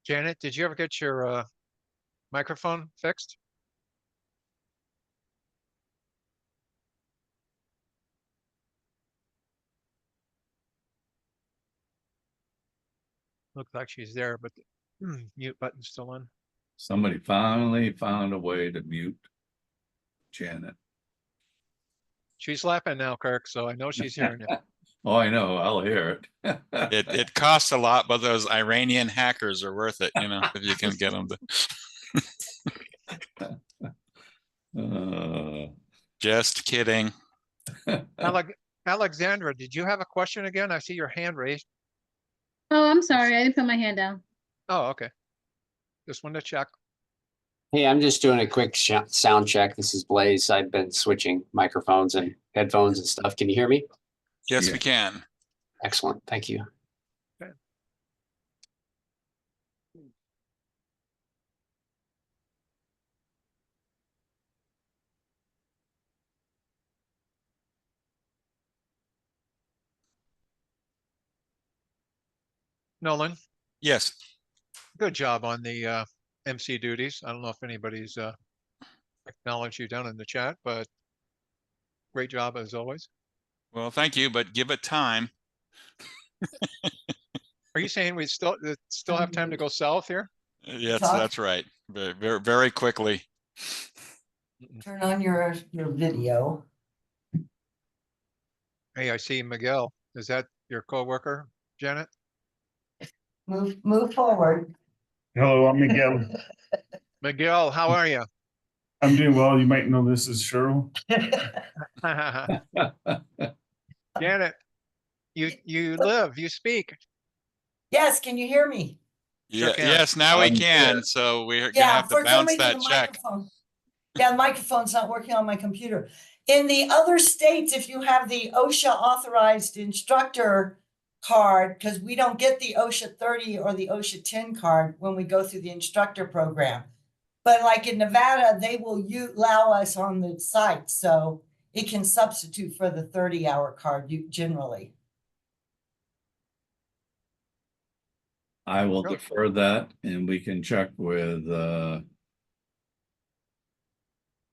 Janet, did you ever get your microphone fixed? Looks like she's there, but the mute button's still on. Somebody finally found a way to mute Janet. She's laughing now, Kirk, so I know she's hearing it. Oh, I know. I'll hear it. It costs a lot, but those Iranian hackers are worth it, you know, if you can get them to. Just kidding. Alexandra, did you have a question again? I see your hand raised. Oh, I'm sorry. I didn't put my hand down. Oh, okay. Just wanted to check. Hey, I'm just doing a quick sound check. This is Blaze. I've been switching microphones and headphones and stuff. Can you hear me? Yes, we can. Excellent. Thank you. Okay. Nolan, Yes. good job on the MC duties. I don't know if anybody's acknowledged you down in the chat, but great job as always. Well, thank you, but give it time. Are you saying we still have time to go south here? Yes, that's right. Very, very quickly. Turn on your video. Hey, I see Miguel. Is that your coworker, Janet? Move forward. Hello, I'm Miguel. Miguel, how are you? I'm doing well. You might know this is Cheryl. Janet, you live, you speak. Yes, can you hear me? Yeah, can. yes, now we can. So we're gonna have to for some bounce reason that the check. microphone. Yeah, the microphone's not working on my computer. In the other states, if you have the OSHA authorized instructor card, because we don't get the OSHA 30 or the OSHA 10 card when we go through the instructor program. But like in Nevada, they will allow us on the site. So it can substitute for the 30-hour card generally. I will defer that and we can check with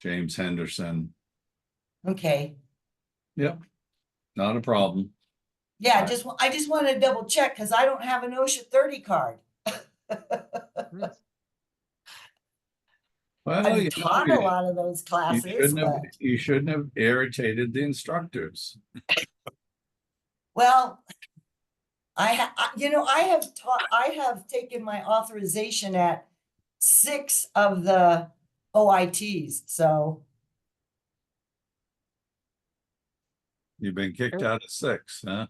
James Henderson. Okay. Yep, not a problem. Yeah, I just wanted to double check because I don't have an OSHA 30 card. Well, I've taught a lot of those classes, you shouldn't have irritated the instructors. Well, I have taken my authorization at 6 of the OITs. So You've been kicked out of 6, huh?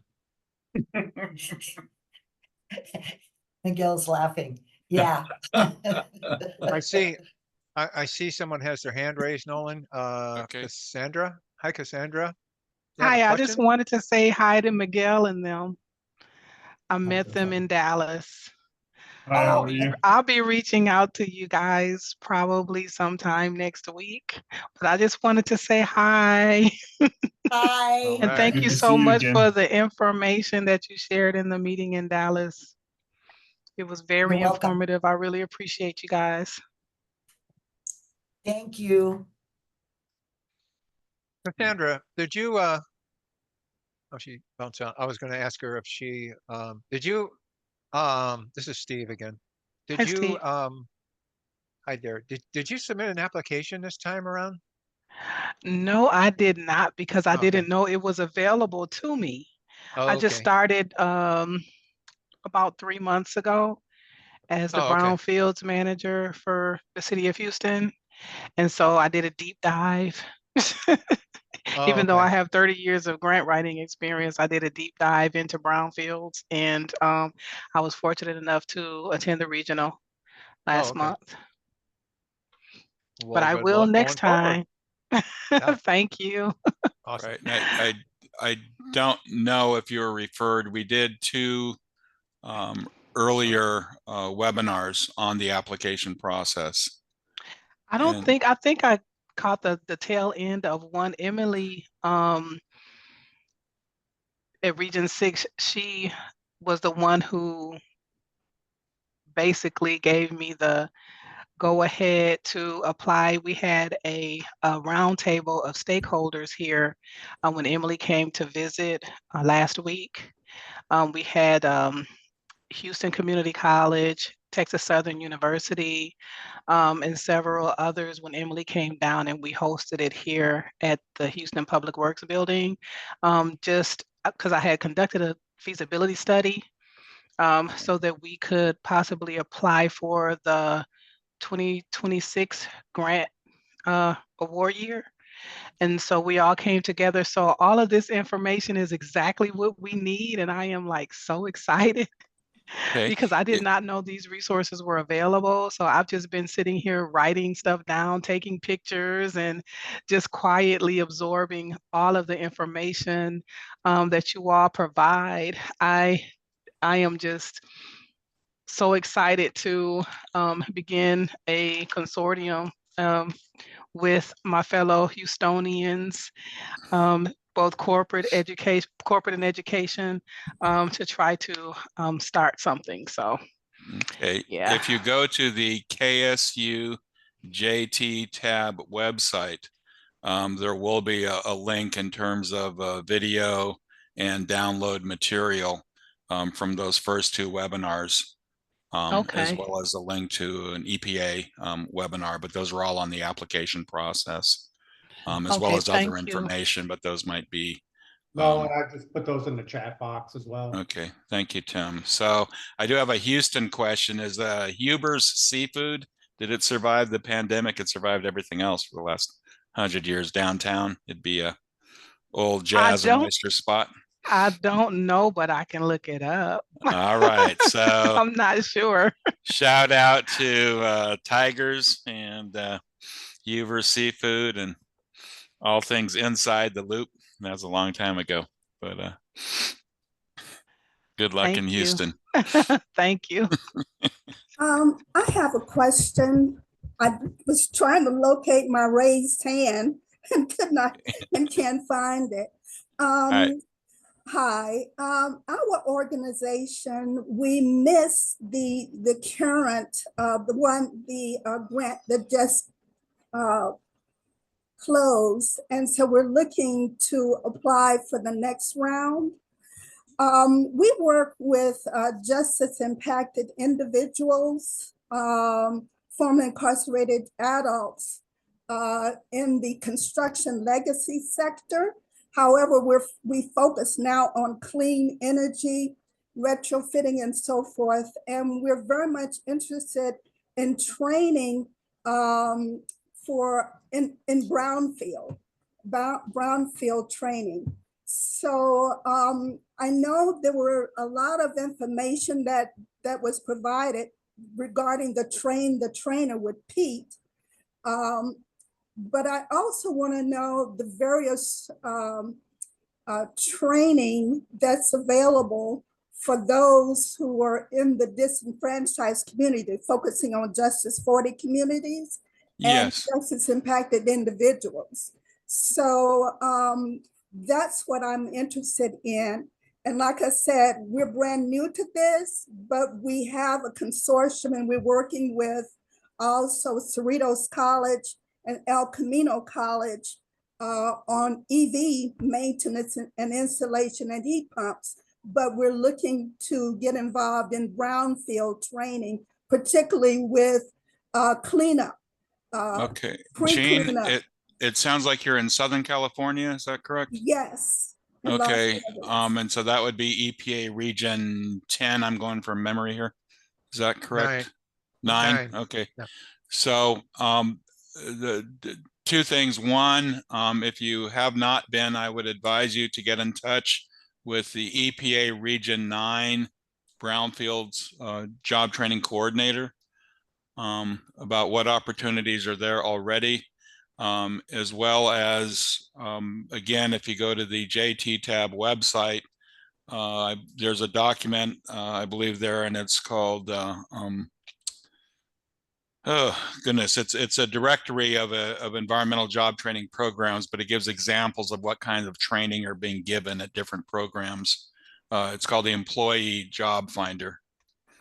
Miguel's laughing. Yeah. I see someone has their hand raised, Nolan. Cassandra. Hi, Cassandra. Hi, I just wanted to say hi to Miguel and them. I met them in Dallas. Hi, how are you? I'll be reaching out to you guys probably sometime next week, but I just wanted to say hi. Hi. And thank you so much for the information that you shared in the meeting in Dallas. It was very informative. I really appreciate you guys. Thank you. Cassandra, did you oh, she bounced out. I was going to ask her if she did you this is Steve again. Did Hi, you Steve. hi there. Did you submit an application this time around? No, I did not because I didn't know it was available to me. Oh, I just started about 3 months ago as the Brownfields manager for the city of Houston. And so I did a deep dive. Even though I have 30 years of grant writing experience, I did a deep dive into brownfields, and I was fortunate enough to attend the regional last month. Well, but I good will luck next going time. Thank you. Right. I don't know if you were referred. We did 2 earlier webinars on the application process. I think I caught the tail end of one. Emily at Region 6, she was the one who basically gave me the go ahead to apply. We had a roundtable of stakeholders here when Emily came to visit last week. We had Houston Community College, Texas Southern University, and several others when Emily came down, and we hosted it here at the Houston Public Works Building, just because I had conducted a feasibility study so that we could possibly apply for the 2026 grant award year. And so we all came together. So all of this information is exactly what we need. And I am like so excited Okay. because I did not know these resources were available. So I've just been sitting here writing stuff down, taking pictures, and just quietly absorbing all of the information that you all provide. I am just so excited to begin a consortium with my fellow Houstonians, both corporate and education, to try to start something. So, okay. yeah. If you go to the KSU JT tab website, there will be a link in terms of video and download material from those first two webinars. As Okay. well as a link to an EPA webinar, but those are all on the application process, as well Okay, as other thank you. information, but those might be. No, and I just put those in the chat box as well. Okay, thank you, Tim. So I do have a Houston question. Is Huber's Seafood, did it survive the pandemic? It survived everything else for the last 100 years downtown. It'd be a old jazz and oyster spot. I don't know, but I can look it up. All right, so I'm not sure. shout out to Tigers and Huber Seafood and all things inside the loop. That was a long time ago, but good luck in Houston. Thank you. I have a question. I was trying to locate my raised hand and could not and can't find it. Hi, our organization, we missed the current grant that just closed, and so we're looking to apply for the next round. We work with justice impacted individuals, former incarcerated adults in the construction legacy sector. However, we focus now on clean energy, retrofitting, and so forth. And we're very much interested in training in brownfield training. So I know there were a lot of information that was provided regarding the trainer with Pete. But I also want to know the various training that's available for those who are in the disenfranchised community, focusing on Justice 40 communities and justice impacted individuals. So that's what I'm interested in. And like I said, we're brand new to this, but we have a consortium and we're working with also Cerritos College and El Camino College on EV maintenance and installation and heat pumps. But we're looking to get involved in brownfield training, particularly with cleanup. Okay, Jean, it sounds like you're in Southern California, is that correct? Yes. Okay, and so that would be EPA Region 10, I'm going from memory here. Is that correct? Nine. Okay. Yeah. So the two things. One, if you have not been, I would advise you to get in touch with the EPA Region 9 Brownfields Job Training Coordinator about what opportunities are there already, as well as, again, if you go to the JT tab website, there's a document, I believe there, and it's called, oh goodness, it's a directory of environmental job training programs, but it gives examples of what kinds of training are being given at different programs. It's called the Employee Job Finder.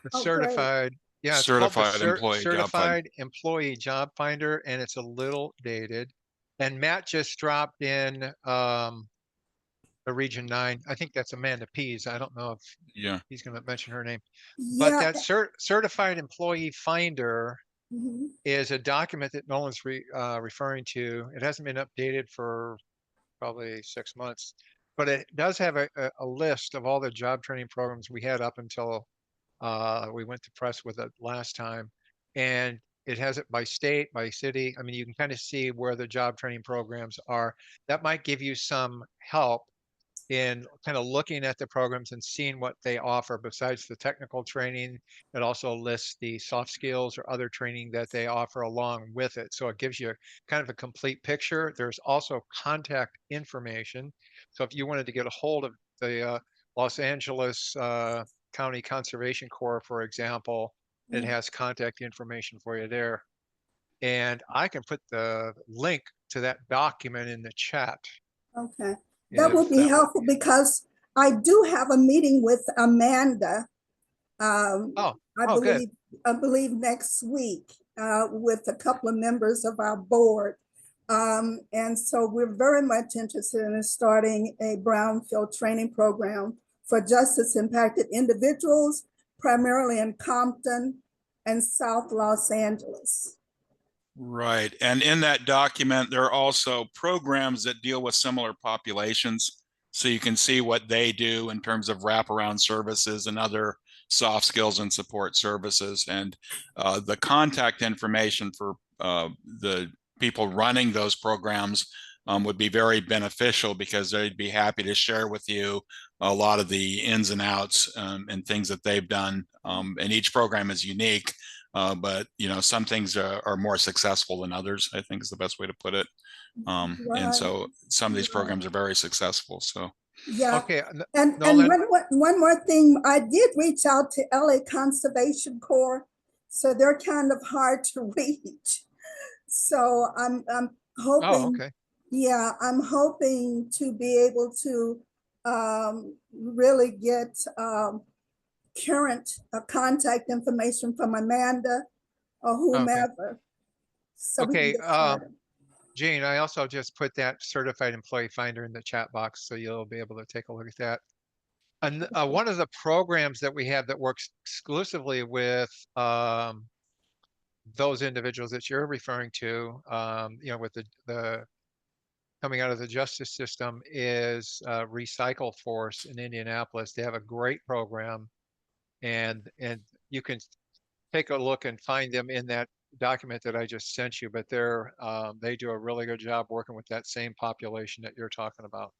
It's certified. Yeah, it's called the Certified Employee Job Finder. Certified Employee Job Finder, and it's a little dated. And Matt just dropped in the Region 9. I think that's Amanda Pease. I don't know if Yeah. he's going to mention her name. But Yeah. that Certified Employee Finder Mhm. is a document that Nolan's referring to. It hasn't been updated for probably 6 months, but it does have a list of all the job training programs we had up until we went to press with it last time. And it has it by state, by city. I mean, you can kind of see where the job training programs are. That might give you some help in kind of looking at the programs and seeing what they offer besides the technical training. It also lists the soft skills or other training that they offer along with it. So it gives you kind of a complete picture. There's also contact information. So if you wanted to get a hold of the Los Angeles County Conservation Corps, for example, it has contact information for you there. And I can put the link to that document in the chat. Okay. That would be helpful because I do have a meeting with Amanda. I believe next week with a couple of members of our board. And so we're very much interested in starting a brownfield training program for justice impacted individuals, primarily in Compton and South Los Angeles. Right. And in that document, there are also programs that deal with similar populations. So you can see what they do in terms of wraparound services and other soft skills and support services. And the contact information for the people running those programs would be very beneficial because they'd be happy to share with you a lot of the ins and outs and things that they've done. And each program is unique. But you know, some things are more successful than others, I think is the best way to put it. And so some of these programs are very successful. So yeah. Okay. And one more thing, I did reach out to LA Conservation Corps, so they're kind of hard to reach. So I'm hoping. Oh, okay. Yeah, I'm hoping to be able to really get current contact information from Amanda or whomever. So we can Okay. get started. Gene, I also just put that Certified Employee Finder in the chat box, so you'll be able to take a look at that. And one of the programs that we have that works exclusively with those individuals that you're referring to, you know, with the coming out of the justice system is Recycle Force in Indianapolis. They have a great program, and you can take a look and find them in that document that I just sent you, but they do a really good job working with that same population that you're talking about.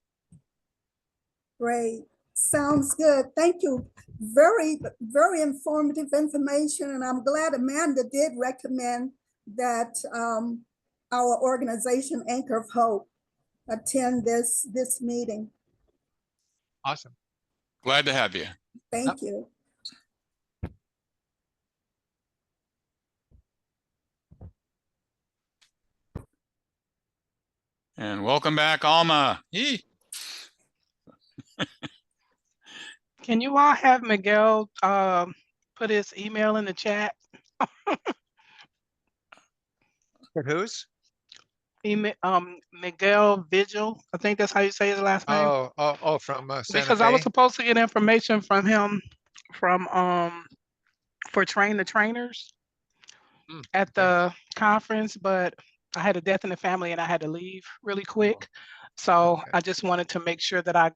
Great. Sounds good. Thank you. Very, very informative information. And I'm glad Amanda did recommend that our organization, Anchor of Hope, attend this meeting. awesome. Glad to have you. Thank you. And welcome back, Alma. Yee. Can you all have Miguel put his email in the chat? For whose? Miguel Vigil. I think that's how you say his last name. Oh, from Santa Because Fe? I was supposed to get information from him from for Train the Trainers at the conference, but I had a death in the family and I had to leave really quick. So I just wanted to make sure that I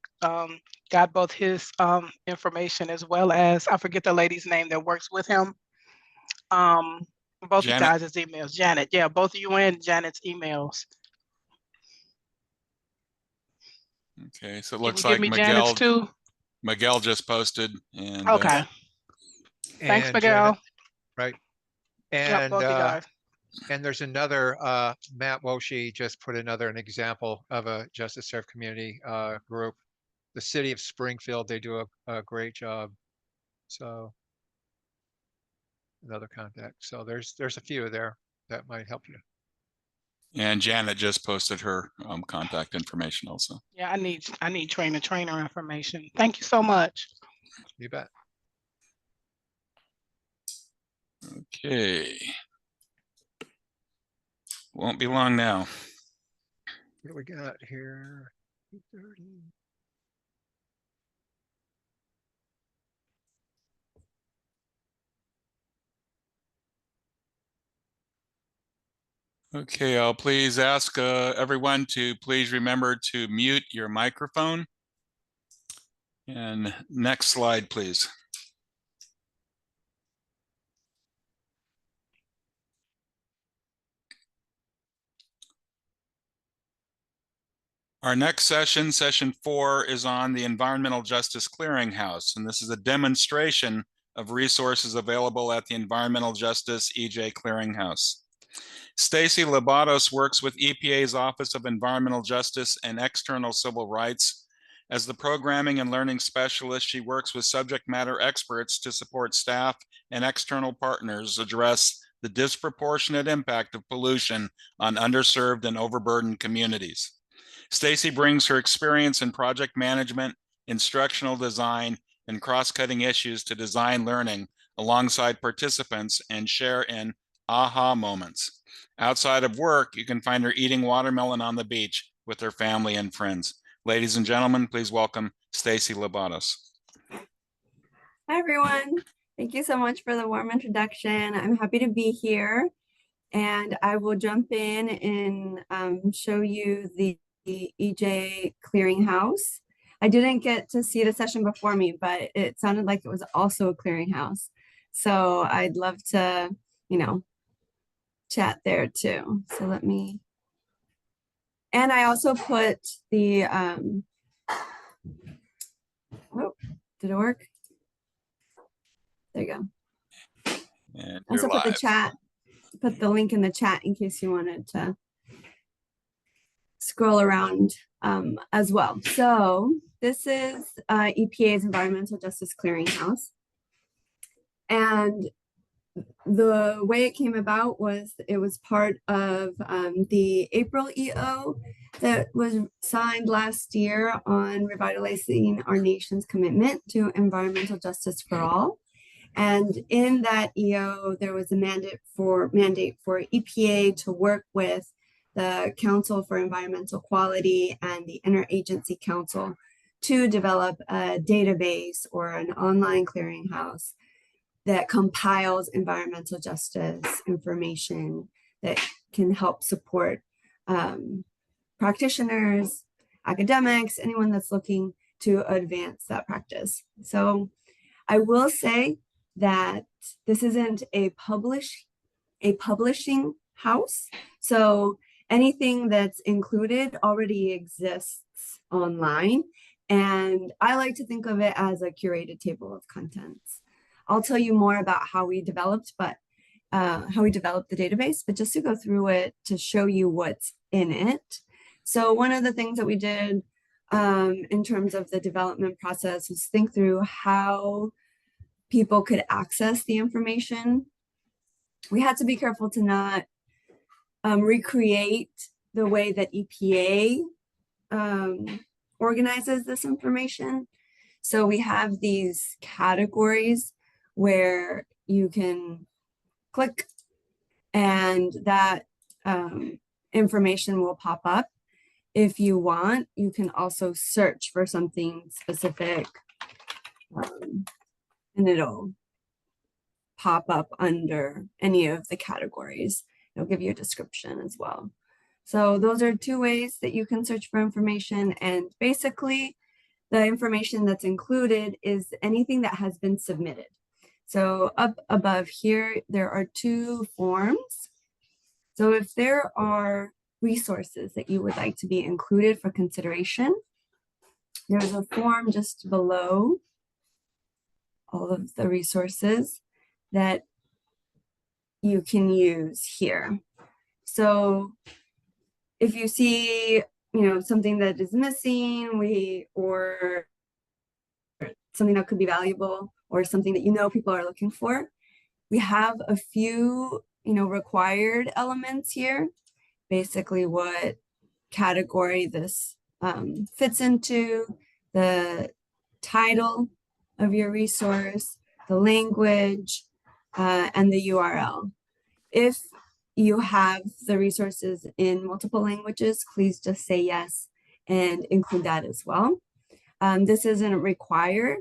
got both his information as well as, I forget the lady's name that works with him. Both you guys' emails. Janet, yeah, both of you and Janet's emails. Okay, so it Can looks you give like me Janet's too? Miguel just posted. And okay. Thanks, Miguel. Janet, right. Yep, And both you guys. and there's another Matt Woshi just put an example of a Justice Serve community group. The city of Springfield, they do a great job. So another contact. So there's a few there that might help you. And Janet just posted her contact information also. Yeah, I need trainer information. Thank you so much. You bet. Okay. Won't be long now. What do we got here? 2:30. Okay, I'll please ask everyone to please remember to mute your microphone. And next slide, please. Our next session, session 4, is on the Environmental Justice Clearinghouse, and this is a demonstration of resources available at the Environmental Justice EJ Clearinghouse. Stacy Labatos works with EPA's Office of Environmental Justice and External Civil Rights. As the programming and learning specialist, she works with subject matter experts to support staff and external partners address the disproportionate impact of pollution on underserved and overburdened communities. Stacy brings her experience in project management, instructional design, and cross-cutting issues to design learning alongside participants and share in aha moments. Outside of work, you can find her eating watermelon on the beach with her family and friends. Ladies and gentlemen, please welcome Stacy Labatos. Hi, everyone. Thank you so much for the warm introduction. I'm happy to be here, and I will jump in and show you the EJ Clearinghouse. I didn't get to see the session before me, but it sounded like it was also a clearinghouse. So I'd love to, chat there too. So let me, and I also put the, oh, did it work? There you go. And I also you're put the live. chat, put the link in the chat in case you wanted to scroll around as well. So this is EPA's Environmental Justice Clearinghouse. And the way it came about was it was part of the April EO that was signed last year on revitalizing our nation's commitment to environmental justice for all. And in that EO, there was a mandate for EPA to work with the Council for Environmental Quality and the Interagency Council to develop a database or an online clearinghouse that compiles environmental justice information that can help support practitioners, academics, anyone that's looking to advance that practice. So I will say that this isn't a publishing house. So anything that's included already exists online. And I like to think of it as a curated table of contents. I'll tell you more about how we developed the database, but just to go through it to show you what's in it. So one of the things that we did in terms of the development process was think through how people could access the information. We had to be careful to not recreate the way that EPA organizes this information. So we have these categories where you can click and that information will pop up. If you want, you can also search for something specific and it'll pop up under any of the categories. It'll give you a description as well. So those are two ways that you can search for information, and basically the information that's included is anything that has been submitted. So up above here, there are two forms. So if there are resources that you would like to be included for consideration, there's a form just below all of the resources that you can use here. So if you see, something that is missing, or something that could be valuable, or something that people are looking for, we have a few, required elements here. Basically, what category this fits into, the title of your resource, the language, and the URL. If you have the resources in multiple languages, please just say yes and include that as well. This isn't required,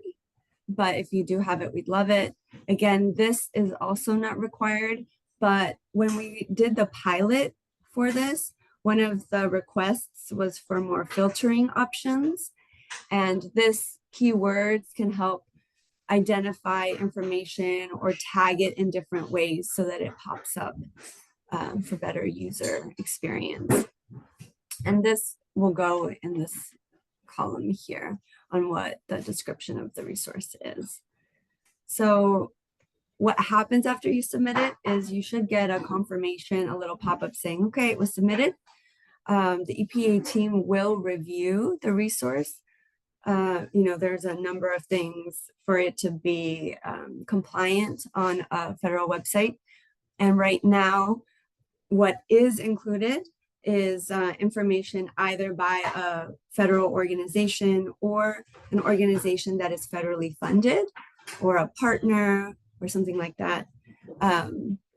but if you do have it, we'd love it. Again, this is also not required, but when we did the pilot for this, one of the requests was for more filtering options, and this keywords can help identify information or tag it in different ways so that it pops up for better user experience. And this will go in this column here on what the description of the resource is. So what happens after you submit it is you should get a confirmation, a little pop-up saying, okay, it was submitted. The EPA team will review the resource. There's a number of things for it to be compliant on a federal website. And right now, what is included is information either by a federal organization or an organization that is federally funded or a partner or something like that.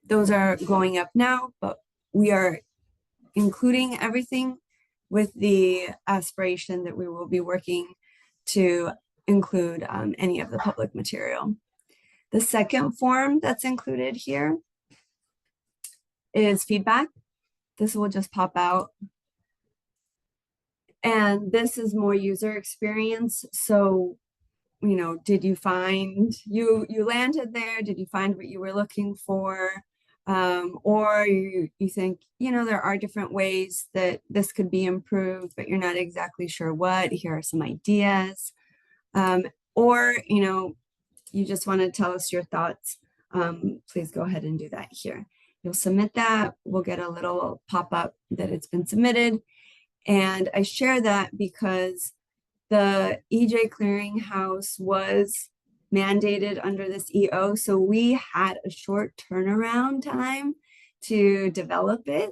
Those are going up now, but we are including everything with the aspiration that we will be working to include any of the public material. The second form that's included here is feedback. This will just pop out. And this is more user experience. So, did you find, you landed there? Did you find what you were looking for? Or you think, there are different ways that this could be improved, but you're not exactly sure what. Here are some ideas. Or, you just want to tell us your thoughts. Please go ahead and do that here. You'll submit that. We'll get a little pop-up that it's been submitted. And I share that because the EJ Clearinghouse was mandated under this EO. So we had a short turnaround time to develop it.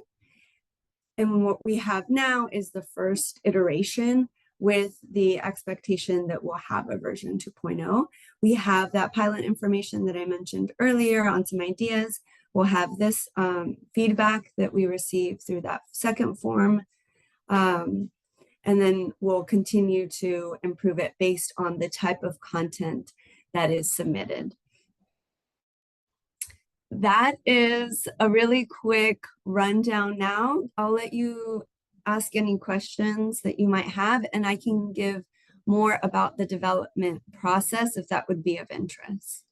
And what we have now is the first iteration with the expectation that we'll have a version 2.0. We have that pilot information that I mentioned earlier on some ideas. We'll have this feedback that we received through that second form. And then we'll continue to improve it based on the type of content that is submitted. That is a really quick rundown now. I'll let you ask any questions that you might have, and I can give more about the development process if that would be of interest.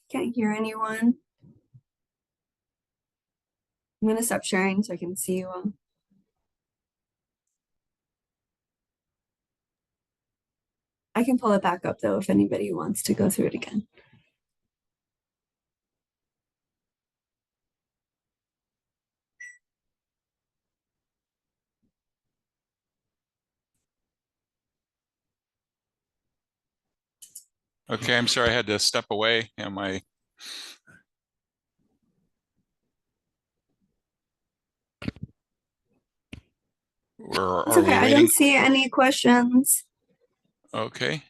Can't hear anyone. I'm going to stop sharing so I can see you all. I can pull it back up though if anybody wants to go through it again. Okay, I'm sorry I had to step away. Am I? It's okay. I don't see any questions. Okay,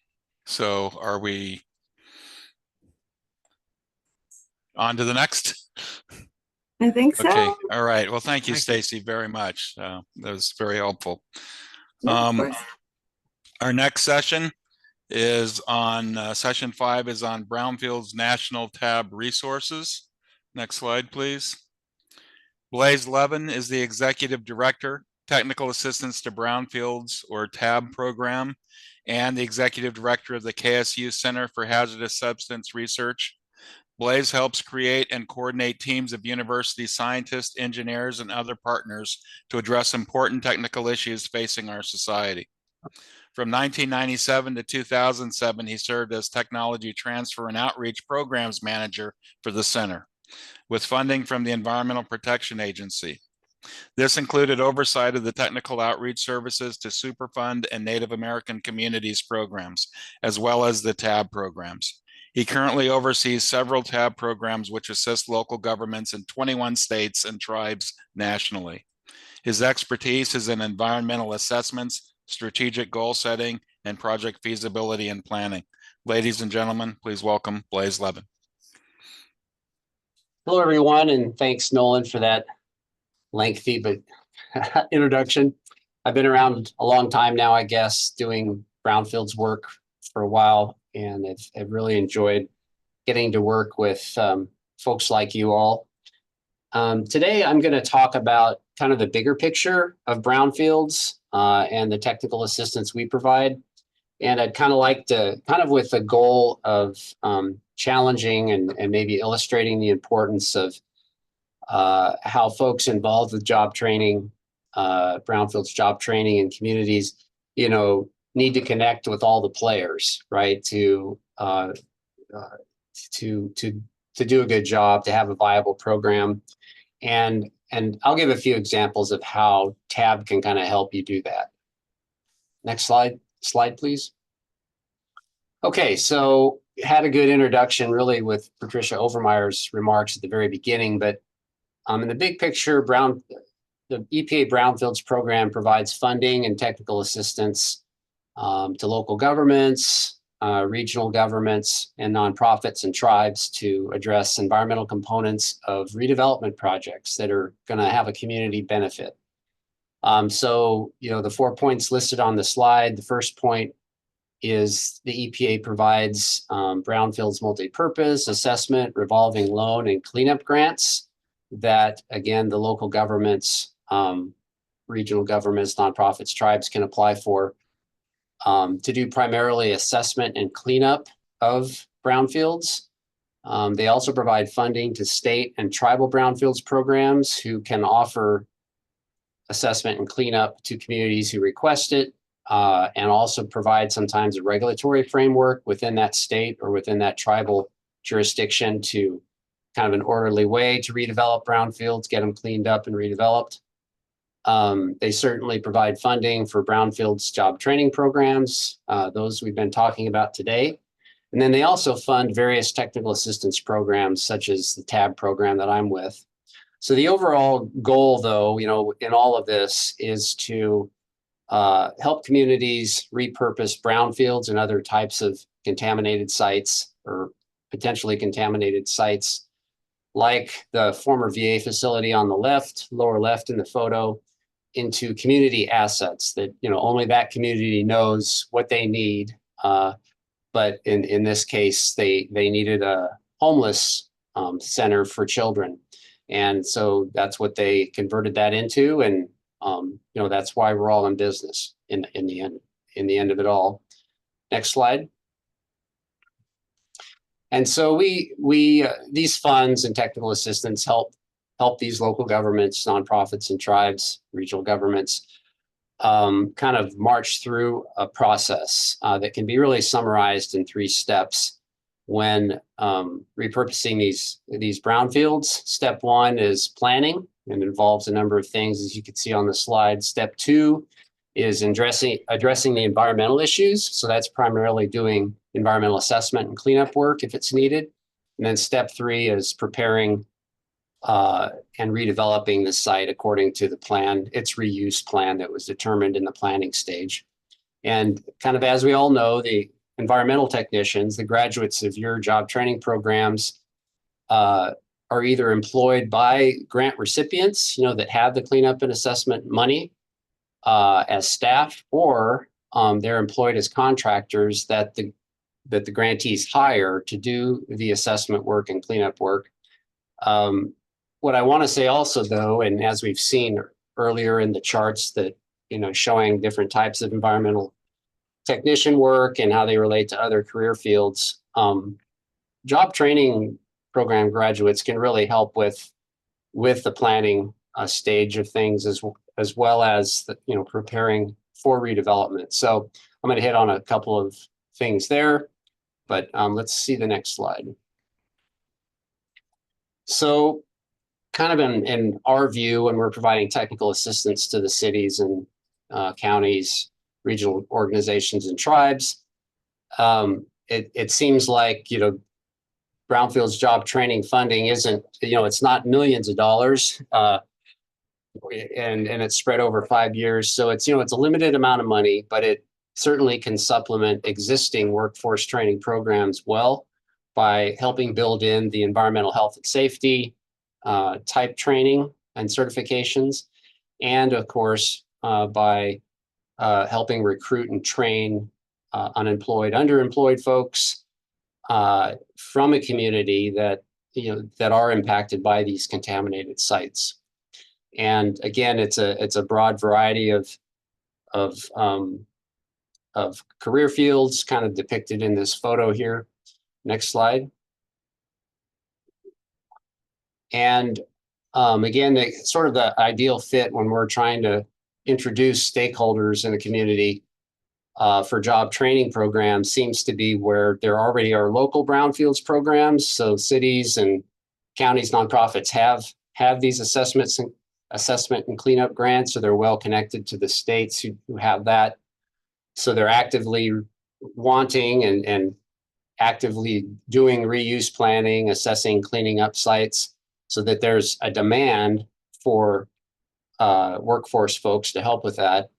so are we on to the next? I think so. Okay, all right. Well, thank you, Stacy, very much. That was very helpful. Yeah, of course. Our next session is on session 5 is on Brownfield's National Tab Resources. Next slide, please. Blaise Levin is the Executive Director, Technical Assistance to Brownfields or TAB program, and the Executive Director of the KSU Center for Hazardous Substance Research. Blaise helps create and coordinate teams of university scientists, engineers, and other partners to address important technical issues facing our society. From 1997 to 2007, he served as Technology Transfer and Outreach Programs Manager for the center, with funding from the Environmental Protection Agency. This included oversight of the technical outreach services to Superfund and Native American communities programs, as well as the TAB programs. He currently oversees several TAB programs which assist local governments in 21 states and tribes nationally. His expertise is in environmental assessments, strategic goal setting, and project feasibility and planning. Ladies and gentlemen, please welcome Blaise Levin. Hello, everyone, and thanks, Nolan, for that lengthy but introduction. I've been around a long time now, I guess, doing brownfields work for a while, and I've really enjoyed getting to work with folks like you all. Today, I'm going to talk about kind of the bigger picture of brownfields and the technical assistance we provide. And I'd kind of like to, kind of with the goal of challenging and maybe illustrating the importance of how folks involved with job training, brownfields job training in communities, you know, need to connect with all the players, right? To do a good job, to have a viable program. And I'll give a few examples of how TAB can kind of help you do that. Next slide, please. Okay, so had a good introduction really with Patricia Overmeyer's remarks at the very beginning, but in the big picture, the EPA Brownfields program provides funding and technical assistance to local governments, regional governments, and nonprofits and tribes to address environmental components of redevelopment projects that are going to have a community benefit. So, you know, the 4 points listed on the slide, the first point is the EPA provides brownfields multi-purpose assessment, revolving loan, and cleanup grants that, again, the local governments, regional governments, nonprofits, tribes can apply for to do primarily assessment and cleanup of brownfields. They also provide funding to state and tribal brownfields programs who can offer assessment and cleanup to communities who request it, and also provide sometimes a regulatory framework within that state or within that tribal jurisdiction to kind of an orderly way to redevelop brownfields, get them cleaned up and redeveloped. They certainly provide funding for brownfields job training programs, those we've been talking about today. And then they also fund various technical assistance programs, such as the TAB program that I'm with. So the overall goal, though, you know, in all of this is to help communities repurpose brownfields and other types of contaminated sites or potentially contaminated sites, like the former VA facility on the left, lower left in the photo, into community assets that, you know, only that community knows what they need. But in this case, they needed a homeless center for children. And so that's what they converted that into. And, you know, that's why we're all in business in the end of it all. Next slide. And so these funds and technical assistance help these local governments, nonprofits, and tribes, regional governments, kind of march through a process that can be really summarized in 3 steps when repurposing these brownfields. Step 1 is planning, and involves a number of things, as you can see on the slide. Step 2 is addressing the environmental issues. So that's primarily doing environmental assessment and cleanup work if it's needed. And then step 3 is preparing and redeveloping the site according to the plan, its reuse plan that was determined in the planning stage. And kind of as we all know, the environmental technicians, the graduates of your job training programs, are either employed by grant recipients, you know, that have the cleanup and assessment money as staff, or they're employed as contractors that the grantees hire to do the assessment work and cleanup work. What I want to say also, though, and as we've seen earlier in the charts that, you know, showing different types of environmental technician work and how they relate to other career fields, job training program graduates can really help with the planning stage of things, as well as the, you know, preparing for redevelopment. So I'm going to hit on a couple of things there, but let's see the next slide. So kind of in our view, when we're providing technical assistance to the cities and counties, regional organizations, and tribes, it seems like, brownfields job training funding isn't, it's not millions of dollars, and it's spread over 5 years. So it's, it's a limited amount of money, but it certainly can supplement existing workforce training programs well by helping build in the environmental health and safety type training and certifications. And of course, by helping recruit and train unemployed, underemployed folks from a community that, that are impacted by these contaminated sites. And again, it's a broad variety of career fields kind of depicted in this photo here. Next slide. And again, sort of the ideal fit when we're trying to introduce stakeholders in the community for job training programs seems to be where there already are local brownfields programs. So cities and counties, nonprofits have these assessment and cleanup grants, so they're well connected to the states who have that. So they're actively wanting and actively doing reuse planning, assessing, cleaning up sites, so that there's a demand for workforce folks to help with that.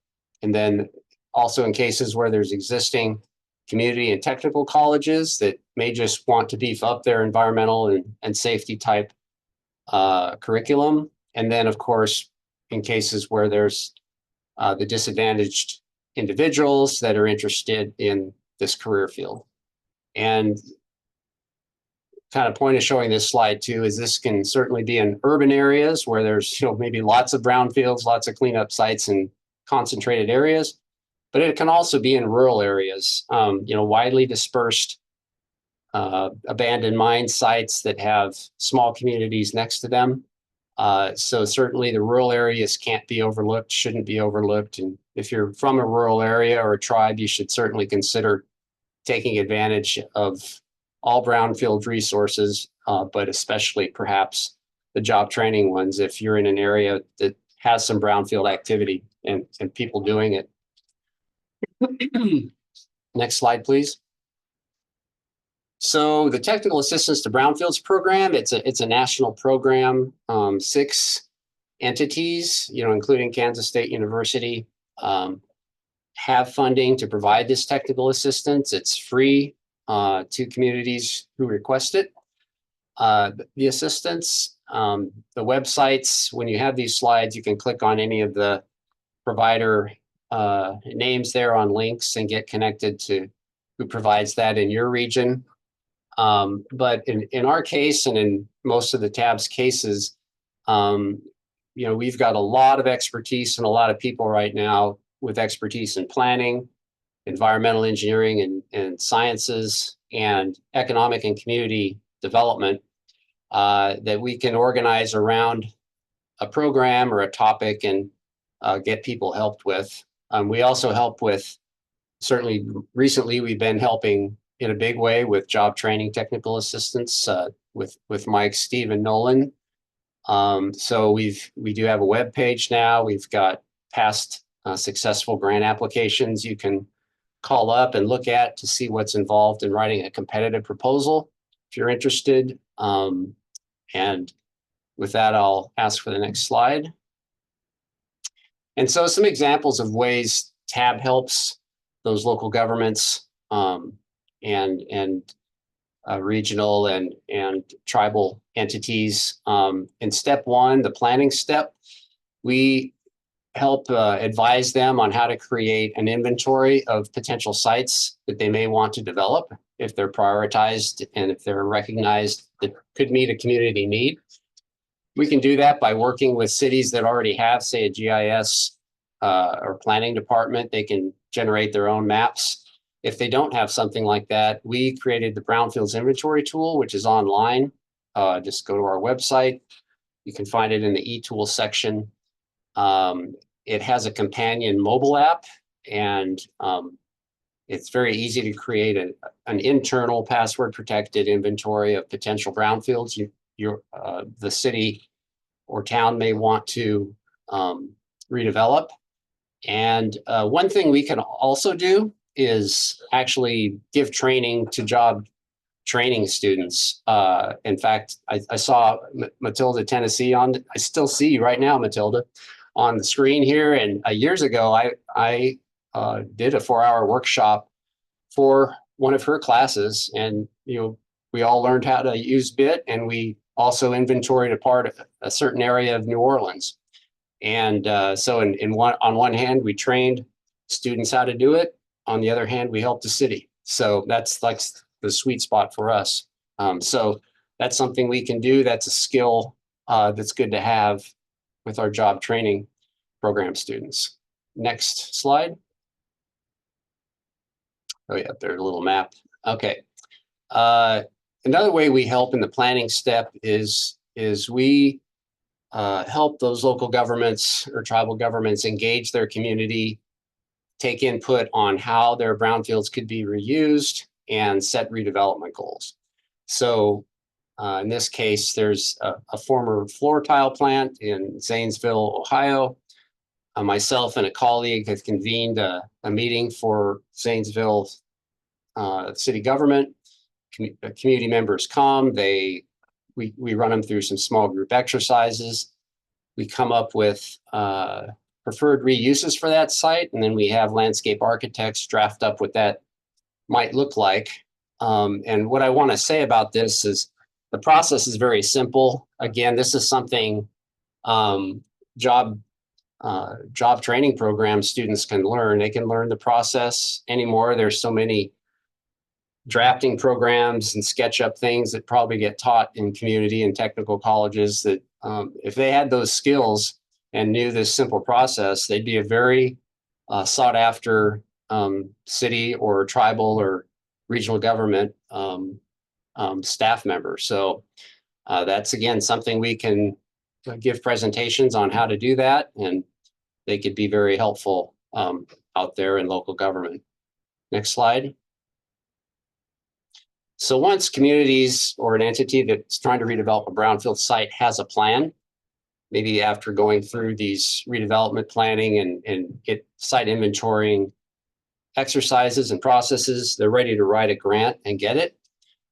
And then also in cases where there's existing community and technical colleges that may just want to beef up their environmental and safety type curriculum. And then of course, in cases where there's the disadvantaged individuals that are interested in this career field. And kind of point of showing this slide too is this can certainly be in urban areas where there's maybe lots of brownfields, lots of cleanup sites in concentrated areas, but it can also be in rural areas, widely dispersed abandoned mine sites that have small communities next to them. So certainly the rural areas can't be overlooked, shouldn't be overlooked. And if you're from a rural area or a tribe, you should certainly consider taking advantage of all brownfield resources, but especially perhaps the job training ones if you're in an area that has some brownfield activity and people doing it. Next slide, please. So the Technical Assistance to Brownfields program, it's a national program. 6 entities, including Kansas State University, have funding to provide this technical assistance. It's free to communities who request it. The assistance, the websites, when you have these slides, you can click on any of the provider names there on links and get connected to who provides that in your region. But in our case and in most of the TAB's cases, we've got a lot of expertise and a lot of people right now with expertise in planning, environmental engineering and sciences, and economic and community development that we can organize around a program or a topic and get people helped with. We also help with, certainly recently we've been helping in a big way with job training technical assistance with Mike, Steve, and Nolan. So we do have a web page now. We've got past successful grant applications you can call up and look at to see what's involved in writing a competitive proposal if you're interested. And with that, I'll ask for the next slide. And so some examples of ways TAB helps those local governments and regional and tribal entities. In step 1, the planning step, we help advise them on how to create an inventory of potential sites that they may want to develop if they're prioritized and if they're recognized that could meet a community need. We can do that by working with cities that already have, say, a GIS or planning department. They can generate their own maps. If they don't have something like that, we created the Brownfields Inventory tool, which is online. Just go to our website. You can find it in the eTools section. It has a companion mobile app, and it's very easy to create an internal password-protected inventory of potential brownfields the city or town may want to redevelop. And one thing we can also do is actually give training to job training students. In fact, I saw Matilda, Tennessee I still see you right now, Matilda, on the screen here. And years ago, I did a 4-hour workshop for one of her classes. And, we all learned how to use BIT, and we also inventoried a certain area of New Orleans. And so on one hand, we trained students how to do it. On the other hand, we helped the city. So that's like the sweet spot for us. So that's something we can do. That's a skill that's good to have with our job training program students. Next slide. Oh yeah, there's a little map. Okay. Another way we help in the planning step is we help those local governments or tribal governments engage their community, take input on how their brownfields could be reused, and set redevelopment goals. So in this case, there's a former floor tile plant in Zanesville, Ohio. Myself and a colleague have convened a meeting for Zanesville city government. Community members come, we run them through some small group exercises. We come up with preferred reuses for that site, and then we have landscape architects draft up what that might look like. And what I want to say about this is the process is very simple. Again, this is something job training program students can learn. They can learn the process anymore. There's so many drafting programs and SketchUp things that probably get taught in community and technical colleges that if they had those skills and knew this simple process, they'd be a very sought after city or tribal or regional government staff member. So that's, again, something we can give presentations on how to do that, and they could be very helpful out there in local government. Next slide. So once communities or an entity that's trying to redevelop a brownfield site has a plan, maybe after going through these redevelopment planning and get site inventorying exercises and processes, they're ready to write a grant and get it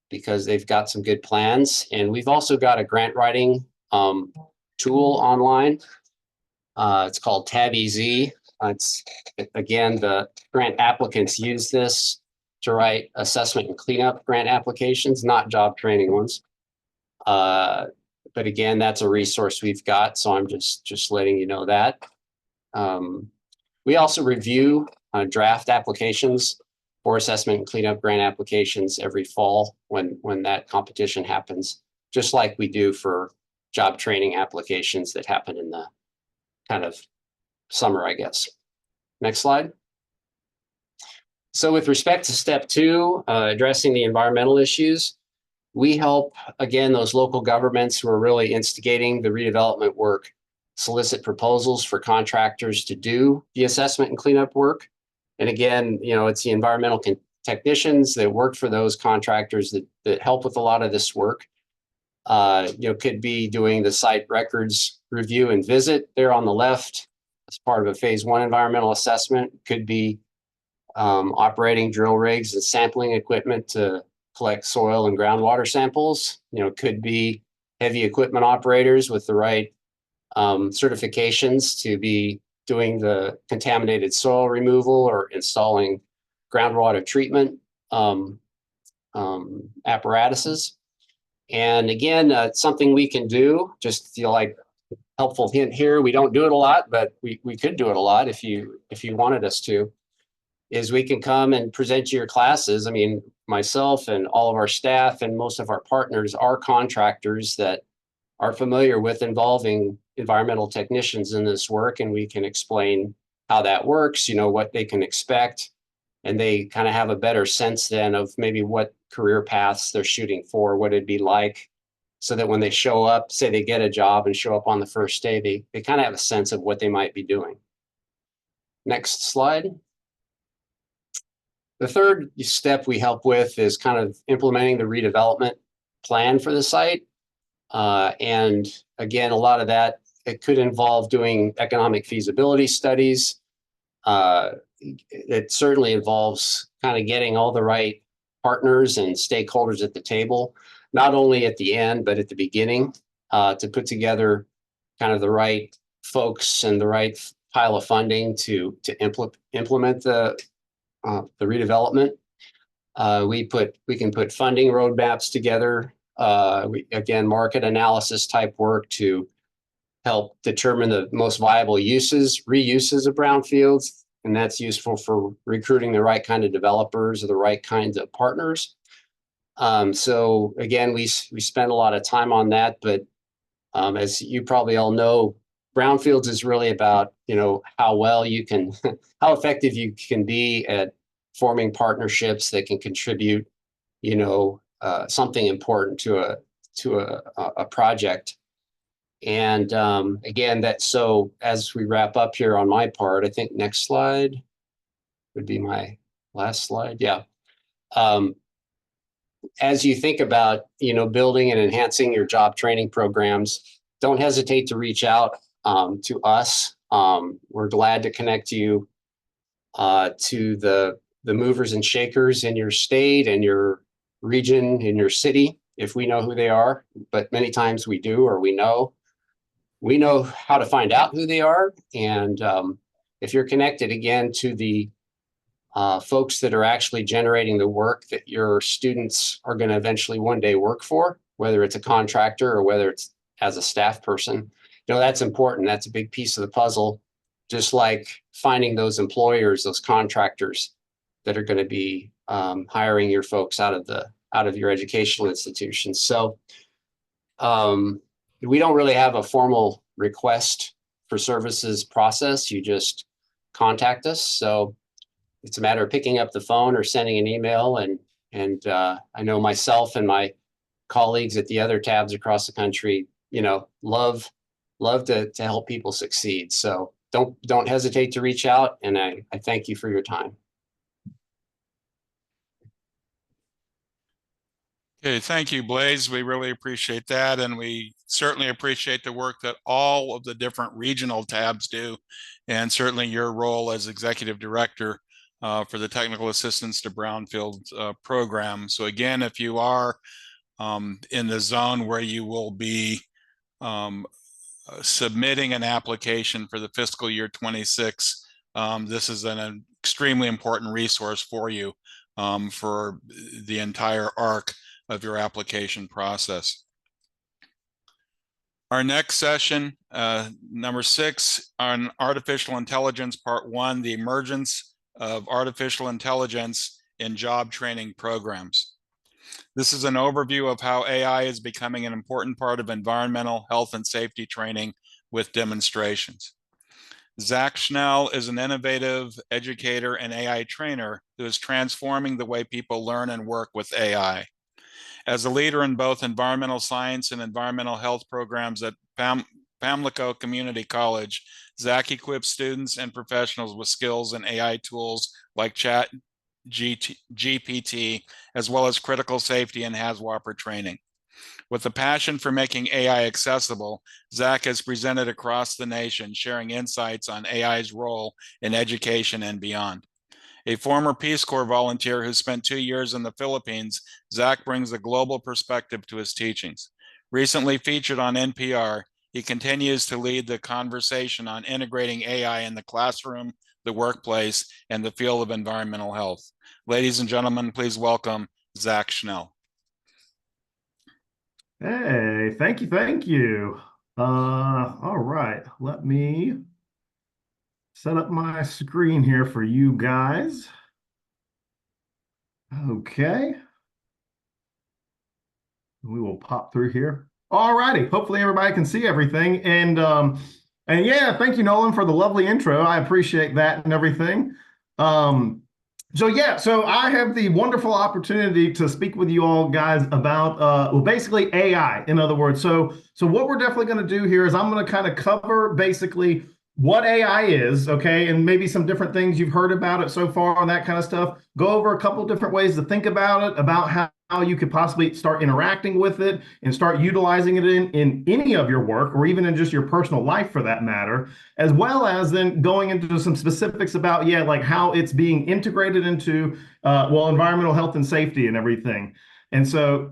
because they've got some good plans. And we've also got a grant writing tool online. It's called TabEZ. It's, again, the grant applicants use this to write assessment and cleanup grant applications, not job training ones. But again, that's a resource we've got, so I'm just letting you know that. We also review draft applications for assessment and cleanup grant applications every fall when that competition happens, just like we do for job training applications that happen in the kind of summer, I guess. Next slide. So with respect to step 2, addressing the environmental issues, we help, again, those local governments who are really instigating the redevelopment work, solicit proposals for contractors to do the assessment and cleanup work. And again, it's the environmental technicians that work for those contractors that help with a lot of this work. Could be doing the site records review and visit there on the left as part of a phase 1 environmental assessment. Could be operating drill rigs and sampling equipment to collect soil and groundwater samples. Could be heavy equipment operators with the right certifications to be doing the contaminated soil removal or installing groundwater treatment apparatuses. And again, something we can do, just feel like helpful hint here. We don't do it a lot, but we could do it a lot if you wanted us to, is we can come and present your classes. I mean, myself and all of our staff and most of our partners are contractors that are familiar with involving environmental technicians in this work, and we can explain how that works, what they can expect, and they kind of have a better sense then of maybe what career paths they're shooting for, what it'd be like, so that when they show up, say they get a job and show up on the first day, they kind of have a sense of what they might be doing. Next slide. The third step we help with is kind of implementing the redevelopment plan for the site. And again, a lot of that, it could involve doing economic feasibility studies, it certainly involves kind of getting all the right partners and stakeholders at the table, not only at the end, but at the beginning, to put together kind of the right folks and the right pile of funding to implement the redevelopment. We can put funding roadmaps together. Again, market analysis type work to help determine the most viable reuses of brownfields. And that's useful for recruiting the right kind of developers or the right kinds of partners. So again, we spend a lot of time on that, but as you probably all know, brownfields is really about, how well you can, how effective you can be at forming partnerships that can contribute, something important to a project. And again, so as we wrap up here on my part, I think next slide would be my last slide. Yeah. As you think about, building and enhancing your job training programs, don't hesitate to reach out to us. We're glad to connect you to the movers and shakers in your state and your region, in your city, if we know who they are. But many times we do, or we know how to find out who they are. And if you're connected again to the folks that are actually generating the work that your students are going to eventually one day work for, whether it's a contractor or whether it's as a staff person, that's important. That's a big piece of the puzzle, just like finding those employers, those contractors that are going to be hiring your folks out of your educational institutions. So we don't really have a formal request for services process. You just contact us. So it's a matter of picking up the phone or sending an email. And I know myself and my colleagues at the other tabs across the country, love to help people succeed. So don't hesitate to reach out. And I thank you for your time. Okay, thank you, Blaze. We really appreciate that. And we certainly appreciate the work that all of the different regional tabs do. And certainly your role as executive director for the technical assistance to brownfield program. So again, if you are in the zone where you will be submitting an application for the fiscal year 26, this is an extremely important resource for you for the entire arc of your application process. Our next session, number 6, on artificial intelligence, part 1, the emergence of artificial intelligence in job training programs. This is an overview of how AI is becoming an important part of environmental health and safety training with demonstrations. Zach Schnell is an innovative educator and AI trainer who is transforming the way people learn and work with AI. As a leader in both environmental science and environmental health programs at Pamlico Community College, Zach equips students and professionals with skills in AI tools like Chat GPT, as well as critical safety and HAZWOPER training. With a passion for making AI accessible, Zach has presented across the nation, sharing insights on AI's role in education and beyond. A former Peace Corps volunteer who spent 2 years in the Philippines, Zach brings a global perspective to his teachings. Recently featured on NPR, he continues to lead the conversation on integrating AI in the classroom, the workplace, and the field of environmental health. Ladies and gentlemen, please welcome Zach Schnell. Hey, thank you. All right, let me set up my screen here for you guys. Okay. We will pop through here. All righty. Hopefully everybody can see everything. And yeah, thank you, Nolan, for the lovely intro. I appreciate that and everything. So I have the wonderful opportunity to speak with you all guys about, well, basically AI, in other words. So what we're definitely going to do here is I'm going to kind of cover basically what AI is, okay, and maybe some different things you've heard about it so far and that kind of stuff. Go over a couple different ways to think about it, about how you could possibly start interacting with it and start utilizing it in any of your work or even in just your personal life for that matter, as well as then going into some specifics about, yeah, like how it's being integrated into, well, environmental health and safety and everything. And so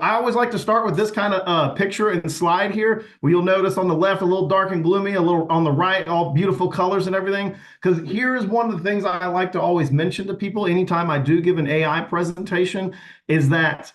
I always like to start with this kind of picture and slide here, where you'll notice on the left a little dark and gloomy, a little on the right, all beautiful colors and everything. Because here is one of the things I like to always mention to people anytime I do give an AI presentation is that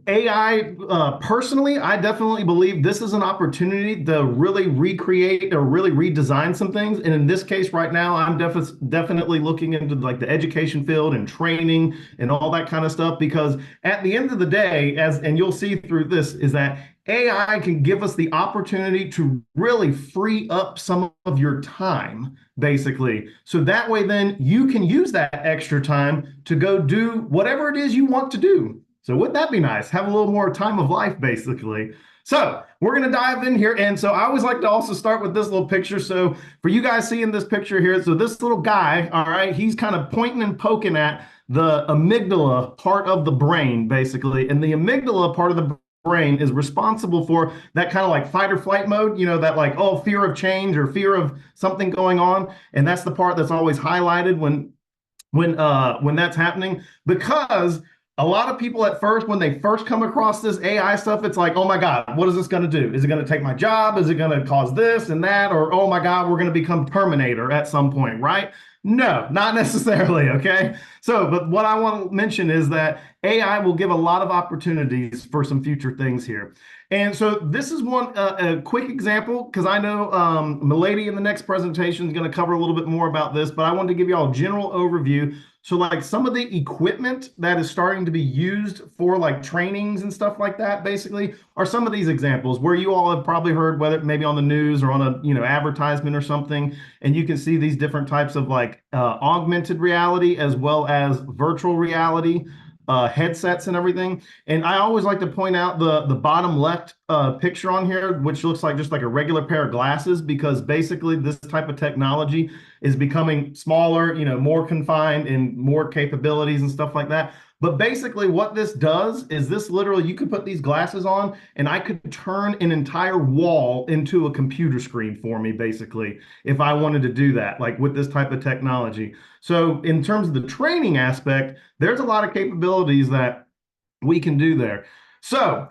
AI, personally, I definitely believe this is an opportunity to really recreate or really redesign some things. And in this case right now, I'm definitely looking into like the education field and training and all that kind of stuff, because at the end of the day, and you'll see through this, is that AI can give us the opportunity to really free up some of your time, basically. So that way, then you can use that extra time to go do whatever it is you want to do. So wouldn't that be nice? Have a little more time of life, basically. So we're going to dive in here. And so I always like to also start with this little picture. So for you guys seeing this picture here, so this little guy, all right, he's kind of pointing and poking at the amygdala part of the brain, basically. And the amygdala part of the brain is responsible for that kind of like fight or flight mode, you know, that like, oh, fear of change or fear of something going on. And that's the part that's always highlighted when that's happening, because a lot of people at first, when they first come across this AI stuff, it's like, oh my God, what is this going to do? Is it going to take my job? Is it going to cause this and that? Or, oh my God, we're going to become Terminator at some point, right? No, not necessarily, okay? So, but what I want to mention is that AI will give a lot of opportunities for some future things here. And so this is one a quick example, because I know Milady in the next presentation is going to cover a little bit more about this, but I wanted to give you all a general overview. So like some of the equipment that is starting to be used for like trainings and stuff like that, basically, are some of these examples where you all have probably heard, whether maybe on the news or on a advertisement or something, and you can see these different types of like augmented reality as well as virtual reality headsets and everything. And I always like to point out the bottom left picture on here, which looks like just like a regular pair of glasses, because basically this type of technology is becoming smaller, more confined and more capabilities and stuff like that. But basically what this does is this literally, you could put these glasses on and I could turn an entire wall into a computer screen for me, basically, if I wanted to do that, like with this type of technology. So in terms of the training aspect, there's a lot of capabilities that we can do there. So,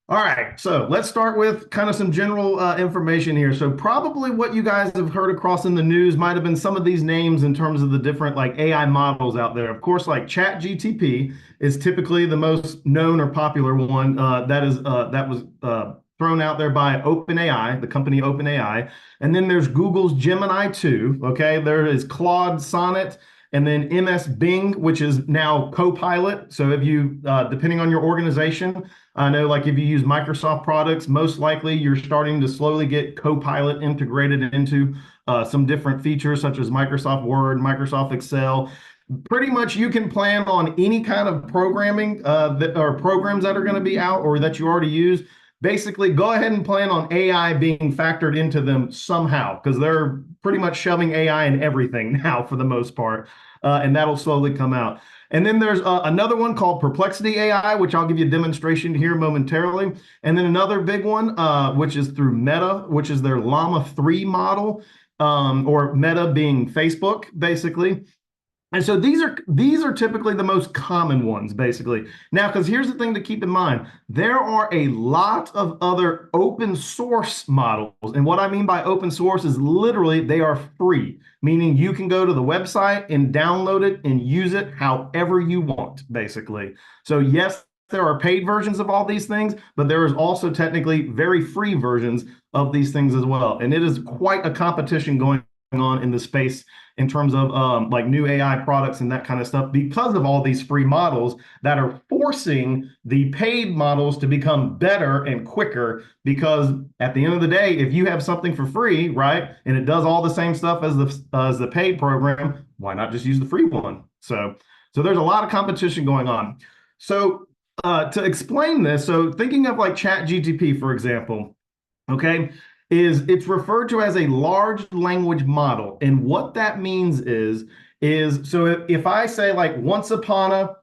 all right, so let's start with kind of some general information here. So probably what you guys have heard across in the news might have been some of these names in terms of the different like AI models out there. Of course, like ChatGPT is typically the most known or popular one that was thrown out there by OpenAI, the company OpenAI. And then there's Google's Gemini 2, okay? There is Claude Sonnet, and then MS Bing, which is now Copilot. So if you, depending on your organization, I know like if you use Microsoft products, most likely you're starting to slowly get Copilot integrated into some different features such as Microsoft Word, Microsoft Excel. Pretty much you can plan on any kind of programming or programs that are going to be out or that you already use. Basically, go ahead and plan on AI being factored into them somehow, because they're pretty much shoving AI in everything now for the most part, and that'll slowly come out. And then there's another one called Perplexity AI, which I'll give you a demonstration here momentarily. And then another big one, which is through Meta, which is their Llama 3 model, or Meta being Facebook, basically. And so these are typically the most common ones, basically. Now, because here's the thing to keep in mind. There are a lot of other open source models. And what I mean by open source is literally they are free, meaning you can go to the website and download it and use it however you want, basically. So yes, there are paid versions of all these things, but there is also technically very free versions of these things as well. And it is quite a competition going on in the space in terms of like new AI products and that kind of stuff, because of all these free models that are forcing the paid models to become better and quicker. Because at the end of the day, if you have something for free, right, and it does all the same stuff as the paid program, why not just use the free one? So there's a lot of competition going on. So to explain this, so thinking of like ChatGPT, for example, okay, is it's referred to as a large language model. And what that means is so if I say like once upon a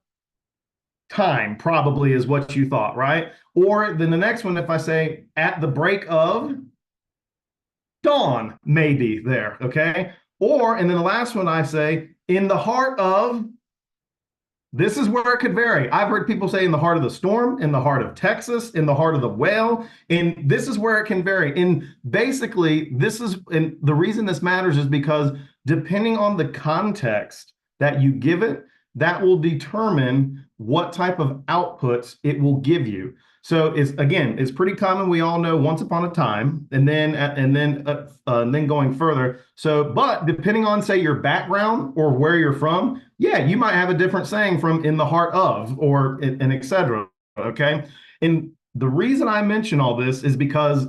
time, probably is what you thought, right? Or then the next one, if I say at the break of dawn, maybe there, okay? Or, and then the last one I say in the heart of, this is where it could vary. I've heard people say in the heart of the storm, in the heart of Texas, in the heart of the whale, and this is where it can vary. And basically, and the reason this matters is because depending on the context that you give it, that will determine what type of outputs it will give you. So it's pretty common. We all know once upon a time, and then going further. So, but depending on, say, your background or where you're from, yeah, you might have a different saying from in the heart of, or and et cetera. Okay. And the reason I mention all this is because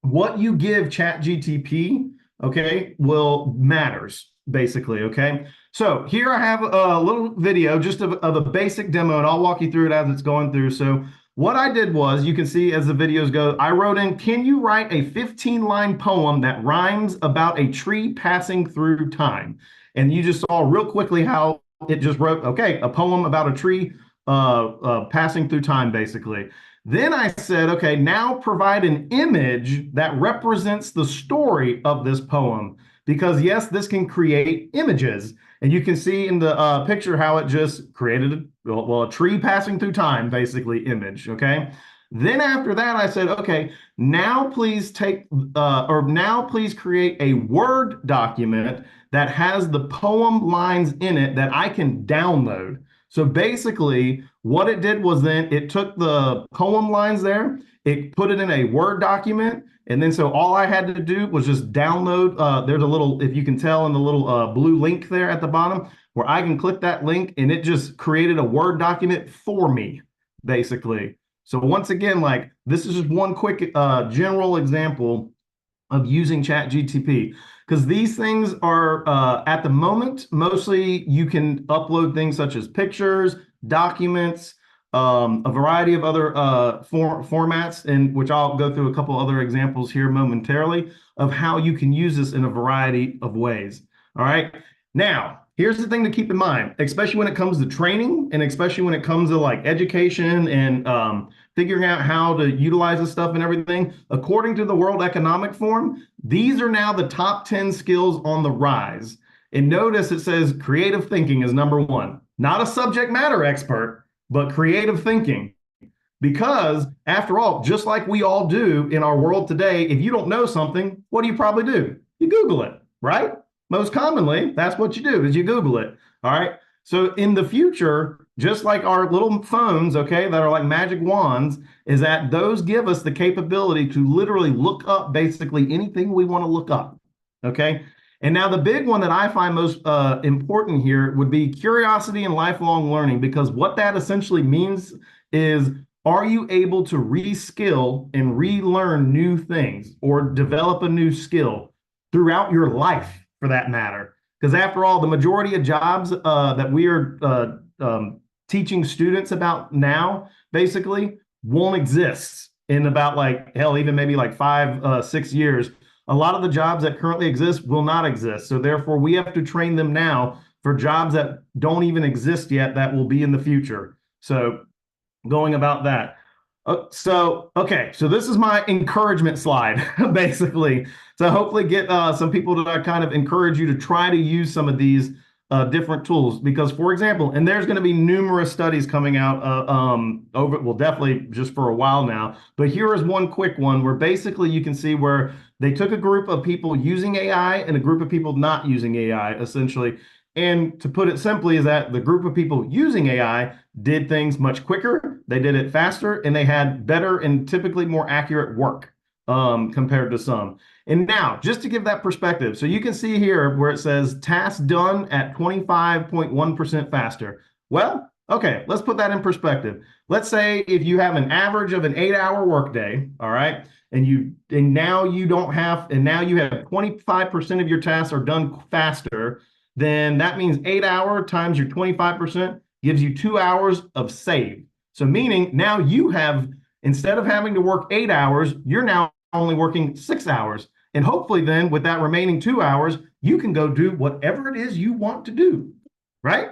what you give ChatGTP, okay, matters basically. Okay. So here I have a little video just of a basic demo, and I'll walk you through it as it's going through. So what I did was, you can see as the videos go, I wrote in, can you write a 15-line poem that rhymes about a tree passing through time? And you just saw real quickly how it just wrote, okay, a poem about a tree passing through time, basically. Then I said, okay, now provide an image that represents the story of this poem. Because yes, this can create images. And you can see in the picture how it just created a tree passing through time, basically, image, okay? Then after that, I said, okay, now please create a Word document that has the poem lines in it that I can download. So basically, what it did was then it took the poem lines there, it put it in a Word document, and then so all I had to do was just download, there's a little, if you can tell in the little blue link there at the bottom, where I can click that link and it just created a Word document for me, basically. So once again, like this is just one quick general example of using ChatGTP, because these things are at the moment, mostly you can upload things such as pictures, documents, a variety of other formats, and which I'll go through a couple other examples here momentarily of how you can use this in a variety of ways. All right. Now, here's the thing to keep in mind, especially when it comes to training and especially when it comes to like education and figuring out how to utilize this stuff and everything. According to the World Economic Forum, these are now the top 10 skills on the rise. And notice it says creative thinking is number one. Not a subject matter expert, but creative thinking. Because after all, just like we all do in our world today, if you don't know something, what do you probably do? You Google it, right? Most commonly, that's what you do, is you Google it. All right. So in the future, just like our little phones, okay, that are like magic wands, is that those give us the capability to literally look up basically anything we want to look up. Okay. And now the big one that I find most important here would be curiosity and lifelong learning, because what that essentially means is, are you able to reskill and relearn new things or develop a new skill throughout your life, for that matter? Because after all, the majority of jobs that we are teaching students about now, basically, won't exist in about like, hell, even maybe like 5, 6 years. A lot of the jobs that currently exist will not exist. So therefore, we have to train them now for jobs that don't even exist yet that will be in the future. So going about that. Okay, so this is my encouragement slide, basically. So hopefully get some people to kind of encourage you to try to use some of these different tools. Because, for example, and there's going to be numerous studies coming out definitely just for a while now. But here is one quick one where basically you can see where they took a group of people using AI and a group of people not using AI, essentially. And to put it simply, is that the group of people using AI did things much quicker, they did it faster, and they had better and typically more accurate work compared to some. And now, just to give that perspective, so you can see here where it says tasks done at 25.1% faster. Well, okay, let's put that in perspective. Let's say if you have an average of an 8-hour workday, all right, and now you have 25% of your tasks are done faster, then that means 8 hours times your 25% gives you 2 hours of save. So meaning now you have, instead of having to work 8 hours, you're now only working 6 hours. And hopefully then with that remaining 2 hours, you can go do whatever it is you want to do, right?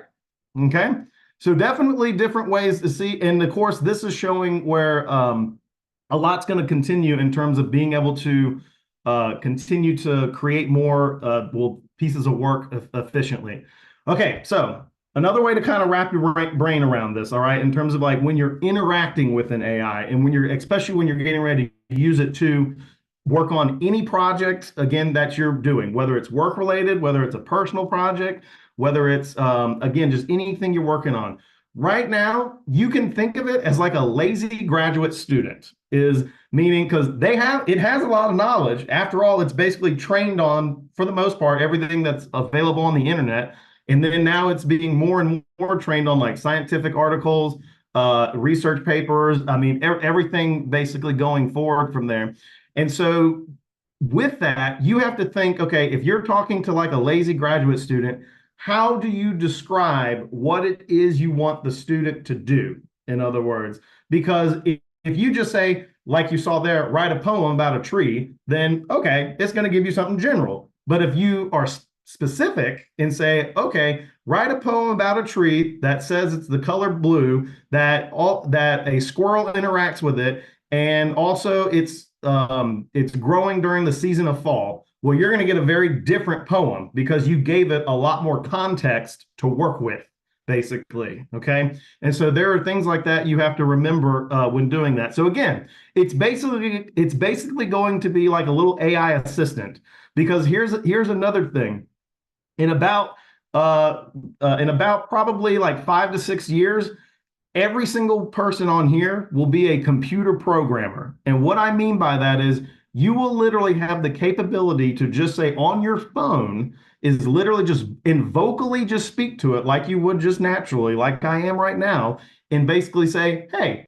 Okay. So definitely different ways to see. And of course, this is showing where a lot's going to continue in terms of being able to continue to create more pieces of work efficiently. Okay, so another way to kind of wrap your brain around this, all right, in terms of like when you're interacting with an AI and when especially when you're getting ready to use it to work on any project, again, that you're doing, whether it's work related, whether it's a personal project, whether it's, again, just anything you're working on. Right now, you can think of it as like a lazy graduate student, is meaning because it has a lot of knowledge. After all, it's basically trained on, for the most part, everything that's available on the internet. And then now it's being more and more trained on like scientific articles, research papers. I mean, everything basically going forward from there. And so with that, you have to think, okay, if you're talking to like a lazy graduate student, how do you describe what it is you want the student to do? In other words, because if you just say, like you saw there, write a poem about a tree, then okay, it's going to give you something general. But if you are specific and say, okay, write a poem about a tree that says it's the color blue, that a squirrel interacts with it, and also it's growing during the season of fall. Well, you're going to get a very different poem because you gave it a lot more context to work with, basically. Okay. And so there are things like that you have to remember when doing that. So again, it's basically going to be like a little AI assistant, because here's another thing. In about probably like 5 to 6 years, every single person on here will be a computer programmer. And what I mean by that is you will literally have the capability to just say on your phone is literally just vocally just speak to it like you would just naturally, like I am right now, and basically say, hey,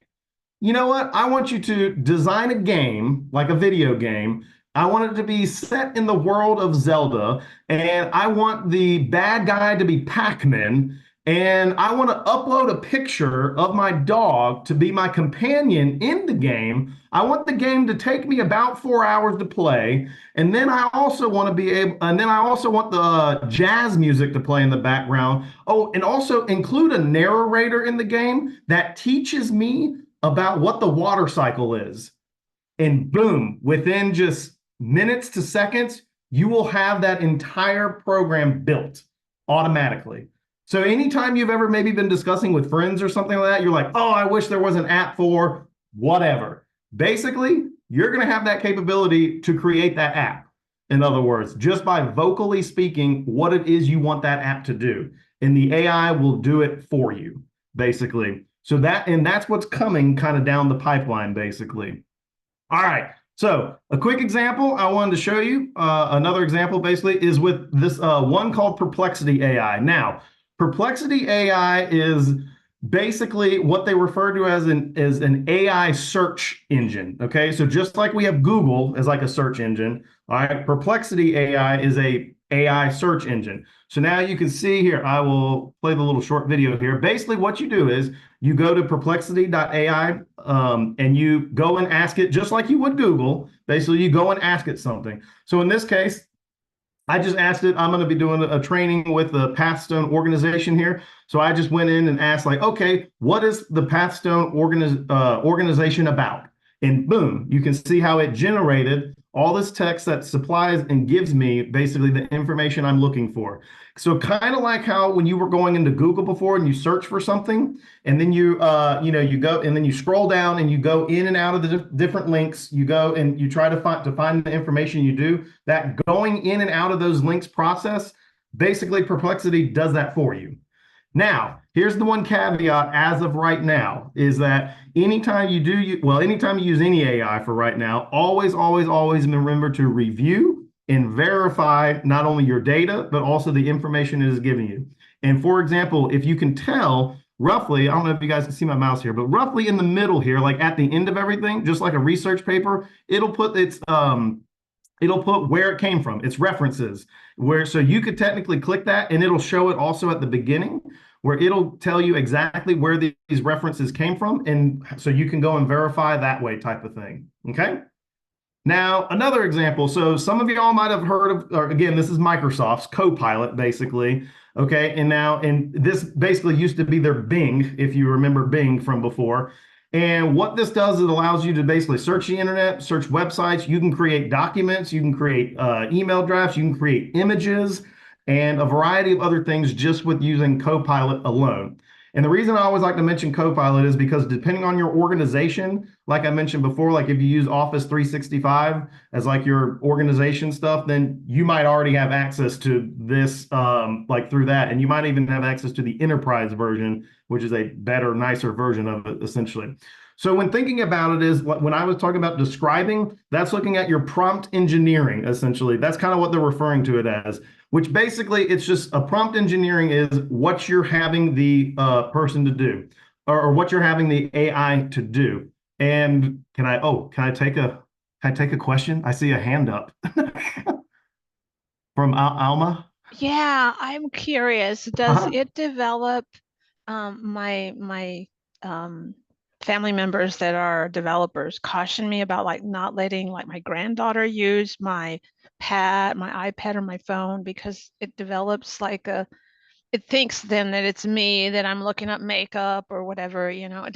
you know what? I want you to design a game, like a video game. I want it to be set in the world of Zelda, and I want the bad guy to be Pac-Man, and I want to upload a picture of my dog to be my companion in the game. I want the game to take me about 4 hours to play, and then I also want the jazz music to play in the background. Oh, and also include a narrator in the game that teaches me about what the water cycle is. And boom, within just minutes to seconds, you will have that entire program built automatically. So anytime you've ever maybe been discussing with friends or something like that, you're like, oh, I wish there was an app for whatever. Basically, you're going to have that capability to create that app. In other words, just by vocally speaking what it is you want that app to do. And the AI will do it for you, basically. So that's what's coming kind of down the pipeline, basically. All right. So a quick example I wanted to show you, another example basically is with this one called Perplexity AI. Now, Perplexity AI is basically what they refer to as an AI search engine. Okay, so just like we have Google as like a search engine, all right, Perplexity AI is a AI search engine. So now you can see here, I will play the little short video here. Basically what you do is you go to perplexity.ai and you go and ask it just like you would Google. Basically you go and ask it something. So in this case, I just asked it, I'm going to be doing a training with the Pathstone organization here. So I just went in and asked like, okay, what is the Pathstone organization about? And boom, you can see how it generated all this text that supplies and gives me basically the information I'm looking for. So kind of like how when you were going into Google before and you search for something, and then you go and then you scroll down and you go in and out of the different links. You go and you try to find the information you do. That going in and out of those links process, basically Perplexity does that for you. Now, here's the one caveat as of right now is that anytime you use any AI for right now, always remember to review and verify not only your data, but also the information it is giving you. And for example, if you can tell roughly, I don't know if you guys can see my mouse here, but roughly in the middle here, like at the end of everything, just like a research paper, it'll put where it came from, its references, so you could technically click that and it'll show it also at the beginning where it'll tell you exactly where these references came from. And so you can go and verify that way type of thing. Okay. Now, another example. So some of y'all might have heard of, or again, this is Microsoft's Copilot, basically. Okay, and this basically used to be their Bing, if you remember Bing from before. And what this does, it allows you to basically search the internet, search websites. You can create documents, you can create email drafts, you can create images, and a variety of other things just with using Copilot alone. And the reason I always like to mention Copilot is because depending on your organization, like I mentioned before, like if you use Office 365 as like your organization stuff, then you might already have access to this like through that. And you might even have access to the enterprise version, which is a better, nicer version of it, essentially. So when thinking about it is when I was talking about describing, that's looking at your prompt engineering, essentially. That's kind of what they're referring to it as, which basically it's just a prompt engineering is what you're having the person to do or what you're having the AI to do. And can I take a question? I see a hand up from Alma. Yeah, I'm curious. Does it develop my family members that are developers caution me about like not letting like my granddaughter use my iPad or my phone because it develops like it thinks then that it's me, that I'm looking up makeup or whatever, you know.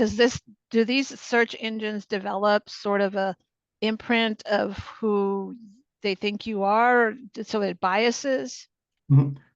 Do these search engines develop sort of a imprint of who they think you are, so it biases?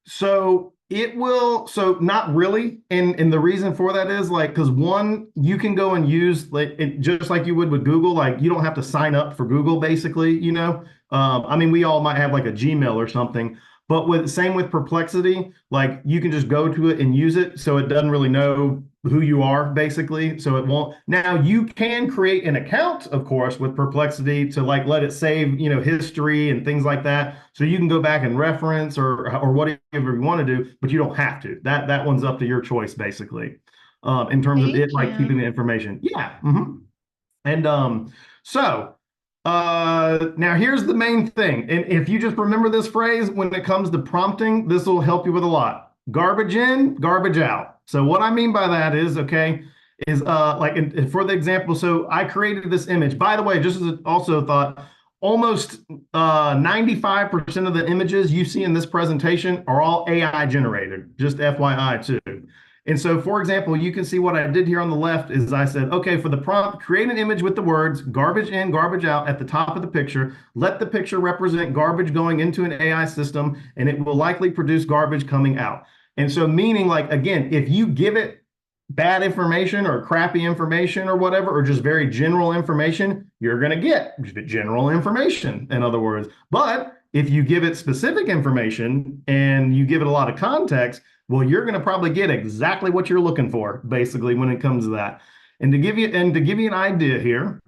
So it will, so not really. And the reason for that is like, because one, you can go and use like it just like you would with Google, like you don't have to sign up for Google basically, you know. I mean, we all might have like a Gmail or something, but same with Perplexity, like you can just go to it and use it. So it doesn't really know who you are basically. So it won't. Now you can create an account, of course, with Perplexity to like let it save, you know, history and things like that. So you can go back and reference or whatever you want to do, but you don't have to. That one's up to your choice basically. In terms of it like keeping the information. Yeah. And so now here's the main thing. And if you just remember this phrase when it comes to prompting, this will help you with a lot. Garbage in, garbage out. So what I mean by that is, okay, is like for the example, so I created this image. By the way, just as also thought, almost 95% of the images you see in this presentation are all AI generated, just FYI too. And so, for example, you can see what I did here on the left is I said, okay, for the prompt, create an image with the words garbage in, garbage out at the top of the picture. Let the picture represent garbage going into an AI system, and it will likely produce garbage coming out. And so meaning like, again, if you give it bad information or crappy information or whatever, or just very general information, you're going to get general information, in other words. But if you give it specific information and you give it a lot of context, well, you're going to probably get exactly what you're looking for, basically, when it comes to that. And to give you an idea here,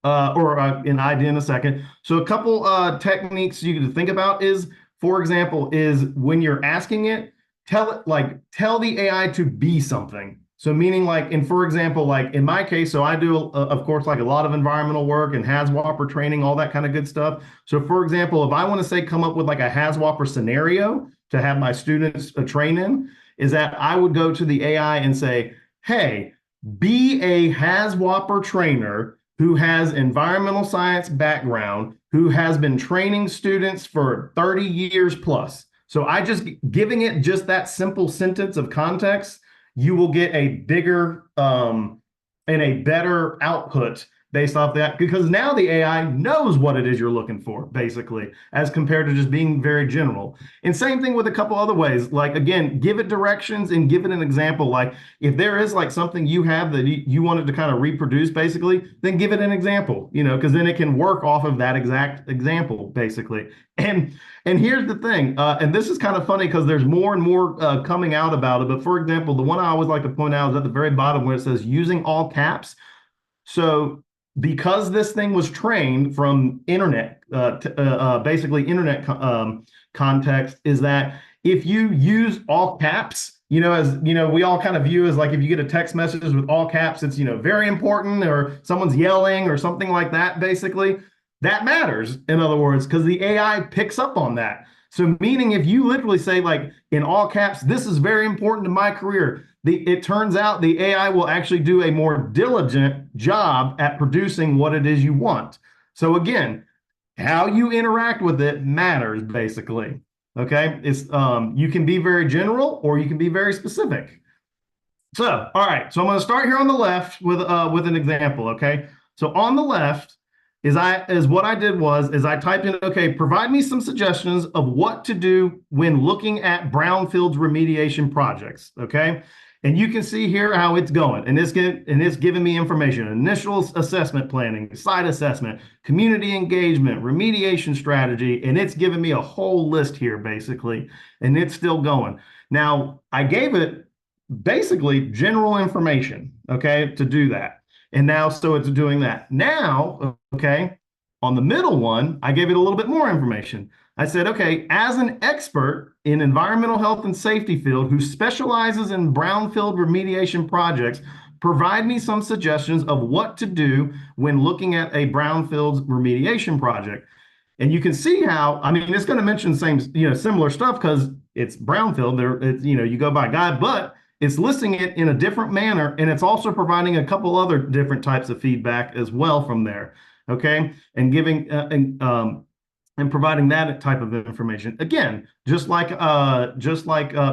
or an idea in a second. So a couple techniques you can think about is, for example, is when you're asking it, tell the AI to be something. So meaning like, and for example, like in my case, so I do, of course, like a lot of environmental work and HAZWOPER training, all that kind of good stuff. So for example, if I want to say come up with like a HAZWOPER scenario to have my students train in, is that I would go to the AI and say, hey, be a HAZWOPER trainer who has environmental science background, who has been training students for 30 years plus. So I just giving it just that simple sentence of context, you will get a bigger and a better output based off that, because now the AI knows what it is you're looking for, basically, as compared to just being very general. And same thing with a couple other ways. Like, again, give it directions and give it an example. Like, if there is like something you have that you wanted to kind of reproduce, basically, then give it an example, you know, because then it can work off of that exact example, basically. And here's the thing, and this is kind of funny because there's more and more coming out about it. But for example, the one I always like to point out is at the very bottom where it says using all caps. So because this thing was trained from internet, basically internet context, is that if you use all caps, you know, as you know, we all kind of view as like if you get a text message with all caps, it's, you know, very important, or someone's yelling or something like that, basically. That matters, in other words, because the AI picks up on that. So meaning if you literally say like in all caps, this is very important to my career, it turns out the AI will actually do a more diligent job at producing what it is you want. So again, how you interact with it matters basically. Okay, it's you can be very general or you can be very specific. So, all right, so I'm going to start here on the left with an example. Okay, so on the left is what I did was I typed in, okay, provide me some suggestions of what to do when looking at brownfields remediation projects. Okay, and you can see here how it's going, and it's giving me information: initial assessment planning, site assessment, community engagement, remediation strategy, and it's giving me a whole list here basically, and it's still going. Now, I gave it basically general information, okay, to do that. And now, so it's doing that. Now, okay, on the middle one, I gave it a little bit more information. I said, okay, as an expert in environmental health and safety field who specializes in brownfield remediation projects, provide me some suggestions of what to do when looking at a brownfields remediation project. And you can see how, I mean, it's going to mention same, similar stuff because it's brownfield there, it's, you go by guide, but it's listing it in a different manner, and it's also providing a couple other different types of feedback as well from there. Okay, and giving and providing that type of information again, just like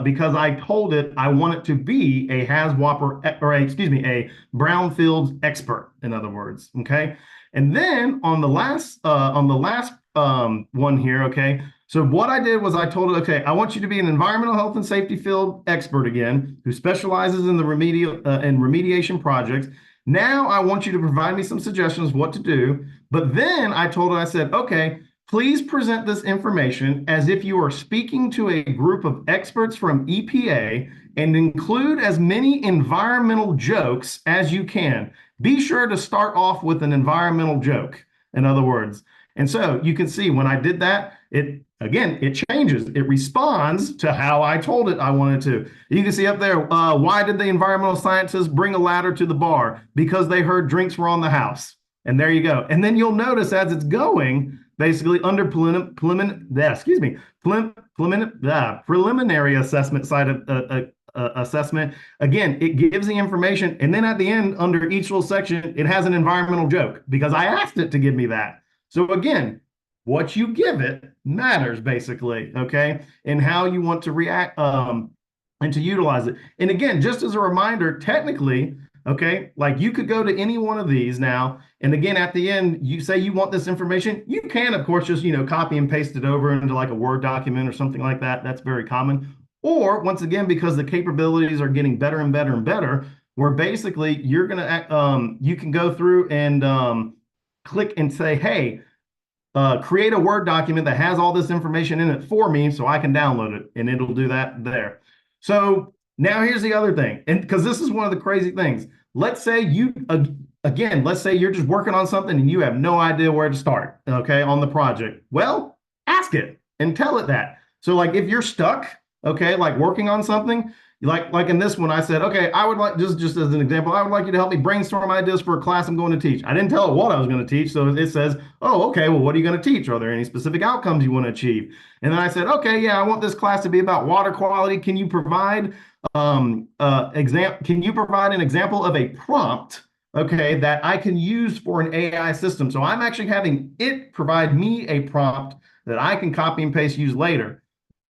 because I told it I want it to be a HAZWOP or a brownfields expert, in other words. Okay, and then on the last one here. Okay. So what I did was I told it, okay, I want you to be an environmental health and safety field expert again, who specializes in the remediation projects. Now I want you to provide me some suggestions what to do. But then I told it, I said, okay, please present this information as if you are speaking to a group of experts from EPA and include as many environmental jokes as you can. Be sure to start off with an environmental joke, in other words. And so you can see when I did that, it changes. It responds to how I told it I wanted to. You can see up there, why did the environmental scientists bring a ladder to the bar? Because they heard drinks were on the house. And there you go. And then you'll notice as it's going, basically under preliminary assessment side of assessment, again, it gives the information. And then at the end, under each little section, it has an environmental joke because I asked it to give me that. So again, what you give it matters basically, okay? And how you want to react and to utilize it. And again, just as a reminder, technically, okay, like you could go to any one of these now, and again, at the end, you say you want this information, you can, of course, just, copy and paste it over into like a Word document or something like that. That's very common. Or once again, because the capabilities are getting better and better and better, where basically you're going to, you can go through and click and say, hey, create a Word document that has all this information in it for me so I can download it, and it'll do that there. So now here's the other thing, and because this is one of the crazy things. Let's say let's say you're just working on something and you have no idea where to start, okay, on the project. Well, ask it and tell it that. So like if you're stuck, okay, like working on something, like in this one, I said, okay, I would like, just as an example, I would like you to help me brainstorm ideas for a class I'm going to teach. I didn't tell it what I was going to teach. So it says, oh, okay, well, what are you going to teach? Are there any specific outcomes you want to achieve? And then I said, okay, yeah, I want this class to be about water quality. Can you provide an example of a prompt, okay, that I can use for an AI system? So I'm actually having it provide me a prompt that I can copy and paste, use later,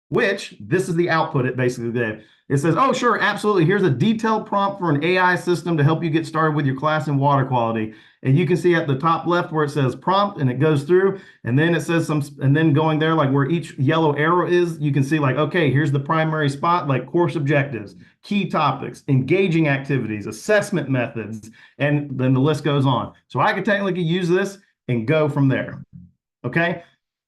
which this is the output it basically did. It says, oh, sure, absolutely. Here's a detailed prompt for an AI system to help you get started with your class in water quality. And you can see at the top left where it says prompt, and it goes through, and then it says and then going there, like where each yellow arrow is, you can see like, okay, here's the primary spot, like course objectives, key topics, engaging activities, assessment methods, and then the list goes on. So I could technically use this and go from there. Okay.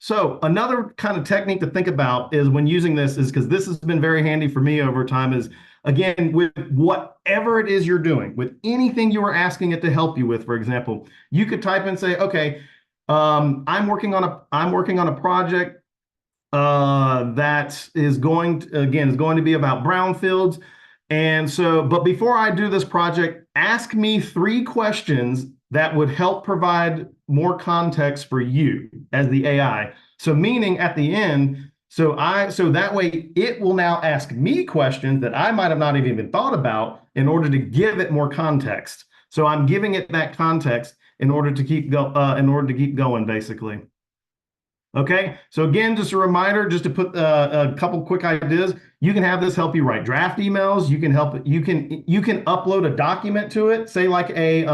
So another kind of technique to think about is when using this is, because this has been very handy for me over time, is again, with whatever it is you're doing, with anything you are asking it to help you with, for example, you could type and say, okay, I'm working on a project that is going to be about brownfields. And so, but before I do this project, ask me 3 questions that would help provide more context for you as the AI. So meaning at the end, so that way it will now ask me questions that I might have not even thought about in order to give it more context. So I'm giving it that context. in order to keep going, basically. Okay, so again, just a reminder, just to put a couple quick ideas. You can have this help you write draft emails. You can upload a document to it. Say like a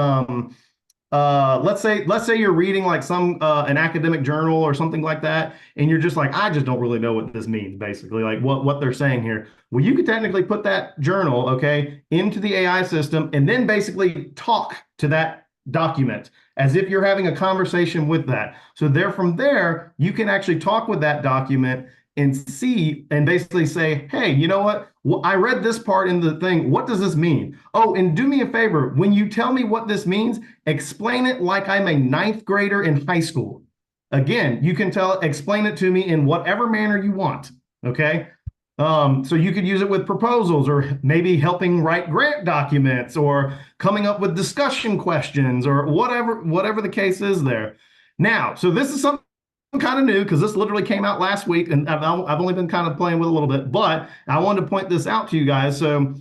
let's say you're reading like an academic journal or something like that, and you're just like, I just don't really know what this means, basically, like what they're saying here. Well, you could technically put that journal, okay, into the AI system and then basically talk to that document as if you're having a conversation with that. So from there, you can actually talk with that document and see and basically say, hey, you know what? Well, I read this part in the thing. What does this mean? Oh, and do me a favor. When you tell me what this means, explain it like I'm a ninth grader in high school. Again, you can explain it to me in whatever manner you want. Okay. So you could use it with proposals or maybe helping write grant documents or coming up with discussion questions or whatever the case is there. Now, so this is something kind of new because this literally came out last week and I've only been kind of playing with it a little bit, but I wanted to point this out to you guys. So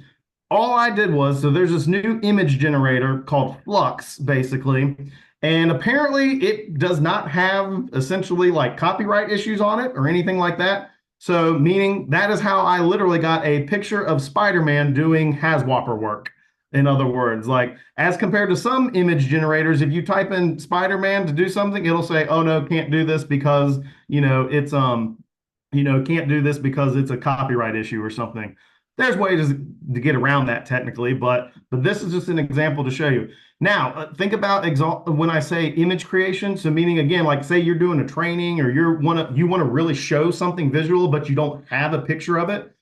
all I did was, so there's this new image generator called Flux, basically, and apparently it does not have essentially like copyright issues on it or anything like that. So meaning that is how I literally got a picture of Spider-Man doing Haswhopper work. In other words, like as compared to some image generators, if you type in Spider-Man to do something, it'll say, oh no, can't do this because, it's, can't do this because it's a copyright issue or something. There's ways to get around that technically, but this is just an example to show you. Now, think about when I say image creation. So meaning again, like say you're doing a training or you want to really show something visual, but you don't have a picture of it.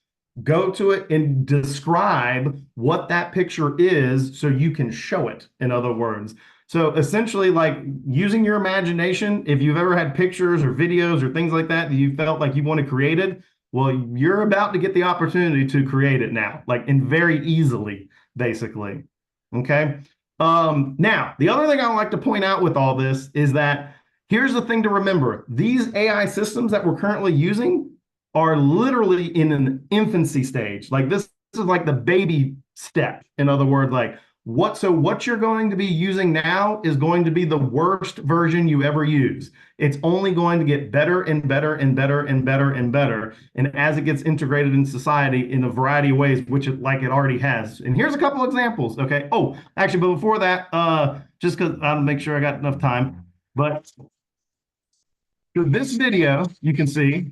Go to it and describe what that picture is so you can show it, in other words. So essentially, like using your imagination, if you've ever had pictures or videos or things like that you felt like you wanted created, well, you're about to get the opportunity to create it now, like and very easily, basically. Okay. Now, the other thing I would like to point out with all this is that here's the thing to remember. These AI systems that we're currently using are literally in an infancy stage. Like this is like the baby step. In other words, like what you're going to be using now is going to be the worst version you ever use. It's only going to get better and better and better and better and better. And as it gets integrated in society in a variety of ways, which it already has. And here's a couple examples. Okay. Oh, actually, but before that, just because I'll make sure I got enough time. But this video, you can see.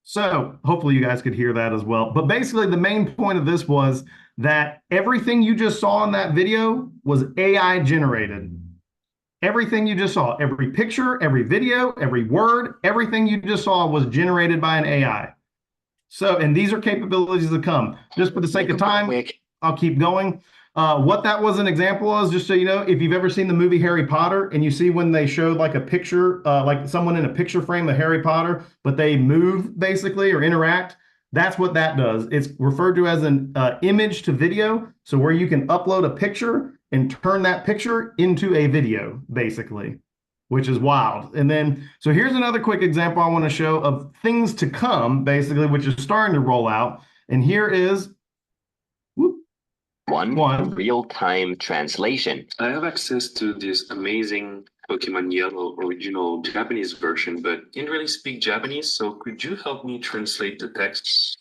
So hopefully you guys could hear that as well. But basically the main point of this was that everything you just saw in that video was AI generated. Everything you just saw, every picture, every video, every word, everything you just saw was generated by an AI. So, and these are capabilities to come. Just for the sake of time, I'll keep going. What that was an example of, just so you know, if you've ever seen the movie Harry Potter and you see when they showed like a picture, like someone in a picture frame of Harry Potter, but they move basically or interact, that's what that does. It's referred to as an image to video. So where you can upload a picture and turn that picture into a video, basically, which is wild. And then, so here's another quick example I want to show of things to come, basically, which is starting to roll out. And here is one real-time translation. I have access to this amazing Pokemon Yellow original Japanese version, but didn't really speak Japanese, so could you help me translate the text?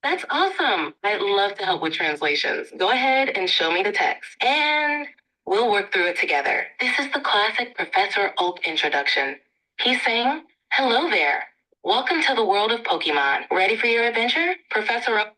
That's awesome. I'd love to help with translations. Go ahead and show me the text, and we'll work through it together. This is the classic Professor Oak introduction. He's saying, hello there. Welcome to the world of Pokemon. Ready for your adventure? Professor Oak.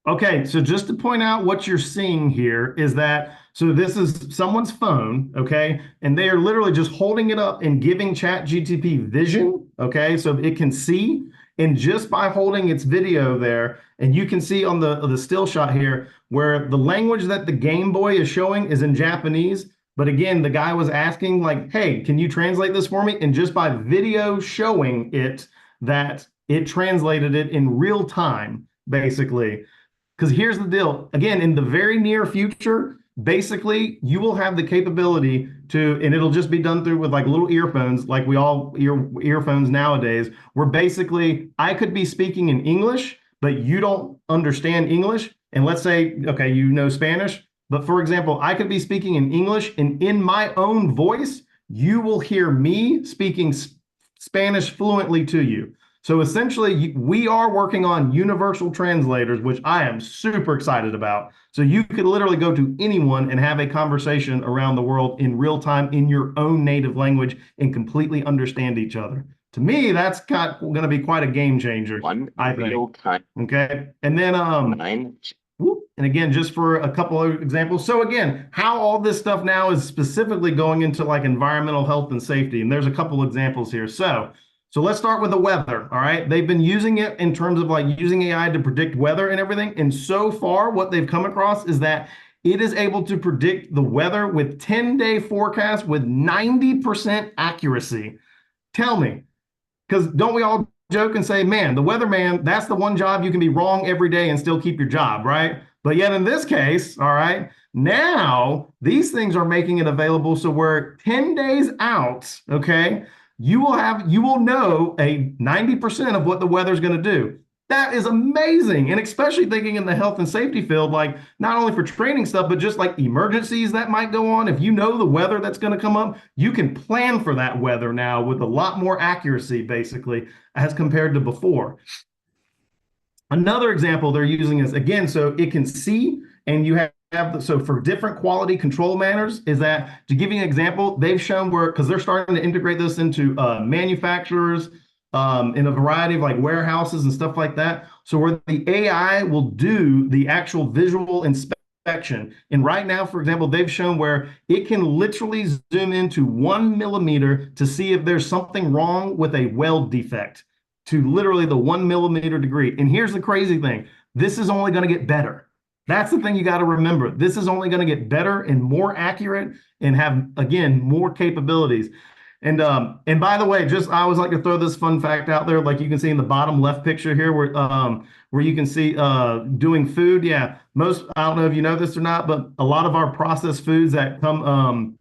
Okay, so just to point out what you're seeing here is that, so this is someone's phone, okay? And they are literally just holding it up and giving ChatGPT vision, okay? So it can see, and just by holding its video there, and you can see on the still shot here, where the language that the Game Boy is showing is in Japanese, But again, the guy was asking like, hey, can you translate this for me? And just by video showing it, that it translated it in real time, basically. Because here's the deal. Again, in the very near future, basically, you will have the capability to, and it'll just be done through with like little earphones, like we all earphones nowadays, where basically I could be speaking in English, but you don't understand English. And let's say, okay, you know Spanish, but for example, I could be speaking in English, and in my own voice, you will hear me speaking Spanish fluently to you. So essentially, we are working on universal translators, which I am super excited about. So you could literally go to anyone and have a conversation around the world in real time in your own native language and completely understand each other. To me, that's going to be quite a game changer, I think. Okay. And then, and again, just for a couple of examples. So again, how all this stuff now is specifically going into like environmental health and safety. And there's a couple examples here. So let's start with the weather, all right? They've been using it in terms of like using AI to predict weather and everything. And so far, what they've come across is that it is able to predict the weather with 10-day forecasts with 90% accuracy. Tell me, because don't we all joke and say, man, the weatherman, that's the one job you can be wrong every day and still keep your job, right? But yet in this case, all right, now these things are making it available so we're 10 days out, okay? You will know a 90% of what the weather's going to do. That is amazing. And especially thinking in the health and safety field, like not only for training stuff, but just like emergencies that might go on. If you know the weather that's going to come up, you can plan for that weather now with a lot more accuracy, basically, as compared to before. Another example they're using is, again, so it can see, and you have so for different quality control manners, is that, to give you an example, they've shown where, because they're starting to integrate this into manufacturers, in a variety of like warehouses and stuff like that. So where the AI will do the actual visual inspection. And right now, for example, they've shown where it can literally zoom into 1 millimeter to see if there's something wrong with a weld defect, to literally the 1 millimeter degree. And here's the crazy thing. This is only going to get better. That's the thing you got to remember. This is only going to get better and more accurate and have, again, more capabilities. And by the way, just I always like to throw this fun fact out there, like you can see in the bottom left picture here, where you can see doing food. Yeah, I don't know if you know this or not, but a lot of our processed foods that come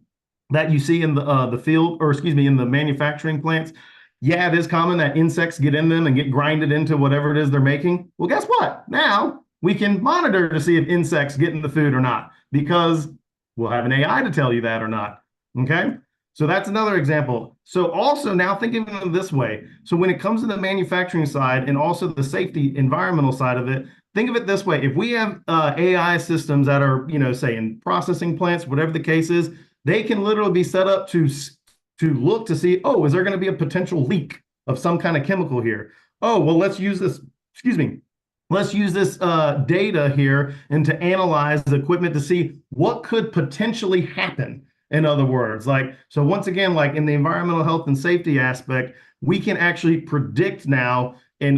that you see in the field, or excuse me, in the manufacturing plants. Yeah, it is common that insects get in them and get grinded into whatever it is they're making. Well, guess what? Now we can monitor to see if insects get in the food or not, because we'll have an AI to tell you that or not. Okay. So that's another example. So also now thinking of it this way. So when it comes to the manufacturing side and also the safety environmental side of it, think of it this way. If we have AI systems that are, say in processing plants, whatever the case is, they can literally be set up to look to see, oh, is there going to be a potential leak of some kind of chemical here? Oh, well, let's use this, let's use this data here and to analyze the equipment to see what could potentially happen. In other words, so once again, like in the environmental health and safety aspect, we can actually predict now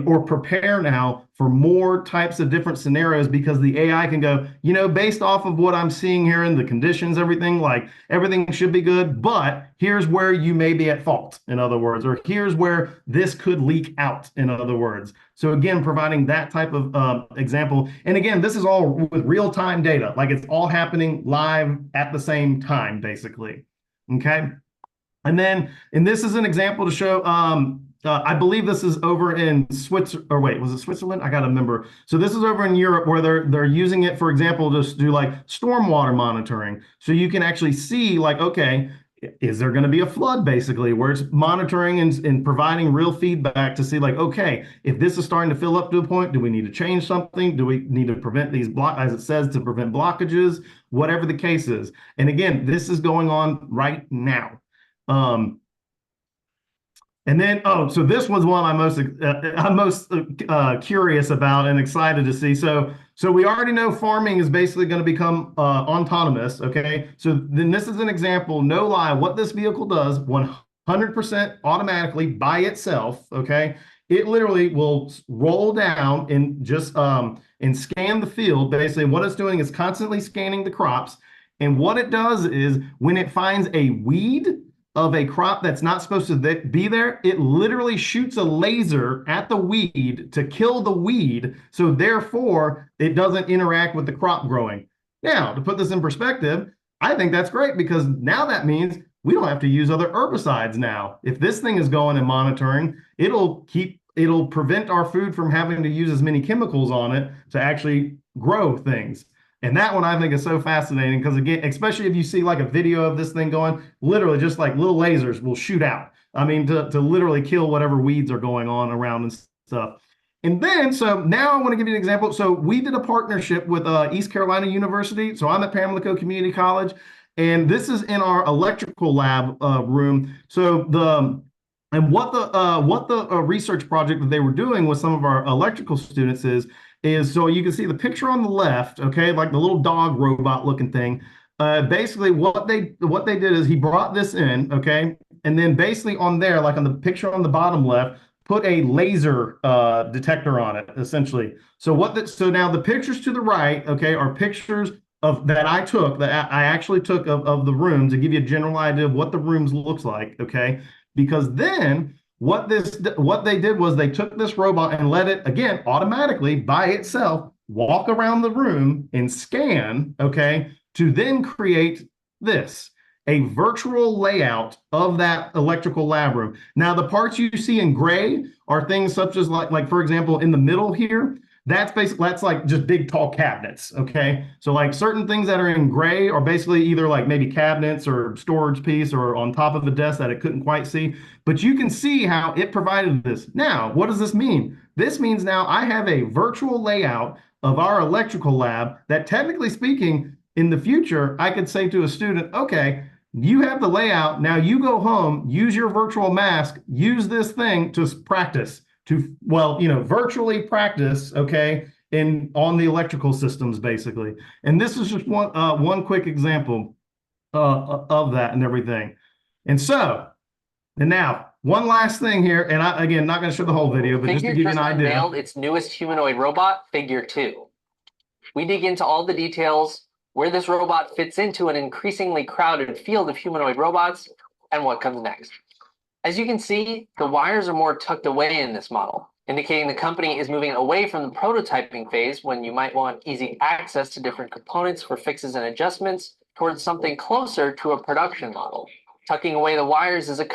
or prepare now for more types of different scenarios, because the AI can go, based off of what I'm seeing here in the conditions, everything should be good, but here's where you may be at fault, in other words, or here's where this could leak out, in other words. So again, providing that type of example. And again, this is all with real-time data, like it's all happening live at the same time, basically. Okay. And this is an example to show, I believe this is over in Switzerland, or wait, was it Switzerland? I got to remember. So this is over in Europe, where they're using it, for example, to do like stormwater monitoring. So you can actually see like, okay, is there going to be a flood, basically, where it's monitoring and providing real feedback to see like, okay, if this is starting to fill up to a point, do we need to change something? Do we need to prevent these as it says, to prevent blockages, whatever the case is. And again, this is going on right now. And then, so this was one I'm most curious about and excited to see. So we already know farming is basically going to become autonomous. Okay. So then this is an example, no lie, what this vehicle does 100% automatically by itself. Okay. It literally will roll down and just and scan the field. Basically, what it's doing is constantly scanning the crops. And what it does is when it finds a weed of a crop that's not supposed to be there, it literally shoots a laser at the weed to kill the weed. So therefore, it doesn't interact with the crop growing. Now, to put this in perspective, I think that's great because now that means we don't have to use other herbicides now. If this thing is going and monitoring, it'll prevent our food from having to use as many chemicals on it to actually grow things. And that one I think is so fascinating because, again, especially if you see like a video of this thing going, literally just like little lasers will shoot out. I mean, to literally kill whatever weeds are going on around and stuff. And then, so now I want to give you an example. So we did a partnership with East Carolina University. So I'm at Pamlico Community College, and this is in our electrical lab room. So what the research project that they were doing with some of our electrical students is so you can see the picture on the left, okay, like the little dog robot looking thing. Basically what they did is he brought this in, okay, and then basically on there, like on the picture on the bottom left, put a laser detector on it, essentially. So now the pictures to the right, okay, are pictures that I took, that I actually took of the room to give you a general idea of what the rooms looks like, okay? Because then what they did was they took this robot and let it, again, automatically by itself walk around the room and scan, okay, to then create this, a virtual layout of that electrical lab room. Now, the parts you see in gray are things such as like for example, in the middle here, that's like just big tall cabinets, okay? So like certain things that are in gray are basically either like maybe cabinets or storage piece or on top of a desk that it couldn't quite see. But you can see how it provided this. Now, what does this mean? This means now I have a virtual layout of our electrical lab that, technically speaking, in the future, I could say to a student, okay, you have the layout. Now you go home, use your virtual mask, use this thing to practice, to, well, virtually practice, okay, on the electrical systems, basically. And this is just one quick example of that and everything. And now, one last thing here, and again, not going to show the whole video, but just to give you an idea. Nailed its newest humanoid robot, Figure 2. We dig into all the details, where this robot fits into an increasingly crowded field of humanoid robots, and what comes next. As you can see, the wires are more tucked away in this model, indicating the company is moving away from the prototyping phase when you might want easy access to different components for fixes and adjustments towards something closer to a production model. Tucking away the wires is a...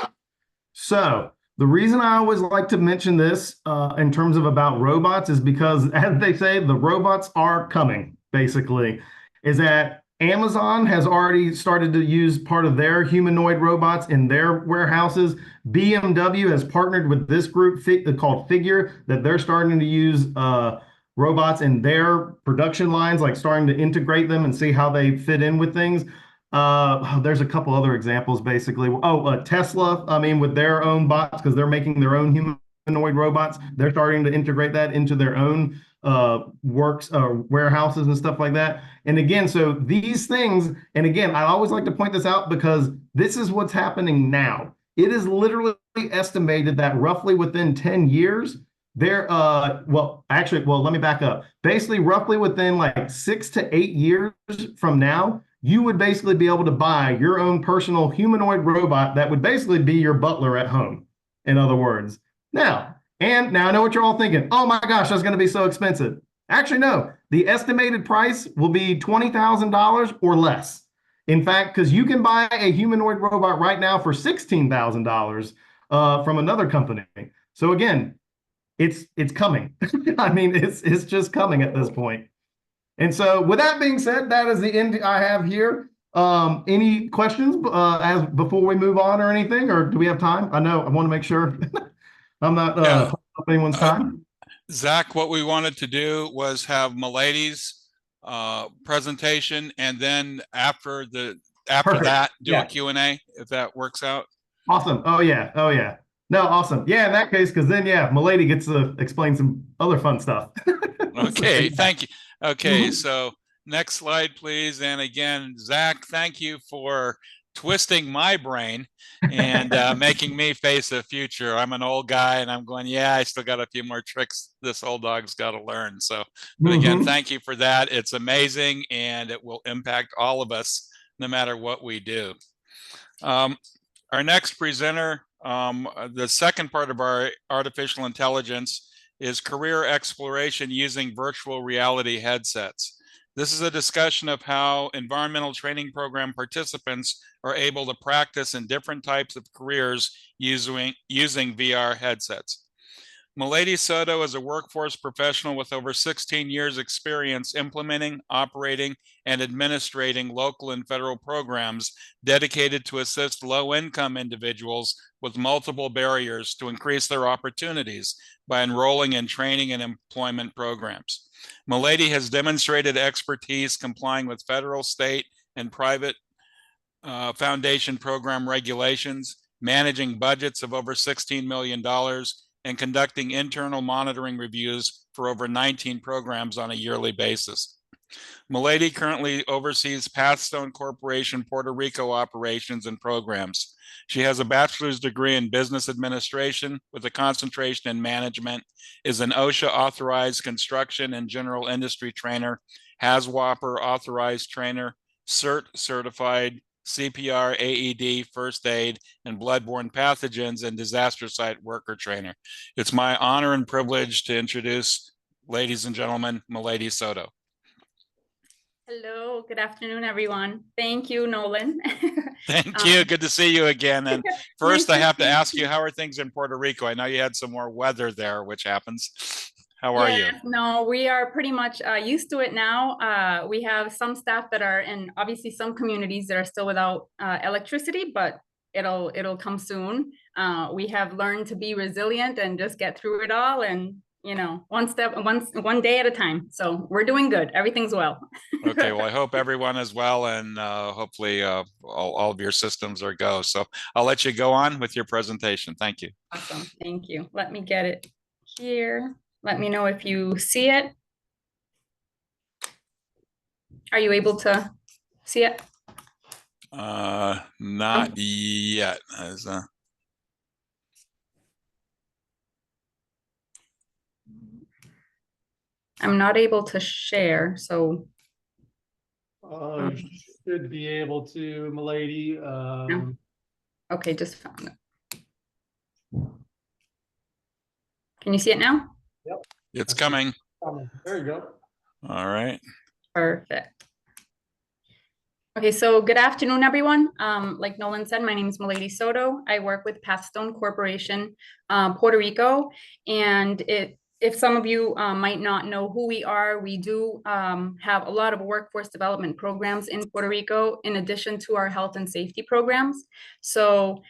So the reason I always like to mention this in terms of about robots is because, as they say, the robots are coming, basically, is that Amazon has already started to use part of their humanoid robots in their warehouses. BMW has partnered with this group called Figure, that they're starting to use robots in their production lines, like starting to integrate them and see how they fit in with things. There's a couple other examples, basically. Tesla, I mean, with their own bots, because they're making their own humanoid robots, they're starting to integrate that into their own warehouses and stuff like that. And again, so these things, and again, I always like to point this out because this is what's happening now. It is literally estimated that roughly within 10 years, let me back up. Basically, roughly within like 6 to 8 years from now, you would basically be able to buy your own personal humanoid robot that would basically be your butler at home, in other words. Now I know what you're all thinking. Oh my gosh, that's going to be so expensive. Actually, no. The estimated price will be $20,000 or less. In fact, because you can buy a humanoid robot right now for $16,000 from another company. So again, it's coming. I mean, it's just coming at this point. And so with that being said, that is the end I have here. Any questions before we move on or anything, or do we have time? I want to make sure I'm not up anyone's time. Zach, what we wanted to do was have Milady's presentation, and then after that, do a Q&A, if that works out. Awesome. Oh yeah. No, awesome. Yeah, in that case, because then Milady gets to explain some other fun stuff. Okay, thank you. Okay, so next slide, please. And again, Zach, thank you for twisting my brain and making me face the future. I'm an old guy and I'm going, I still got a few more tricks this old dog's got to learn. So, but again, thank you for that. It's amazing and it will impact all of us no matter what we do. Our next presenter, the second part of our artificial intelligence is career exploration using virtual reality headsets. This is a discussion of how environmental training program participants are able to practice in different types of careers using VR headsets. Milady Soto is a workforce professional with over 16 years experience implementing, operating, and administrating local and federal programs dedicated to assist low-income individuals with multiple barriers to increase their opportunities by enrolling in training and employment programs. Milady has demonstrated expertise complying with federal, state, and private foundation program regulations, managing budgets of over $16 million, and conducting internal monitoring reviews for over 19 programs on a yearly basis. Milady currently oversees Pathstone Corporation Puerto Rico operations and programs. She has a bachelor's degree in business administration with a concentration in management, is an OSHA authorized construction and general industry trainer, HAZWOPER authorized trainer, CERT certified, CPR, AED, first aid, and bloodborne pathogens and disaster site worker trainer. It's my honor and privilege to introduce, ladies and gentlemen, Milady Soto. Hello, good afternoon, everyone. Thank you, Nolan. Thank you. Good to see you again. And first, I have to ask you, how are things in Puerto Rico? I know you had some more weather there, which happens. How are you? No, we are pretty much used to it now. We have some staff that are in, obviously, some communities that are still without electricity, but it'll come soon. We have learned to be resilient and just get through it all, and one day at a time. So we're doing good. Everything's well. Okay, well, I hope everyone is well, and hopefully all of your systems are go. So I'll let you go on with your presentation. Thank you. Awesome. Thank you. Let me get it here. Let me know if you see it. Are you able to see it? Not yet. I'm not able to share, so. You should be able to, Milady. Okay, just found it. Can you see it now? Yep. It's coming. There you go. All right. Perfect. Okay, so good afternoon, everyone. Like Nolan said, my name is Milady Soto. I work with Pathstone Corporation, Puerto Rico, and if some of you might not know who we are, we do have a lot of workforce development programs in Puerto Rico, in addition to our health and safety programs. So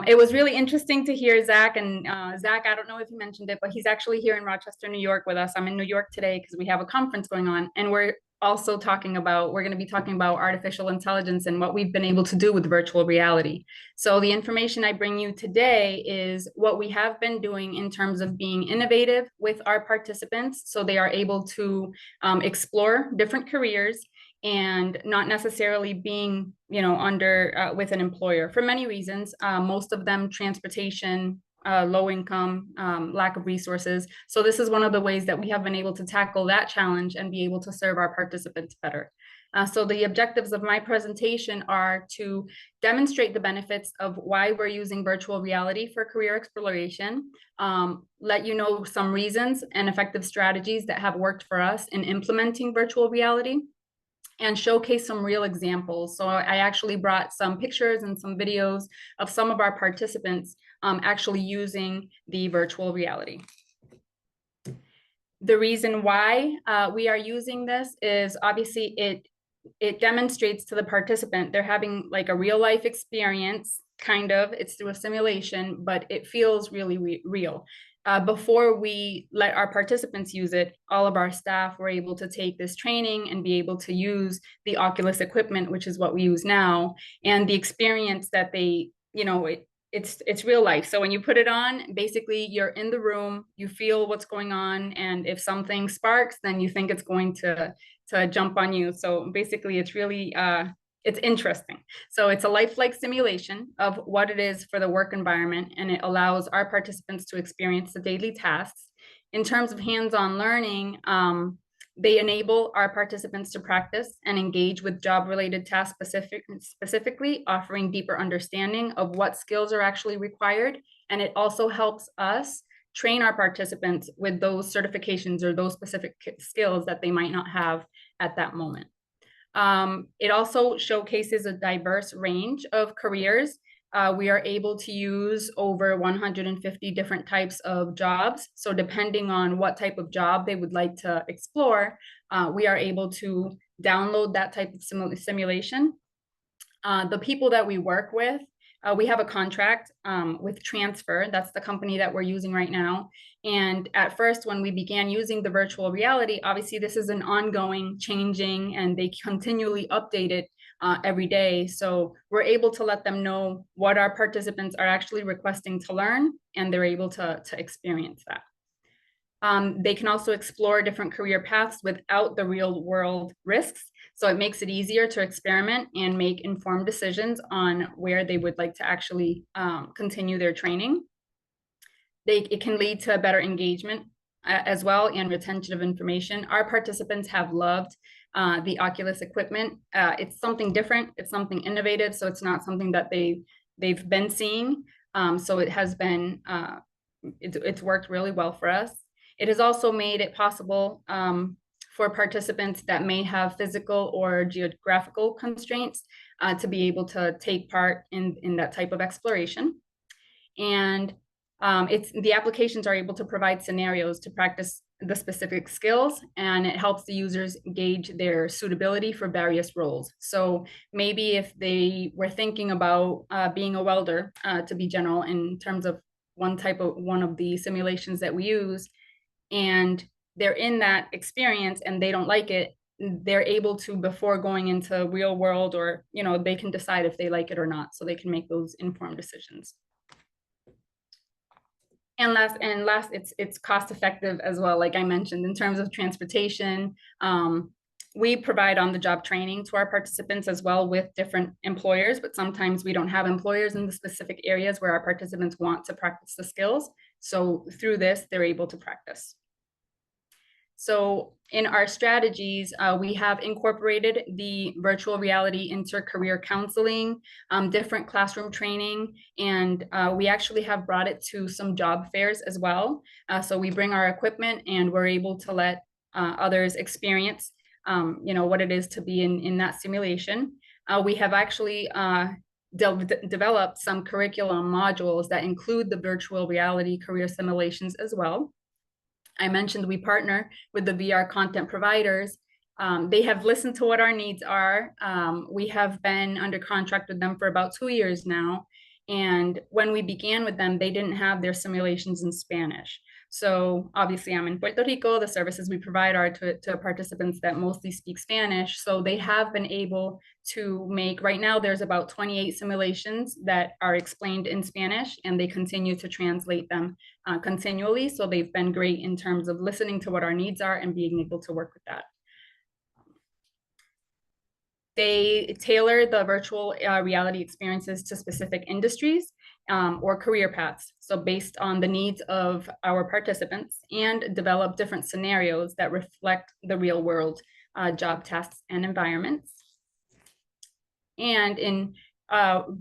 it was really interesting to hear Zach, and Zach, I don't know if you mentioned it, but he's actually here in Rochester, New York with us. I'm in New York today because we have a conference going on, and we're going to be talking about artificial intelligence and what we've been able to do with virtual reality. So the information I bring you today is what we have been doing in terms of being innovative with our participants, so they are able to explore different careers and not necessarily being, under with an employer for many reasons. Most of them transportation, low income, lack of resources. So this is one of the ways that we have been able to tackle that challenge and be able to serve our participants better. So the objectives of my presentation are to demonstrate the benefits of why we're using virtual reality for career exploration, let you know some reasons and effective strategies that have worked for us in implementing virtual reality, and showcase some real examples. So I actually brought some pictures and some videos of some of our participants actually using the virtual reality. The reason why we are using this is obviously it demonstrates to the participant they're having like a real life experience, kind of. It's through a simulation, but it feels really real. Before we let our participants use it, all of our staff were able to take this training and be able to use the Oculus equipment, which is what we use now, and the experience that they, it's real life. So when you put it on, basically you're in the room, you feel what's going on, and if something sparks, then you think it's going to jump on you. So basically it's really it's interesting. So it's a lifelike simulation of what it is for the work environment, and it allows our participants to experience the daily tasks. In terms of hands-on learning, They enable our participants to practice and engage with job-related tasks specifically, offering deeper understanding of what skills are actually required. And it also helps us train our participants with those certifications or those specific skills that they might not have at that moment. It also showcases a diverse range of careers. We are able to use over 150 different types of jobs. So depending on what type of job they would like to explore, we are able to download that type of simulation. The people that we work with, we have a contract with Transfer. That's the company that we're using right now. And at first, when we began using the virtual reality, obviously this is an ongoing changing, and they continually update it every day. So we're able to let them know what our participants are actually requesting to learn, and they're able to experience that. They can also explore different career paths without the real world risks. So it makes it easier to experiment and make informed decisions on where they would like to actually continue their training. It can lead to better engagement as well and retention of information. Our participants have loved the Oculus equipment. It's something different, it's something innovative, so it's not something that they've been seeing. So it has been, it's worked really well for us. It has also made it possible for participants that may have physical or geographical constraints to be able to take part in that type of exploration. And the applications are able to provide scenarios to practice the specific skills, and it helps the users gauge their suitability for various roles. So maybe if they were thinking about being a welder, to be general in terms of one of the simulations that we use, and they're in that experience and they don't like it, they're able to, before going into real world, or they can decide if they like it or not, so they can make those informed decisions. And last, it's cost effective as well. Like I mentioned, in terms of transportation, we provide on-the-job training to our participants as well with different employers, but sometimes we don't have employers in the specific areas where our participants want to practice the skills. So through this, they're able to practice. So in our strategies, we have incorporated the virtual reality into career counseling, different classroom training, and we actually have brought it to some job fairs as well. So we bring our equipment and we're able to let others experience what it is to be in that simulation. We have actually developed some curriculum modules that include the virtual reality career simulations as well. I mentioned we partner with the VR content providers. They have listened to what our needs are. We have been under contract with them for about 2 years now. And when we began with them, they didn't have their simulations in Spanish. So obviously I'm in Puerto Rico. The services we provide are to participants that mostly speak Spanish. So they have been able to make, right now there's about 28 simulations that are explained in Spanish, and they continue to translate them continually. So they've been great in terms of listening to what our needs are and being able to work with that. They tailor the virtual reality experiences to specific industries or career paths. So based on the needs of our participants, and develop different scenarios that reflect the real world job tasks and environments. And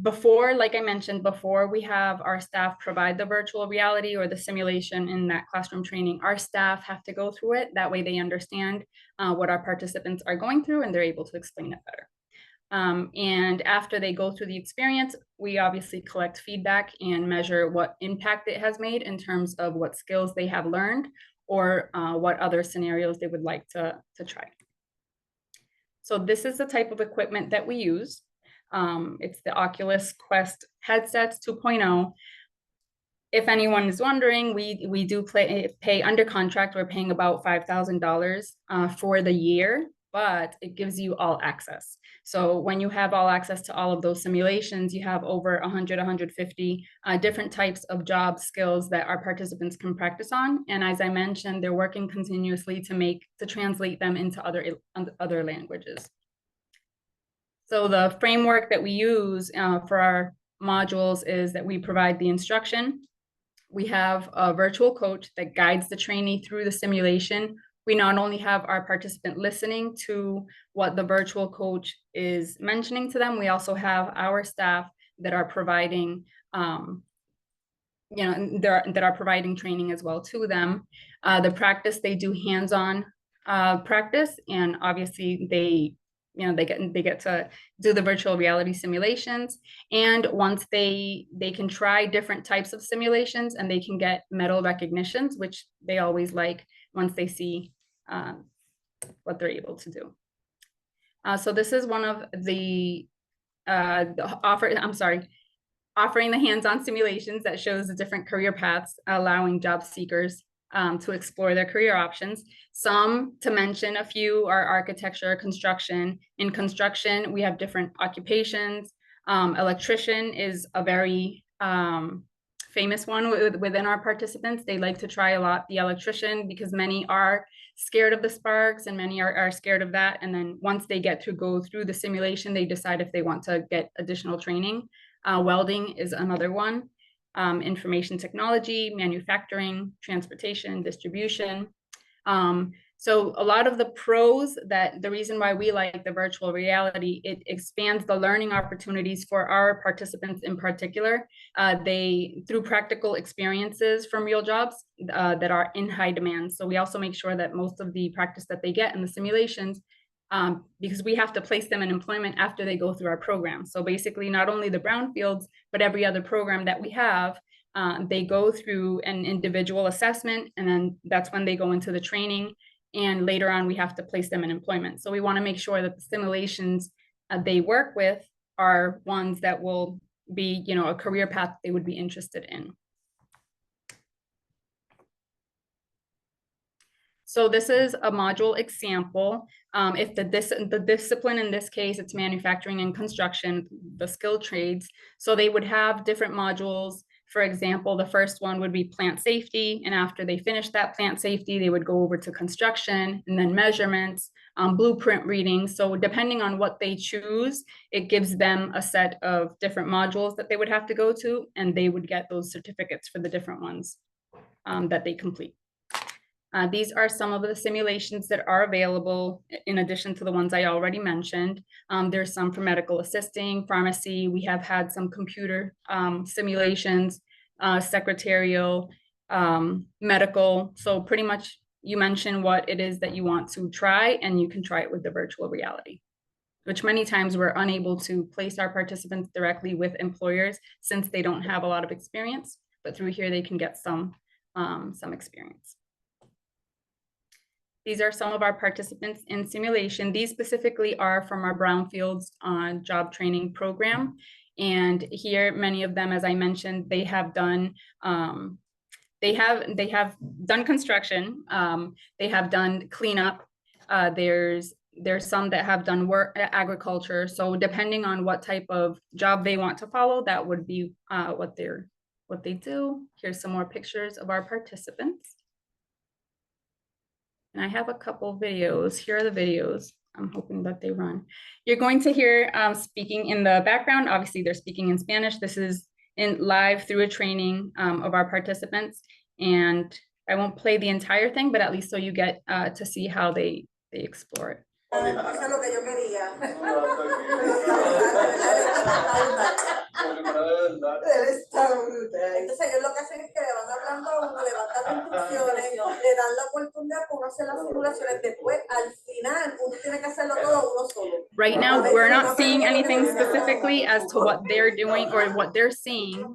before, like I mentioned before, we have our staff provide the virtual reality or the simulation in that classroom training. Our staff have to go through it. That way they understand what our participants are going through, and they're able to explain it better. And after they go through the experience, we obviously collect feedback and measure what impact it has made in terms of what skills they have learned, or what other scenarios they would like to try. So this is the type of equipment that we use. It's the Oculus Quest headsets 2.0. If anyone is wondering, we do pay under contract. We're paying about $5,000 for the year, but it gives you all access. So when you have all access to all of those simulations, you have over 100, 150 different types of job skills that our participants can practice on. And as I mentioned, they're working continuously to translate them into other languages. So the framework that we use for our modules is that we provide the instruction. We have a virtual coach that guides the trainee through the simulation we not only have our participant listening to what the virtual coach is mentioning to them, we also have our staff that are providing that are providing training as well to them. The practice, they do hands-on practice, and obviously they get to do the virtual reality simulations. And once they can try different types of simulations, and they can get medal recognitions, which they always like once they see what they're able to do. So this is one of the offering the hands-on simulations that shows the different career paths, allowing job seekers to explore their career options. Some, to mention a few, are architecture, construction. In construction, we have different occupations. Electrician is a very famous one within our participants. They like to try a lot the electrician because many are scared of the sparks and many are scared of that. And then once they go through the simulation, they decide if they want to get additional training. Welding is another one. Information technology, manufacturing, transportation, distribution. So a lot of the pros, that the reason why we like the virtual reality, it expands the learning opportunities for our participants in particular. They, through practical experiences from real jobs that are in high demand. So we also make sure that most of the practice that they get in the simulations, because we have to place them in employment after they go through our program. So basically not only the brownfields, but every other program that we have, they go through an individual assessment, and then that's when they go into the training. And later on, we have to place them in employment. So we want to make sure that the simulations they work with are ones that will be, a career path they would be interested in. So this is a module example. If the discipline in this case, it's manufacturing and construction, the skilled trades. So they would have different modules. For example, the first one would be plant safety. And after they finish that plant safety, they would go over to construction, and then measurements, blueprint reading. So depending on what they choose, it gives them a set of different modules that they would have to go to, and they would get those certificates for the different ones that they complete. These are some of the simulations that are available in addition to the ones I already mentioned. There's some for medical assisting, pharmacy. We have had some computer simulations, secretarial, medical. So pretty much you mention what it is that you want to try, and you can try it with the virtual reality, which many times we're unable to place our participants directly with employers since they don't have a lot of experience, but through here they can get some experience. These are some of our participants in simulation. These specifically are from our Brownfields job training program. And here, many of them, as I mentioned, they have done construction. They have done cleanup. There's some that have done work agriculture. So depending on what type of job they want to follow, that would be what they do. Here's some more pictures of our participants. And I have a couple videos. Here are the videos. I'm hoping that they run. You're going to hear speaking in the background. Obviously, they're speaking in Spanish. This is live through a training of our participants. And I won't play the entire thing, but at least so you get to see how they explore it. Entonces ellos lo que hacen es que le van hablando a uno, le van dando instrucciones, le dan la oportunidad para uno hacer las simulaciones. Después, al final, uno tiene que hacerlo todo uno solo. Right now, we're not seeing anything specifically as to what they're doing or what they're seeing.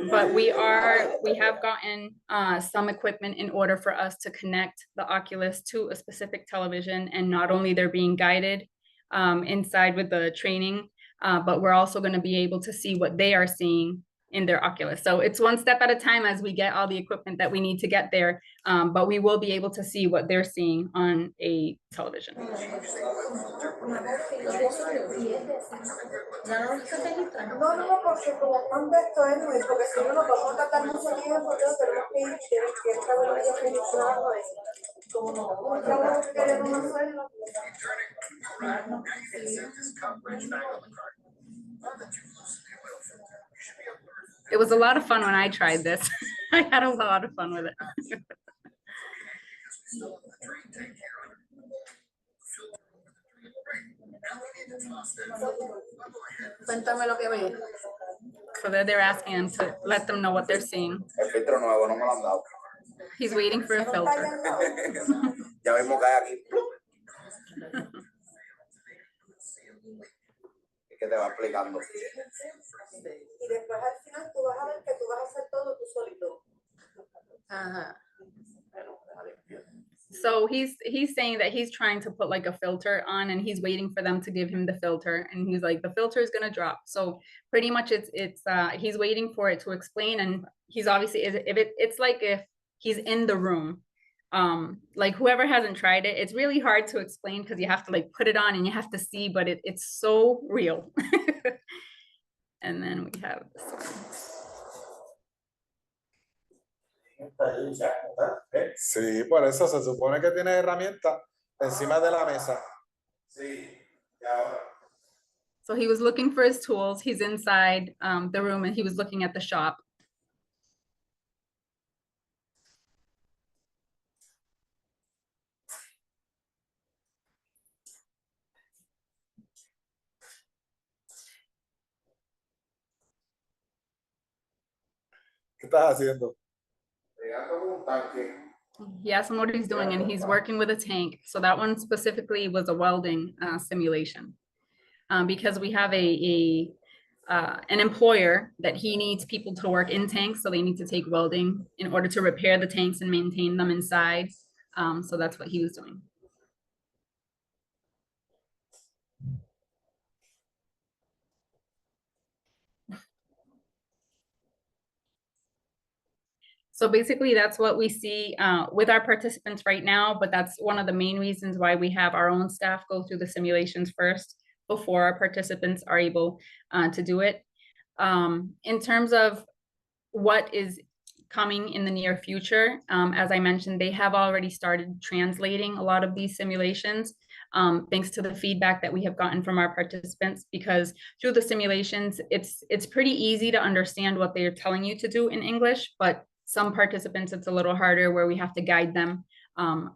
But we have gotten some equipment in order for us to connect the Oculus to a specific television, and not only they're being guided inside with the training, but we're also going to be able to see what they are seeing in their Oculus. So it's one step at a time as we get all the equipment that we need to get there, but we will be able to see what they're seeing on a television. It was a lot of fun when I tried this. I had a lot of fun with it. Cuéntame lo que ves. So they're asking him to let them know what they're seeing. El filtro nuevo no me lo han dado. He's waiting for a filter. Ya mismo cae aquí. Y que te va explicando. Y después al final tú vas a ver que tú vas a hacer todo tú solito. So he's saying that he's trying to put like a filter on and he's waiting for them to give him the filter, and he's like, the filter is gonna drop. So pretty much it's he's waiting for it to explain, and he's obviously it's like if he's in the room. Like whoever hasn't tried it, it's really hard to explain because you have to like put it on and you have to see, but it's so real. And then we have this one. Sí, por eso se supone que tiene herramientas encima de la mesa. Sí, y ahora. So he was looking for his tools. He's inside the room and he was looking at the shop. ¿Qué estás haciendo? He asked him what he's doing and he's working with a tank. So that one specifically was a welding simulation. Because we have an employer that he needs people to work in tanks, so they need to take welding in order to repair the tanks and maintain them inside. So that's what he was doing. So basically that's what we see with our participants right now, but that's one of the main reasons why we have our own staff go through the simulations first before our participants are able to do it. In terms of what is coming in the near future, as I mentioned, they have already started translating a lot of these simulations, thanks to the feedback that we have gotten from our participants, because through the simulations, it's pretty easy to understand what they're telling you to do in English, but some participants, it's a little harder where we have to guide them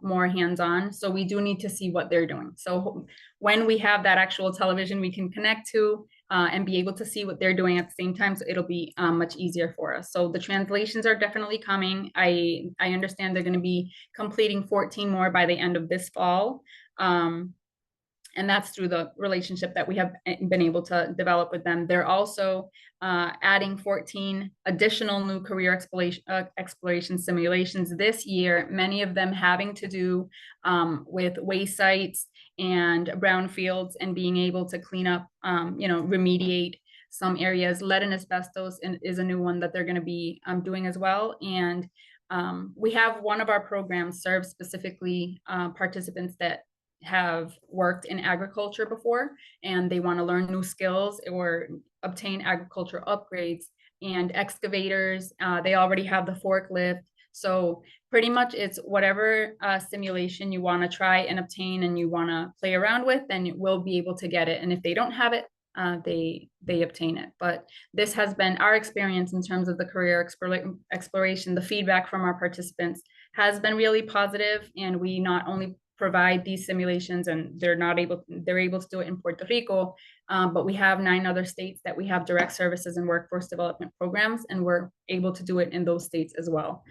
more hands-on. So we do need to see what they're doing. So when we have that actual television we can connect to and be able to see what they're doing at the same time, so it'll be much easier for us. So the translations are definitely coming. I understand they're going to be completing 14 more by the end of this fall. And that's through the relationship that we have been able to develop with them. They're also adding 14 additional new career exploration simulations this year, many of them having to do with waste sites and brownfields and being able to clean up, remediate some areas. Lead and asbestos is a new one that they're going to be doing as well. And we have one of our programs serve specifically participants that have worked in agriculture before and they want to learn new skills or obtain agriculture upgrades and excavators. They already have the forklift. So pretty much it's whatever simulation you want to try and obtain and you want to play around with, then we'll be able to get it. And if they don't have it, they obtain it. But this has been our experience in terms of the career exploration. The feedback from our participants has been really positive, and we not only provide these simulations and they're able to do it in Puerto Rico, but we have 9 other states that we have direct services and workforce development programs, and we're able to do it in those states as well.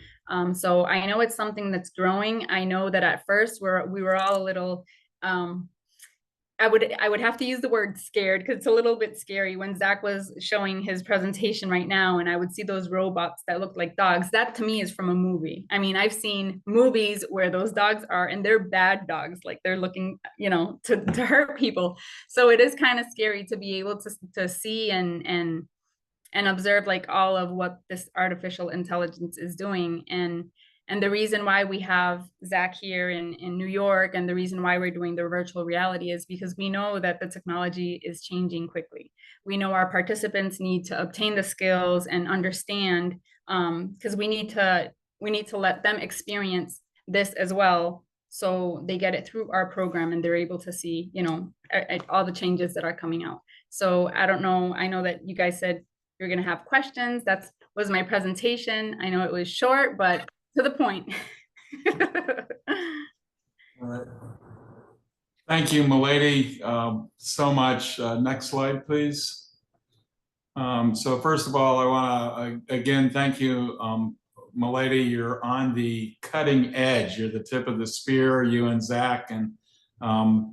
So I know it's something that's growing. I know that at first we were all a little, I would have to use the word scared because it's a little bit scary when Zach was showing his presentation right now and I would see those robots that look like dogs. That to me is from a movie. I mean, I've seen movies where those dogs are and they're bad dogs, like they're looking, to hurt people. So it is kind of scary to be able to see and observe like all of what this artificial intelligence is doing. And the reason why we have Zach here in New York and the reason why we're doing the virtual reality is because we know that the technology is changing quickly. We know our participants need to obtain the skills and understand, because we need to let them experience this as well. So they get it through our program and they're able to see, all the changes that are coming out. So I don't know. I know that you guys said you're going to have questions. That was my presentation. I know it was short, but to the point. All right. Thank you, Milady, so much. Next slide, please. So first of all, I want to again thank you, Milady. You're on the cutting edge. You're the tip of the spear. You and Zach, and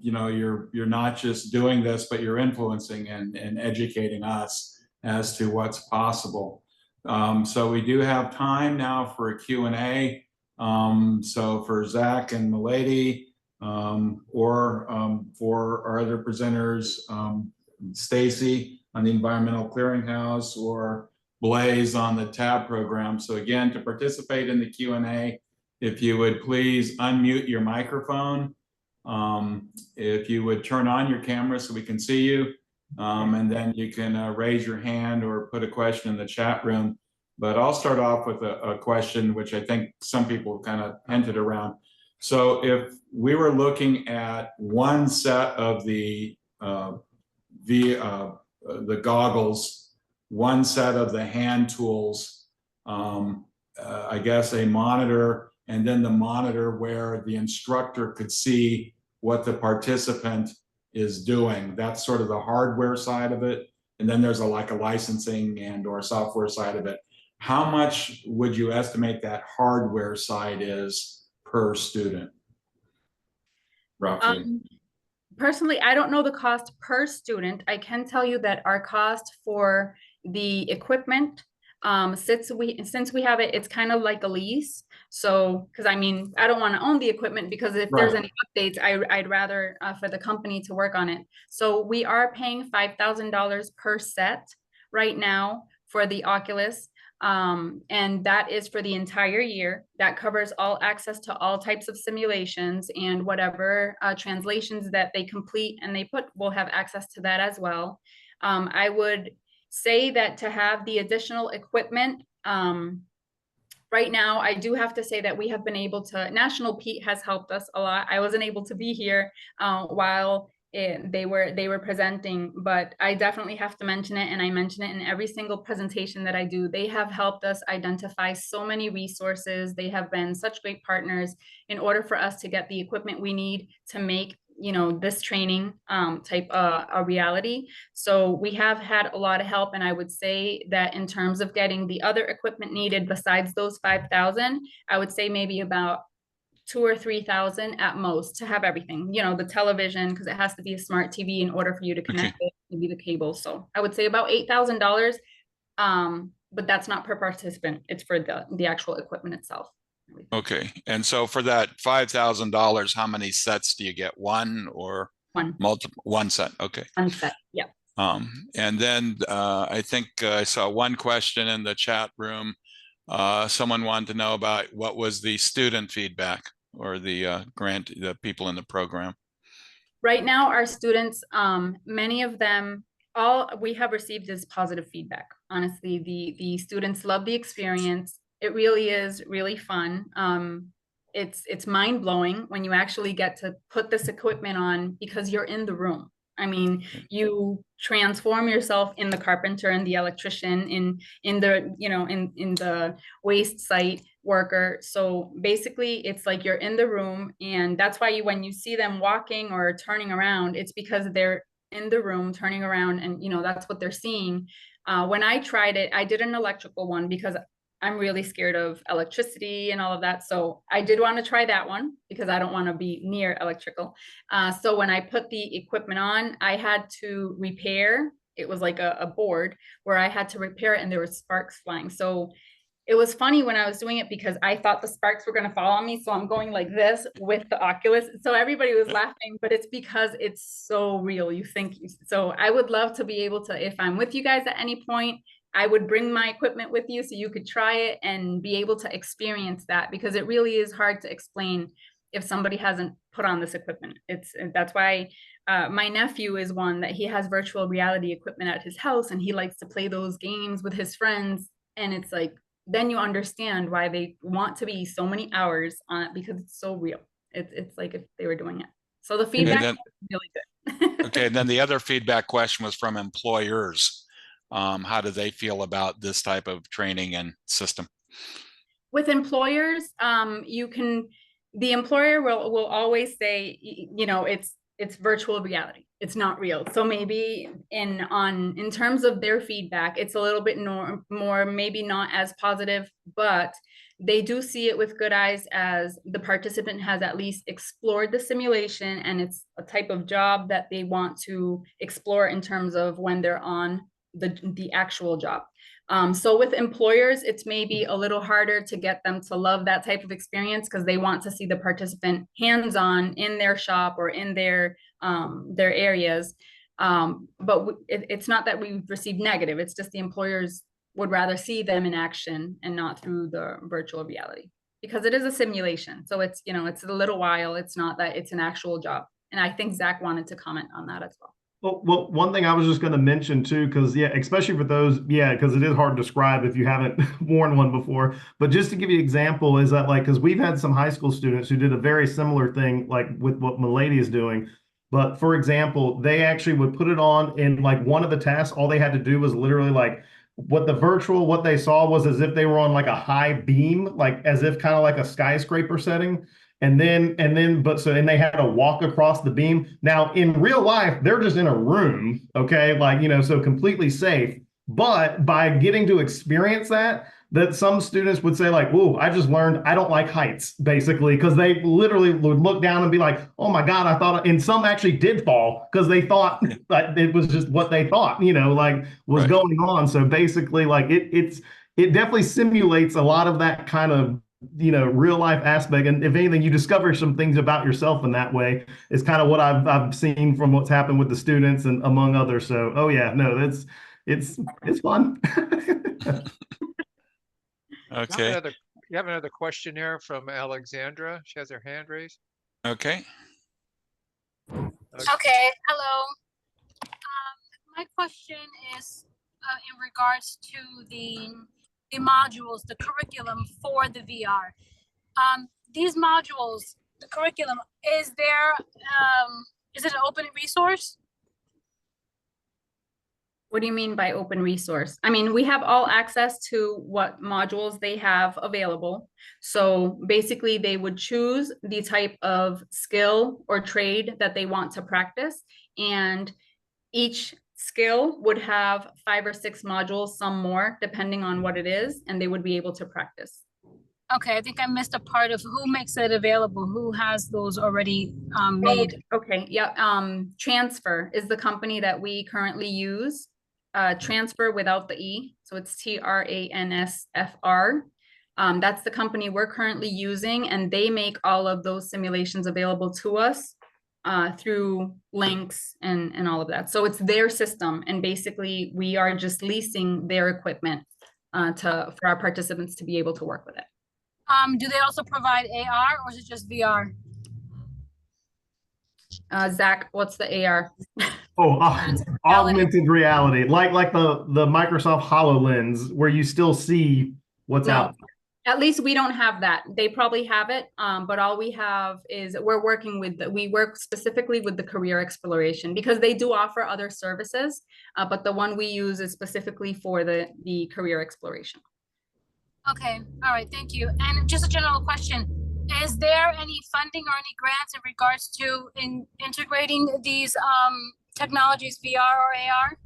you know, you're not just doing this, but you're influencing and educating us as to what's possible. So we do have time now for a Q&A. So for Zach and Milady, or for our other presenters, Stacy on the Environmental Clearinghouse, or Blaze on the TAB program. So again, to participate in the Q&A, if you would please unmute your microphone. If you would turn on your camera so we can see you, and then you can raise your hand or put a question in the chat room. But I'll start off with a question, which I think some people kind of hinted around. So if we were looking at one set of the goggles, one set of the hand tools, I guess a monitor, and then the monitor where the instructor could see what the participant is doing. That's sort of the hardware side of it. And then there's like a licensing and or software side of it. How much would you estimate that hardware side is per student, roughly? Personally, I don't know the cost per student. I can tell you that our cost for the equipment, since we have it, it's kind of like a lease. So, because I mean, I don't want to own the equipment, because if there's any updates, I'd rather for the company to work on it. So we are paying $5,000 per set right now for the Oculus. And that is for the entire year. That covers all access to all types of simulations, and whatever translations that they complete and they put, will have access to that as well. I would say that to have the additional equipment, right now, I do have to say that we have been able to, National Pete has helped us a lot. I wasn't able to be here while they were presenting, but I definitely have to mention it, and I mention it in every single presentation that I do. They have helped us identify so many resources. They have been such great partners in order for us to get the equipment we need to make, you know, this training type a reality. So we have had a lot of help, and I would say that in terms of getting the other equipment needed besides those 5,000, I would say maybe about 2,000 or 3,000 at most to have everything, you know, the television, because it has to be a smart TV in order for you to connect it, maybe the cable. So I would say about $8,000, but that's not per participant. It's for the actual equipment itself. Okay, and so for that $5,000, how many sets do you get? One or multiple? One set. Okay. One set. Yeah. And then I think I saw one question in the chat room. Someone wanted to know about what was the student feedback or the the people in the program. Right now, our students, many of them, all we have received is positive feedback. Honestly, the students love the experience. It really is really fun. It's mind blowing when you actually get to put this equipment on, because you're in the room. I mean, you transform yourself in the carpenter and the electrician, in the, you know, in the waste site worker. So basically it's like you're in the room, and that's why when you see them walking or turning around, it's because they're in the room turning around, and you know, that's what they're seeing. When I tried it, I did an electrical one because I'm really scared of electricity and all of that. So I did want to try that one because I don't want to be near electrical. So when I put the equipment on, I had to repair. It was like a board where I had to repair it, and there were sparks flying. So it was funny when I was doing it because I thought the sparks were going to fall on me. So I'm going like this with the Oculus. So everybody was laughing, but it's because it's so real. You think so. I would love to be able to, if I'm with you guys at any point, I would bring my equipment with you so you could try it and be able to experience that, because it really is hard to explain if somebody hasn't put on this equipment. That's why my nephew is one that he has virtual reality equipment at his house, and he likes to play those games with his friends. And it's like, then you understand why they want to be so many hours on it, because it's so real. It's like if they were doing it. So the feedback is really good. Okay, and then the other feedback question was from employers. How do they feel about this type of training and system? With employers, you can the employer will always say, you know, it's virtual reality. It's not real. So maybe in terms of their feedback, it's a little bit more maybe not as positive, but they do see it with good eyes as the participant has at least explored the simulation, and it's a type of job that they want to explore in terms of when they're on the actual job. So with employers, it's maybe a little harder to get them to love that type of experience because they want to see the participant hands-on in their shop or in their areas. But it's not that we've received negative, it's just the employers would rather see them in action and not through the virtual reality, because it is a simulation. So it's, you know, it's a little while, it's not that it's an actual job. And I think Zach wanted to comment on that as well. Well, one thing I was just going to mention too, because yeah, especially for those, yeah, because it is hard to describe if you haven't worn one before. But just to give you an example, is that like, because we've had some high school students who did a very similar thing, like with what Milady is doing. But for example, they actually would put it on in like one of the tasks. All they had to do was literally like what they saw was as if they were on like a high beam, like as if kind of like a skyscraper setting. And they had to walk across the beam. Now in real life, they're just in a room, okay? Like, you know, so completely safe. But by getting to experience that some students would say like, "Whoa, I just learned I don't like heights," basically, because they literally would look down and be like, "Oh my God, I thought," and some actually did fall because they thought that it was just what they thought, you know, like was going on. So basically like it definitely simulates a lot of that kind of, you know, real life aspect. And if anything, you discover some things about yourself in that way. Is kind of what I've seen from what's happened with the students and among others. So, oh yeah, no, it's fun. Okay. You have another question there from Alexandra. She has her hand raised. Okay. Okay, hello. My question is in regards to the modules, the curriculum for the VR. These modules, the curriculum, is it an open resource? What do you mean by open resource? I mean, we have all access to what modules they have available. So basically they would choose the type of skill or trade that they want to practice. And each skill would have 5 or 6 modules, some more, depending on what it is, and they would be able to practice. Okay, I think I missed a part of who makes it available. Who has those already made? Okay, yeah. Transfer is the company that we currently use. Transfer without the E, so it's TRANSFR. That's the company we're currently using, and they make all of those simulations available to us through links and all of that. So it's their system, and basically we are just leasing their equipment for our participants to be able to work with it. Do they also provide AR, or is it just VR? Zach, what's the AR? Augmented reality, like the Microsoft HoloLens, where you still see what's out. At least we don't have that. They probably have it, but all we have is we work specifically with the career exploration, because they do offer other services, but the one we use is specifically for the career exploration. Okay, all right, thank you. And just a general question, is there any funding or any grants in regards to integrating these technologies, VR or AR?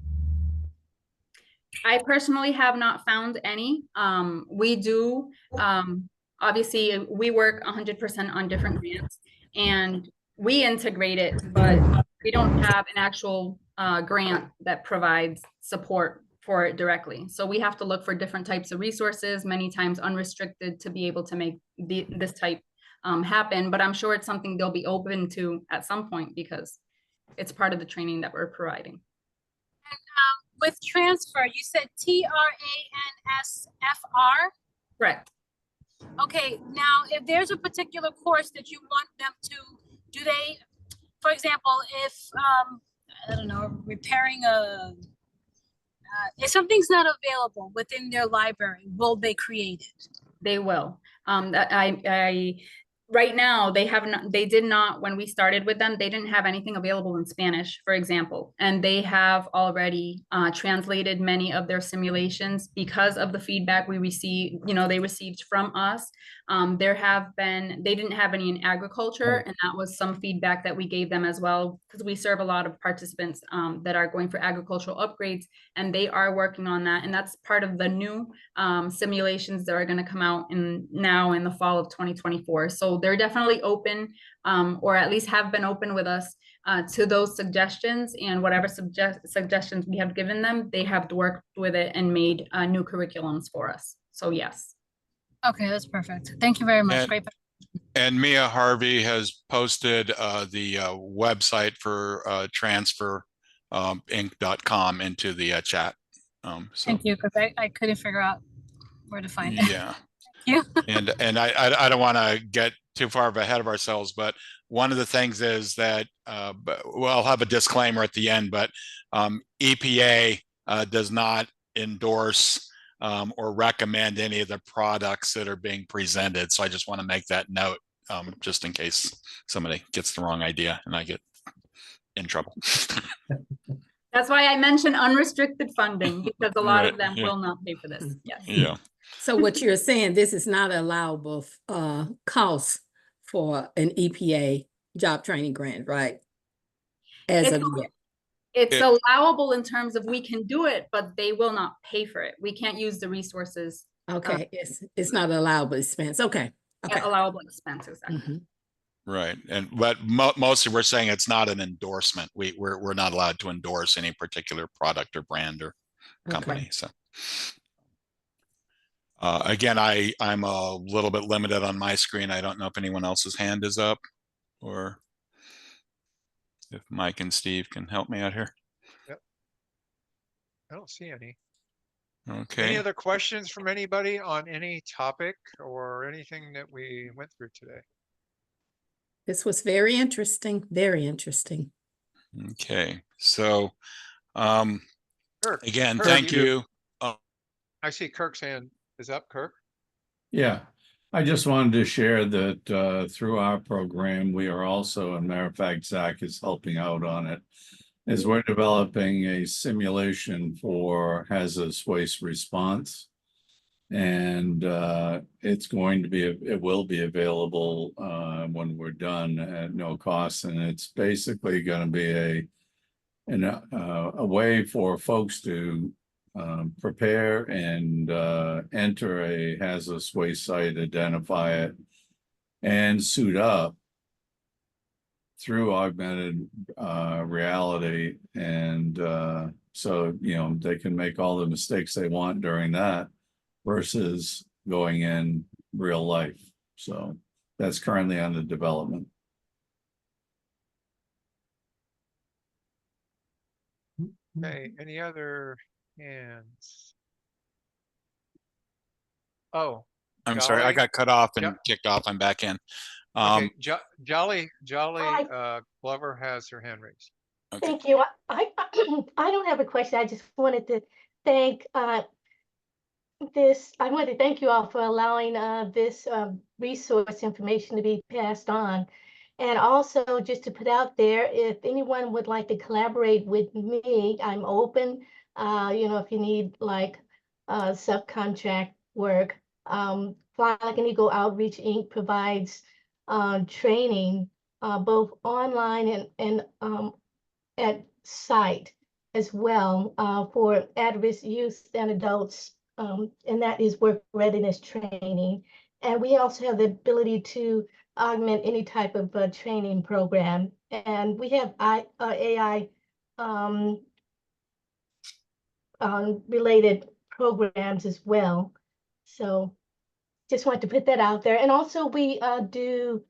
I personally have not found any. We do, obviously we work 100% on different grants and we integrate it, but we don't have an actual grant that provides support for it directly. So we have to look for different types of resources, many times unrestricted, to be able to make this type happen. But I'm sure it's something they'll be open to at some point, because it's part of the training that we're providing. And with transfer, you said TRANSFR? Correct. Okay, now if there's a particular course that you want them to, do they, for example, if, I don't know, repairing if something's not available within their library, will they create it? They will. right now they did not, when we started with them, they didn't have anything available in Spanish, for example, and they have already translated many of their simulations because of the feedback we received, they received from us. They didn't have any in agriculture, and that was some feedback that we gave them as well, because we serve a lot of participants that are going for agricultural upgrades, and they are working on that, and that's part of the new simulations that are going to come out in the fall of 2024. So they're definitely open, or at least have been open with us to those suggestions, and whatever suggestions we have given them, they have worked with it and made new curriculums for us. So yes. Okay, that's perfect. Thank you very much. Great. And Mia Harvey has posted the website for transferinc.com into the chat. So. Thank you, because I couldn't figure out where to find it. Yeah. Thank you. And I don't want to get too far ahead of ourselves, but one of the things is that I'll have a disclaimer at the end, but EPA does not endorse or recommend any of the products that are being presented. So I just want to make that note, just in case somebody gets the wrong idea and I get in trouble. That's why I mentioned unrestricted funding, because a lot of them will not pay for this. Yes. Yeah. So what you're saying, this is not allowable cost for an EPA job training grant, right? As of yet. It's allowable in terms of we can do it, but they will not pay for it. We can't use the resources. Okay, it's not allowable expense. Okay. Allowable expenses. Right, but mostly we're saying it's not an endorsement. We're not allowed to endorse any particular product or brand or company. So again, I'm a little bit limited on my screen. I don't know if anyone else's hand is up, or if Mike and Steve can help me out here. Yep. I don't see any. Okay. Any other questions from anybody on any topic or anything that we went through today? This was very interesting. Very interesting. Okay. So Kirk, again, thank you. I see Kirk's hand is up. Kirk? Yeah, I just wanted to share that through our program, we are also, and matter of fact, Zach is helping out on it, is we're developing a simulation for hazardous waste response. And it will be available when we're done at no cost. And it's basically going to be a way for folks to prepare and enter a hazardous waste site, identify it, and suit up through augmented reality. And so, they can make all the mistakes they want during that versus going in real life. So that's currently under development. Okay, any other hands? Oh, I'm sorry, I got cut off and kicked off. I'm back in. Okay, Jolly Glover has her hand raised. Okay. Thank you. I don't have a question. I just wanted to thank I want to thank you all for allowing this resource information to be passed on. And also just to put out there, if anyone would like to collaborate with me, I'm open. If you need like subcontract work, Fly Like an Eagle Outreach Inc. provides training both online and at site as well for at-risk youth and adults, and that is work readiness training. And we also have the ability to augment any type of training program. And we have AI related programs as well. So just wanted to put that out there. And also we do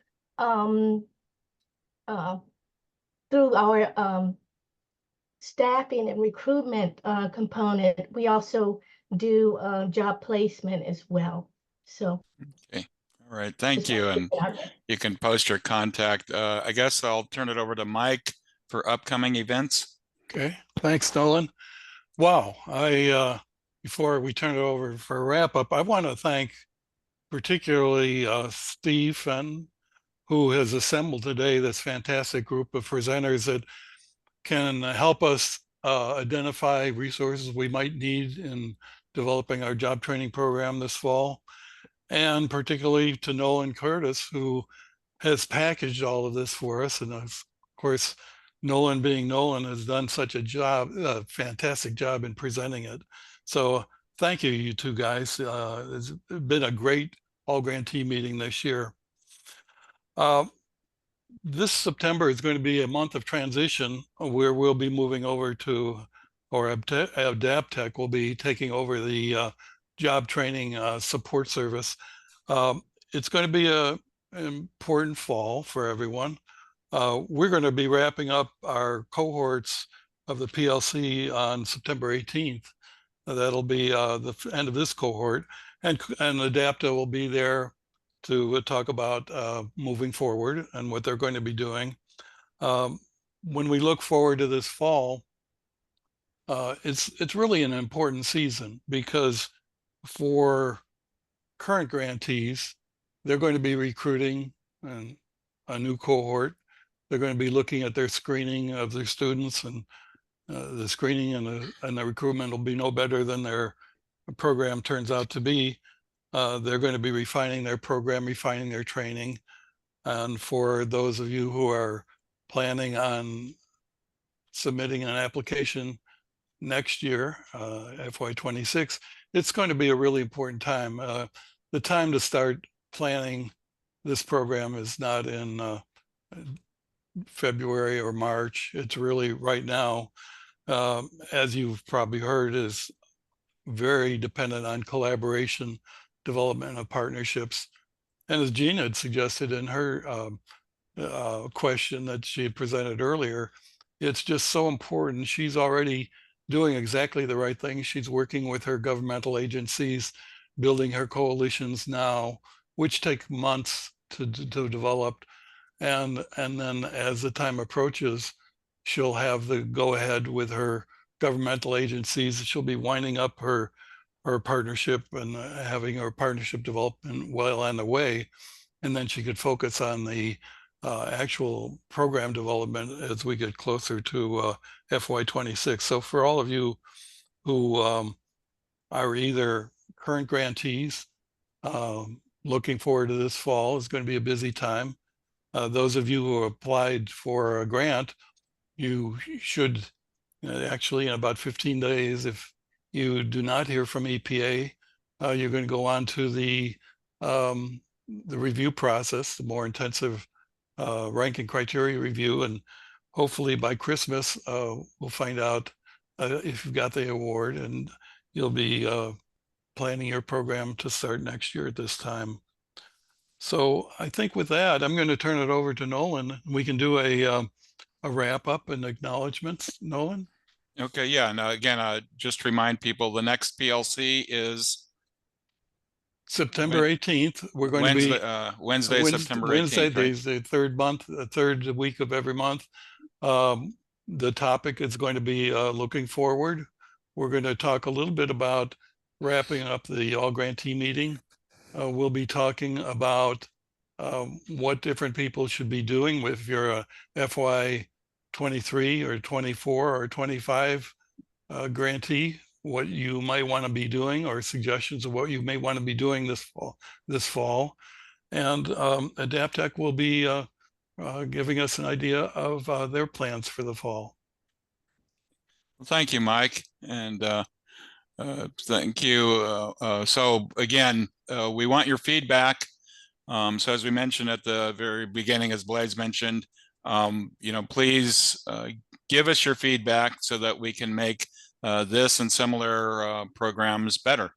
through our staffing and recruitment component, we also do job placement as well. So. Okay. All right. Thank you. And you can post your contact. I guess I'll turn it over to Mike for upcoming events. Okay. Thanks, Nolan. Wow. Before we turn it over for a wrap up, I want to thank particularly Steve Fenton who has assembled today this fantastic group of presenters that can help us identify resources we might need in developing our job training program this fall. And particularly to Nolan Curtis, who has packaged all of this for us. And of course, Nolan being Nolan has done such a fantastic job in presenting it. So thank you, you two guys. It's been a great All-Grantee meeting this year. This September is going to be a month of transition where we'll be moving over to, or AdaptTech will be taking over the job training support service. It's going to be an important fall for everyone. We're going to be wrapping up our cohorts of the PLC on September 18th. That'll be the end of this cohort, and Adapta will be there to talk about moving forward and what they're going to be doing. When we look forward to this fall, it's really an important season, because for current grantees, they're going to be recruiting a new cohort. They're going to be looking at their screening of their students, and the screening and the recruitment will be no better than their program turns out to be. They're going to be refining their program, refining their training. And for those of you who are planning on submitting an application next year, FY26, it's going to be a really important time. The time to start planning this program is not in February or March. It's really right now. As you've probably heard, is very dependent on collaboration, development of partnerships. And as Gina had suggested in her question that she had presented earlier, it's just so important. She's already doing exactly the right thing. She's working with her governmental agencies, building her coalitions now, which take months to develop. And then as the time approaches, she'll have the go-ahead with her governmental agencies. She'll be winding up her partnership and having her partnership development well on the way. And then she could focus on the actual program development as we get closer to FY26. So for all of you who are either current grantees, looking forward to this fall, is going to be a busy time. Those of you who applied for a grant, you should actually, in about 15 days, if you do not hear from EPA, you're going to go on to the review process, the more intensive ranking criteria review, and hopefully by Christmas we'll find out if you've got the award, and you'll be planning your program to start next year at this time. So I think with that, I'm going to turn it over to Nolan. We can do a wrap up and acknowledgements. Nolan? Okay, yeah. Now again, just remind people, the next PLC is September 18th. We're going to be Wednesday, September 18th. Wednesday, right? the third week of every month. The topic is going to be looking forward. We're going to talk a little bit about wrapping up the All-Grantee meeting. We'll be talking about what different people should be doing if you're a FY23 or 24 or 25 grantee, what you might want to be doing, or suggestions of what you may want to be doing this fall. And AdaptTech will be giving us an idea of their plans for the fall. Well, thank you, Mike, and thank you. So again, we want your feedback. So as we mentioned at the very beginning, as Blaise mentioned, please give us your feedback so that we can make this and similar programs better,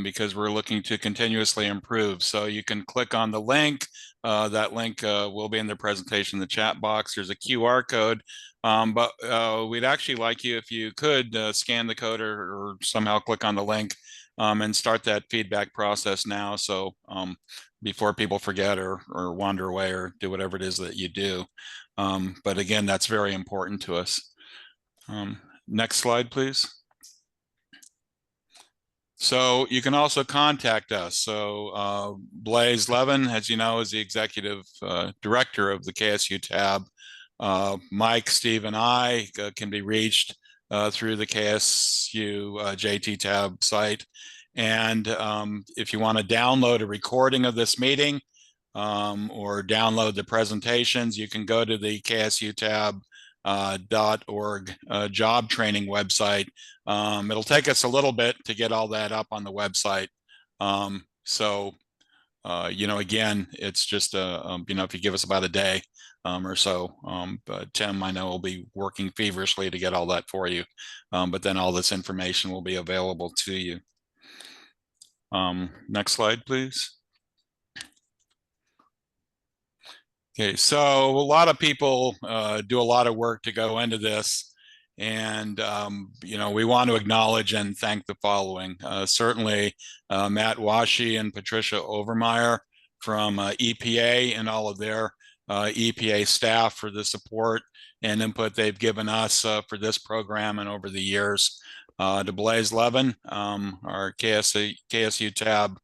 because we're looking to continuously improve. So you can click on the link. That link will be in the presentation, the chat box. There's a QR code, but we'd actually like you, if you could, scan the code or somehow click on the link and start that feedback process now. So before people forget or wander away or do whatever it is that you do. But again, that's very important to us. Next slide, please. So you can also contact us. So Blaise Levin, as you know, is the executive director of the KSU tab. Mike, Steve, and I can be reached through the KSU JT tab site. And if you want to download a recording of this meeting or download the presentations, you can go to the KSU tab .org job training website. It'll take us a little bit to get all that up on the website. You know, again, it's just you know, if you give us about a day or so, but Tim, I know, will be working feverishly to get all that for you. But then all this information will be available to you. Next slide, please. Okay, so a lot of people do a lot of work to go into this, and you know, we want to acknowledge and thank the following. Certainly, Matt Washi and Patricia Overmeyer from EPA and all of their EPA staff for the support and input they've given us for this program and over the years. To Blaise Levin, our KSU tab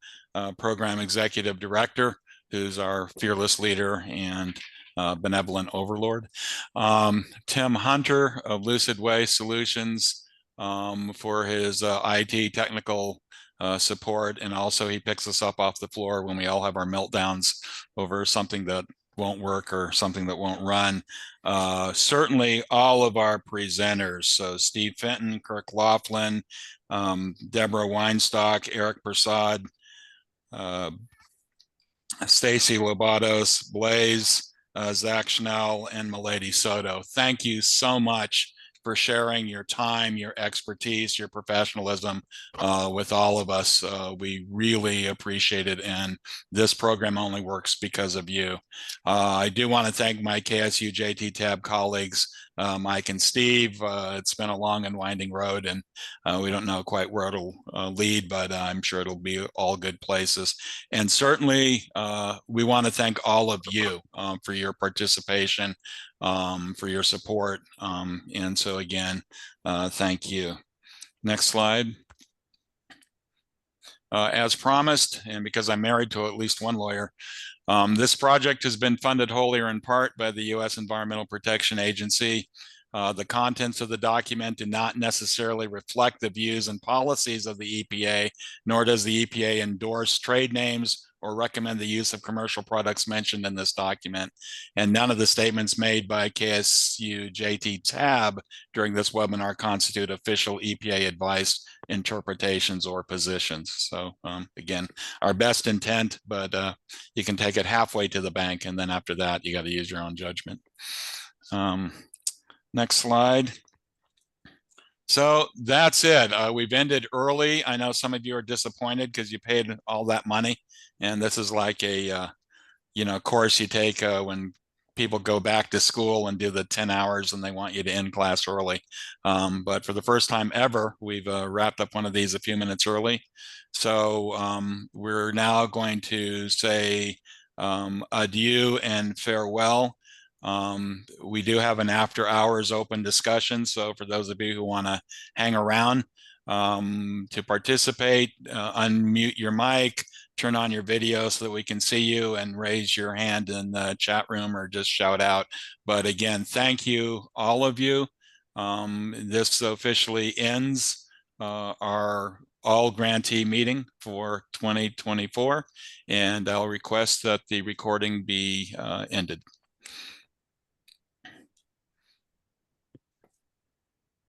program executive director, who's our fearless leader and benevolent overlord. Tim Hunter of Lucid Way Solutions for his IT technical support. And also he picks us up off the floor when we all have our meltdowns over something that won't work or something that won't run. Certainly all of our presenters, so Steve Fenton, Kirk Laughlin, Deborah Weinstock, Eric Prasad, Stacy Lobatos, Blaise, Zach Schnell, and Milady Soto. Thank you so much for sharing your time, your expertise, your professionalism with all of us. We really appreciate it, and this program only works because of you. I do want to thank my KSU JT tab colleagues, Mike and Steve. It's been a long and winding road, and we don't know quite where it'll lead, but I'm sure it'll be all good places. And certainly, we want to thank all of you for your participation, for your support. And so again, thank you. Next slide. As promised, and because I'm married to at least one lawyer, this project has been funded wholly or in part by the U.S. Environmental Protection Agency. The contents of the document do not necessarily reflect the views and policies of the EPA, nor does the EPA endorse trade names or recommend the use of commercial products mentioned in this document. And none of the statements made by KSU JT tab during this webinar constitute official EPA advice, interpretations, or positions. So again, our best intent, but you can take it halfway to the bank, and then after that, you got to use your own judgment. Next slide. So that's it. We've ended early. I know some of you are disappointed because you paid all that money, and this is like a you know, course you take when people go back to school and do the 10 hours and they want you to end class early. But for the first time ever, we've wrapped up one of these a few minutes early. So we're now going to say adieu and farewell. We do have an after hours open discussion. So for those of you who want to hang around to participate, unmute your mic, turn on your video so that we can see you, and raise your hand in the chat room or just shout out. But again, thank you, all of you. This officially ends our All-Grantee meeting for 2024, and I'll request that the recording be ended.